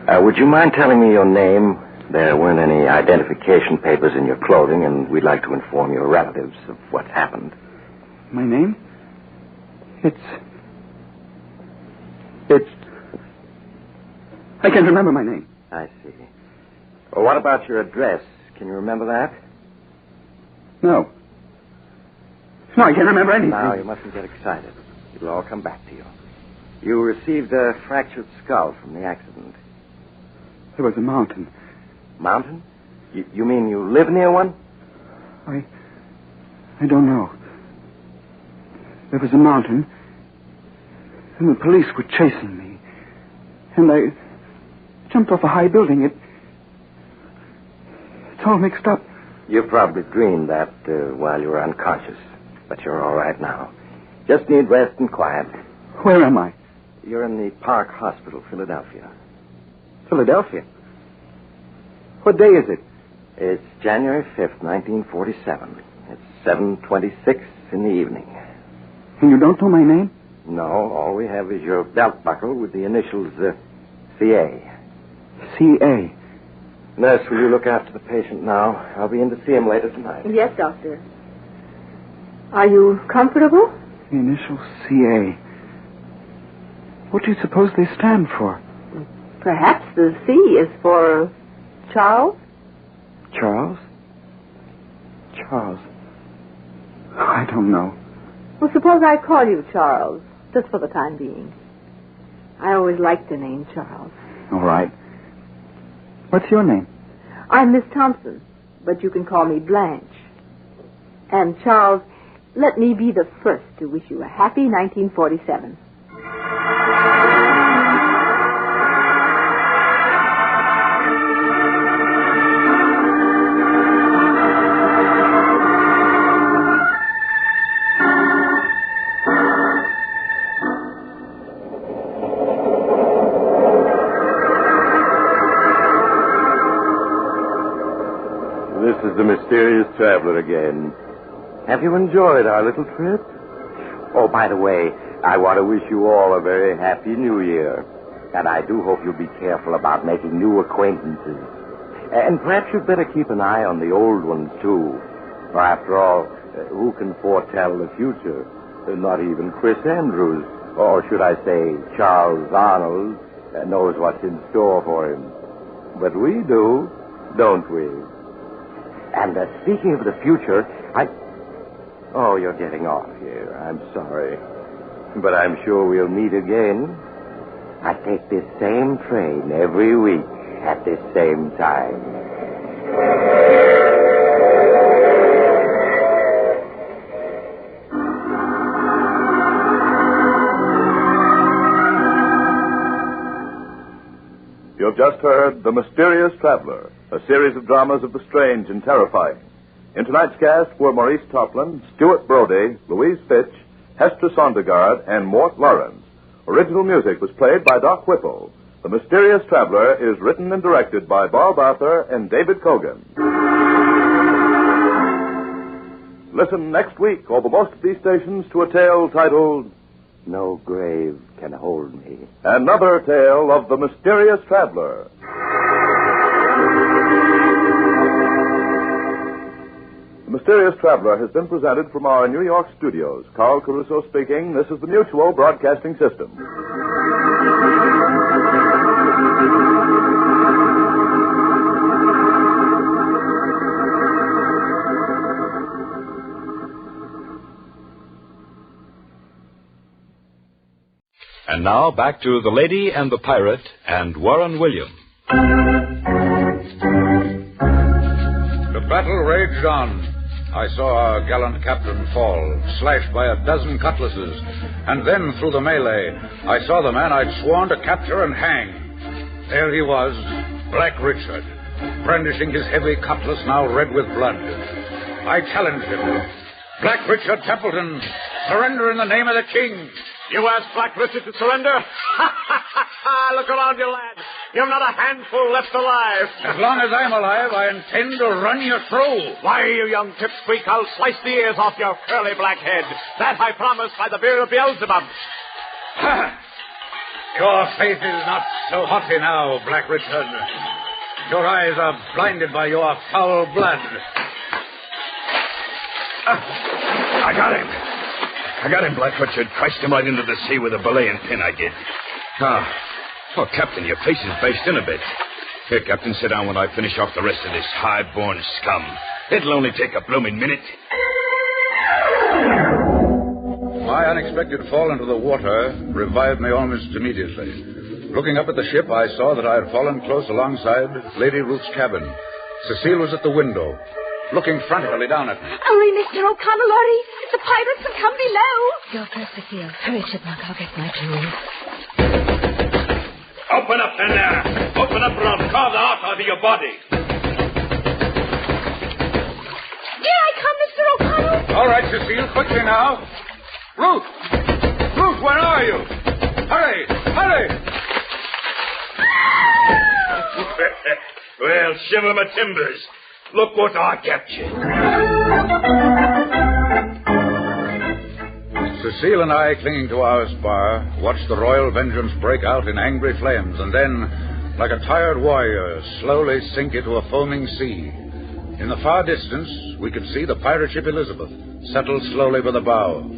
Would you mind telling me your name? There weren't any identification papers in your clothing, and we'd like to inform your relatives of what's happened. My name? It's... I can't remember my name. I see. Well, what about your address? Can you remember that? No. No, I can't remember anything. Now, you mustn't get excited. It'll all come back to you. You received a fractured skull from the accident. There was a mountain. Mountain? You mean you live near one? I don't know. There was a mountain, and the police were chasing me. And I jumped off a high building. It's all mixed up. You probably dreamed that while you were unconscious. But you're all right now. Just need rest and quiet. Where am I? You're in the Park Hospital, Philadelphia. Philadelphia? What day is it? It's January 5th, 1947. It's 7:26 in the evening. And you don't know my name? No, all we have is your belt buckle with the initials CA. CA? Nurse, will you look after the patient now? I'll be in to see him later tonight. Yes, doctor. Are you comfortable? The initials CA. What do you suppose they stand for? Perhaps the C is for Charles? Charles? Charles. I don't know. Well, suppose I call you Charles, just for the time being. I always liked the name Charles. All right. What's your name? I'm Miss Thompson, but you can call me Blanche. And Charles, let me be the first to wish you a happy 1947. This is the mysterious traveler again. Have you enjoyed our little trip? Oh, by the way, I want to wish you all a very happy New Year. And I do hope you'll be careful about making new acquaintances. And perhaps you'd better keep an eye on the old ones, too. For after all, who can foretell the future? Not even Chris Andrews, or should I say Charles Arnold, knows what's in store for him. But we do, don't we? And speaking of the future, Oh, you're getting off here. I'm sorry. But I'm sure we'll meet again. I take this same train every week at this same time. You've just heard The Mysterious Traveler, a series of dramas of the strange and terrifying. In tonight's cast were Maurice Topland, Stuart Brody, Louise Fitch, Hester Sondergaard, and Mort Lawrence. Original music was played by Doc Whipple. The Mysterious Traveler is written and directed by Bob Arthur and David Cogan. Listen next week over most of these stations to a tale titled No Grave Can Hold Me. Another Tale of the Mysterious Traveler. The Mysterious Traveler has been presented from our New York studios. Carl Caruso speaking. This is the Mutual Broadcasting System. And now back to The Lady and the Pirate and Warren Williams. The battle raged on. I saw our gallant captain fall, slashed by a dozen cutlasses. And then, through the melee, I saw the man I'd sworn to capture and hang. There he was, Black Richard, brandishing his heavy cutlass now red with blood. I challenged him. Black Richard Templeton, surrender in the name of the king. You asked Black Richard to surrender? Look around you, lad. You've not a handful left alive. As long as I'm alive, I intend to run you through. Why, you young pipsqueak, I'll slice the ears off your curly black head. That I promise by the beard of Beelzebub. Your face is not so haughty now, Black Richard. Your eyes are blinded by your foul blood. I got him, Black Richard. Christ him right into the sea with a belaying pin, I did. Oh, Captain, your face is bashed in a bit. Here, Captain, sit down when I finish off the rest of this high-born scum. It'll only take a blooming minute. My unexpected fall into the water revived me almost immediately. Looking up at the ship, I saw that I had fallen close alongside Lady Ruth's cabin. Cecile was at the window, looking frantically down at me. Hurry, Mr. O'Connell, hurry. The pirates have come below. Go first, Cecile. Hurry, Chipmunk. I'll get my jewels. Open up in there. Open up or I'll carve the heart out of your body. Here I come, Mr. O'Connell. All right, Cecile, quickly now. Ruth! Ruth, where are you? Hurry! Hurry! Well, shiver my timbers. Look what I captured. Cecile and I, clinging to our spar, watched the Royal Vengeance break out in angry flames and then, like a tired warrior, slowly sink into a foaming sea. In the far distance, we could see the pirate ship Elizabeth settle slowly by the bow.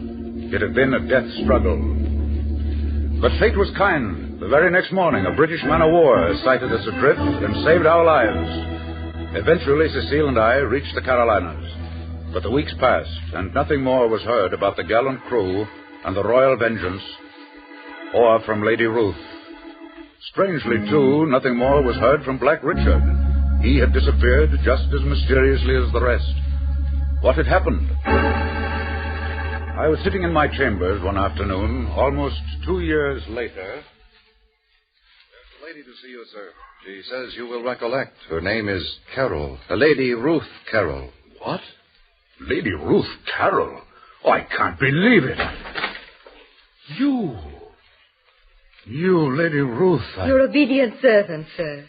It had been a death struggle. But fate was kind. The very next morning, a British man-of-war sighted us adrift and saved our lives. Eventually, Cecile and I reached the Carolinas. But the weeks passed, and nothing more was heard about the gallant crew and the Royal Vengeance, or from Lady Ruth. Strangely, too, nothing more was heard from Black Richard. He had disappeared just as mysteriously as the rest. What had happened? I was sitting in my chambers one afternoon, almost 2 years later. There's a lady to see you, sir. She says you will recollect. Her name is Carroll. Lady Ruth Carroll. What? Lady Ruth Carroll? Oh, I can't believe it. You, Lady Ruth. Your obedient servant, sir.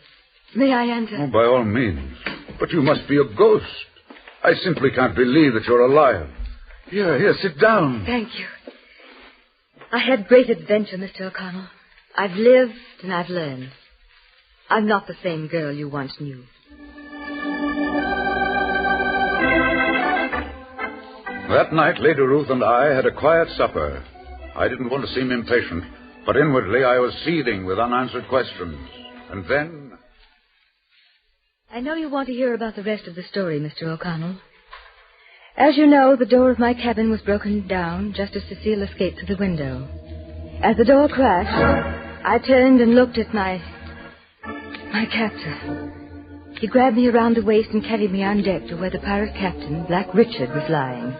May I enter? Oh, by all means. But you must be a ghost. I simply can't believe that you're alive. Here, sit down. Thank you. I had great adventure, Mr. O'Connell. I've lived and I've learned. I'm not the same girl you once knew. That night, Lady Ruth and I had a quiet supper. I didn't want to seem impatient, but inwardly I was seething with unanswered questions. And then... I know you want to hear about the rest of the story, Mr. O'Connell. As you know, the door of my cabin was broken down just as Cecile escaped through the window. As the door crashed, I turned and looked at my captor. He grabbed me around the waist and carried me on deck to where the pirate captain, Black Richard, was lying,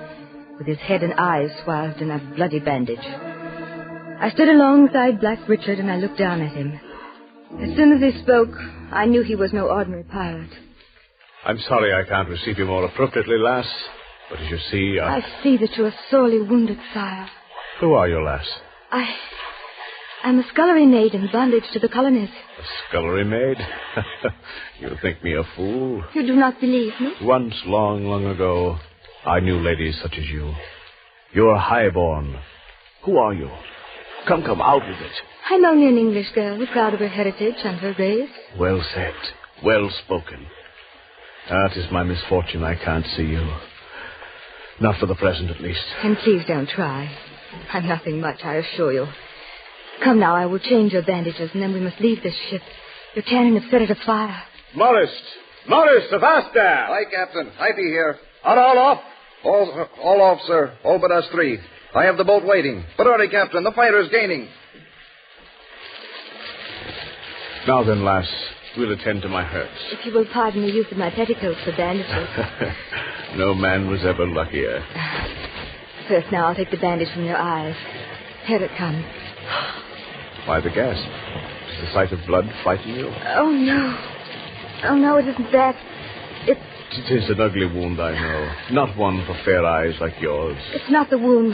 with his head and eyes swathed in a bloody bandage. I stood alongside Black Richard and I looked down at him. As soon as he spoke, I knew he was no ordinary pirate. I'm sorry I can't receive you more appropriately, lass. But as you see, I see that you are sorely wounded, sire. Who are you, lass? I'm a scullery maid in bondage to the colonies. A scullery maid? You think me a fool? You do not believe me? Once, long, long ago, I knew ladies such as you. You're highborn. Who are you? Come, out with it. I'm only an English girl, proud of her heritage and her race. Well said. Well spoken. It is my misfortune I can't see you. Not for the present, at least. And please don't try. I'm nothing much, I assure you. Come now, I will change your bandages, and then we must leave this ship. Your cannon have set it afire. Morris, avast there. Aye, Captain. I be here. Are all off? All off, sir. All but us three. I have the boat waiting. But hurry, Captain. The fighter's gaining. Now then, lass, we'll attend to my hurts. If you will pardon the use of my petticoats for bandages. No man was ever luckier. First, now, I'll take the bandage from your eyes. Here it comes. Why the gasp? Does the sight of blood frighten you? Oh, no. Oh, no, it isn't that. It is an ugly wound, I know. Not one for fair eyes like yours. It's not the wound,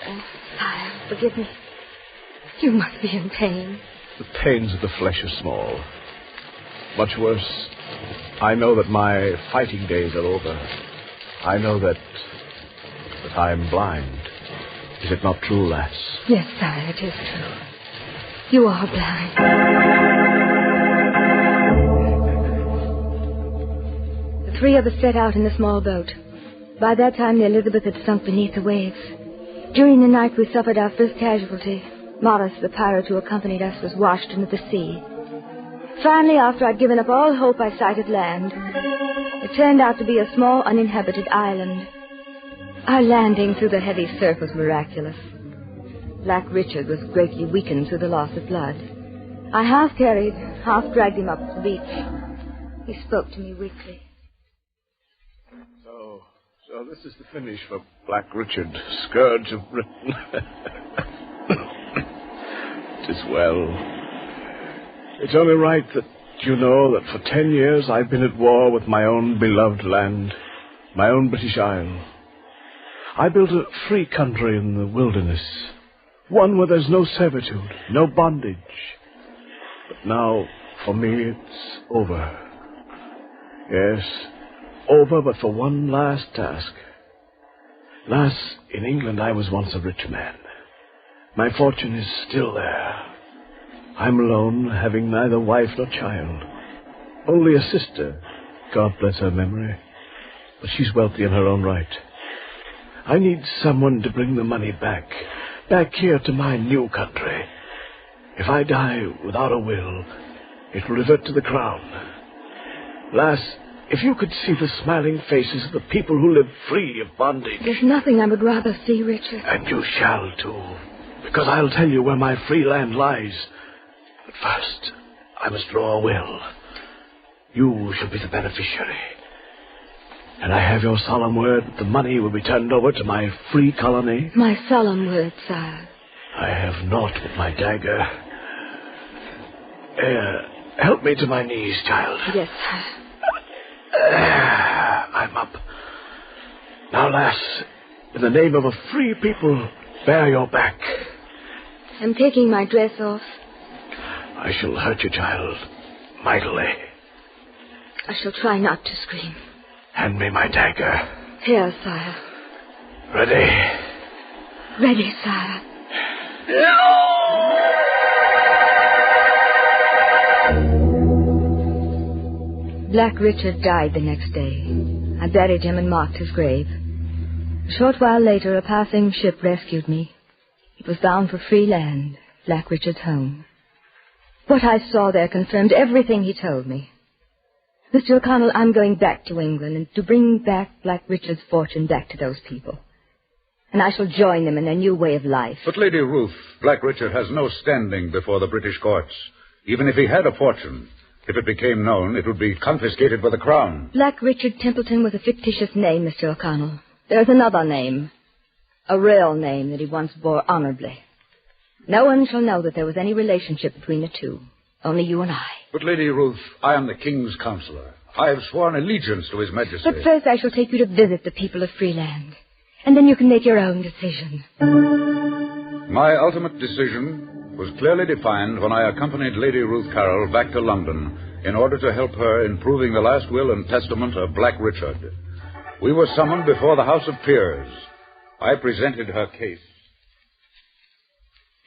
Oh, sire, forgive me. You must be in pain. The pains of the flesh are small. Much worse, I know that my fighting days are over. I know that I'm blind. Is it not true, lass? Yes, sire, it is true. You are blind. The three of us set out in the small boat. By that time, the Elizabeth had sunk beneath the waves. During the night, we suffered our first casualty. Morris, the pirate who accompanied us, was washed into the sea. Finally, after I'd given up all hope, I sighted land. It turned out to be a small, uninhabited island. Our landing through the heavy surf was miraculous. Black Richard was greatly weakened through the loss of blood. I half carried, half dragged him up to the beach. He spoke to me weakly. So this is the finish for Black Richard, scourge of Britain. It is well. It's only right that you know that for 10 years I've been at war with my own beloved land, my own British Isle. I built a free country in the wilderness, one where there's no servitude, no bondage. But now, for me, it's over. Yes, over, but for one last task. Lass, in England I was once a rich man. My fortune is still there. I'm alone, having neither wife nor child. Only a sister, God bless her memory. But she's wealthy in her own right. I need someone to bring the money back here to my new country. If I die without a will, it will revert to the crown. Lass, if you could see the smiling faces of the people who live free of bondage. There's nothing I would rather see, Richard. And you shall, too, because I'll tell you where my free land lies. But first, I must draw a will. You shall be the beneficiary. And I have your solemn word that the money will be turned over to my free colony? My solemn word, sire. I have naught but my dagger. Help me to my knees, child. Yes, sire. I'm up. Now, lass, in the name of a free people, bear your back. I'm taking my dress off. I shall hurt you, child, mightily. I shall try not to scream. Hand me my dagger. Here, sire. Ready? Ready, sire. Black Richard died the next day. I buried him and marked his grave. A short while later, a passing ship rescued me. It was bound for free land, Black Richard's home. What I saw there confirmed everything he told me. Mr. O'Connell, I'm going back to England and to bring back Black Richard's fortune back to those people. And I shall join them in their new way of life. But, Lady Ruth, Black Richard has no standing before the British courts. Even if he had a fortune, if it became known, it would be confiscated by the Crown. Black Richard Templeton was a fictitious name, Mr. O'Connell. There's another name. A real name that he once bore honorably. No one shall know that there was any relationship between the two. Only you and I. But, Lady Ruth, I am the King's counselor. I have sworn allegiance to His Majesty. But first I shall take you to visit the people of Freeland. And then you can make your own decision. My ultimate decision was clearly defined when I accompanied Lady Ruth Carroll back to London in order to help her in proving the last will and testament of Black Richard. We were summoned before the House of Peers. I presented her case.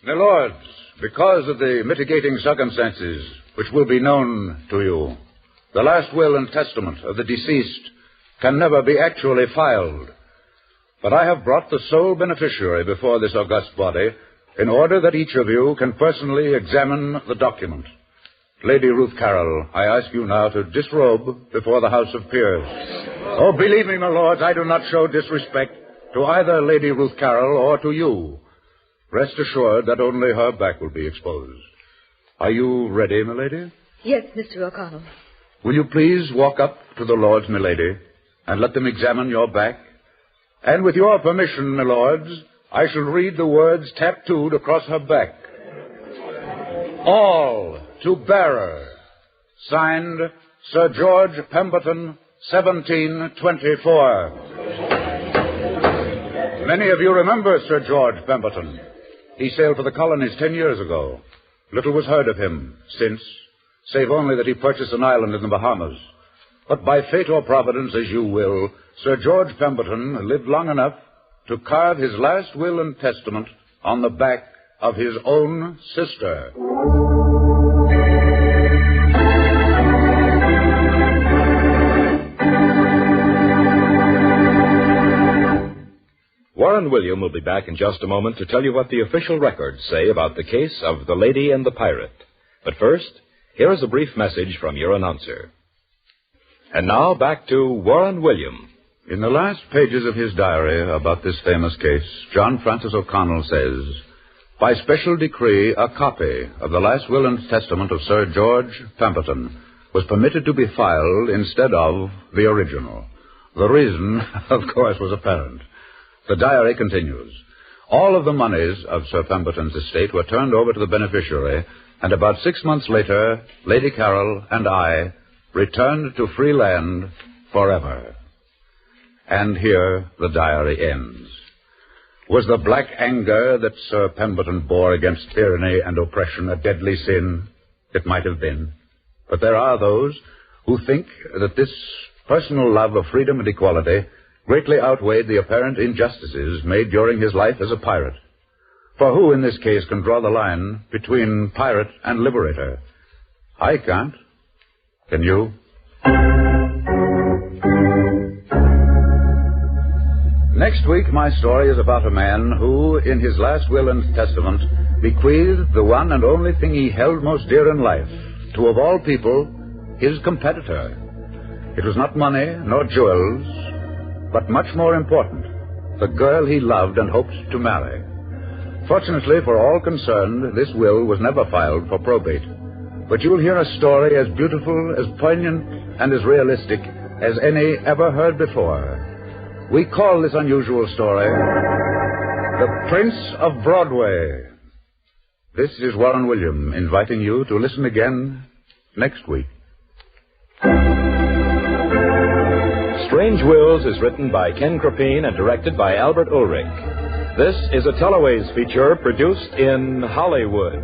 My lords, because of the mitigating circumstances which will be known to you, the last will and testament of the deceased can never be actually filed. But I have brought the sole beneficiary before this august body in order that each of you can personally examine the document. Lady Ruth Carroll, I ask you now to disrobe before the House of Peers. Oh, believe me, my lords, I do not show disrespect to either Lady Ruth Carroll or to you. Rest assured that only her back will be exposed. Are you ready, milady? Yes, Mr. O'Connell. Will you please walk up to the lords, milady, and let them examine your back? And with your permission, my lords, I shall read the words tattooed across her back. All to bearer. Signed, Sir George Pemberton, 1724. Many of you remember Sir George Pemberton. He sailed for the colonies 10 years ago. Little was heard of him since, save only that he purchased an island in the Bahamas. But by fate or providence, as you will, Sir George Pemberton lived long enough to carve his last will and testament on the back of his own sister. Warren William will be back in just a moment to tell you what the official records say about the case of The Lady and the Pirate. But first, here is a brief message from your announcer. And now, back to Warren William. In the last pages of his diary about this famous case, John Francis O'Connell says, by special decree, a copy of the last will and testament of Sir George Pemberton was permitted to be filed instead of the original. The reason, of course, was apparent. The diary continues. All of the monies of Sir Pemberton's estate were turned over to the beneficiary, and about 6 months later, Lady Carol and I returned to free land forever. And here the diary ends. Was the black anger that Sir Pemberton bore against tyranny and oppression a deadly sin? It might have been. But there are those who think that this personal love of freedom and equality greatly outweighed the apparent injustices made during his life as a pirate. For who in this case can draw the line between pirate and liberator? I can't. Can you? Next week, my story is about a man who, in his last will and testament, bequeathed the one and only thing he held most dear in life to, of all people, his competitor. It was not money nor jewels, but much more important, the girl he loved and hoped to marry. Fortunately for all concerned, this will was never filed for probate. But you'll hear a story as beautiful, as poignant, and as realistic as any ever heard before. We call this unusual story The Prince of Broadway. This is Warren William inviting you to listen again next week. Strange Wills is written by Ken Crepine and directed by Albert Ulrich. This is a Teloways feature produced in Hollywood.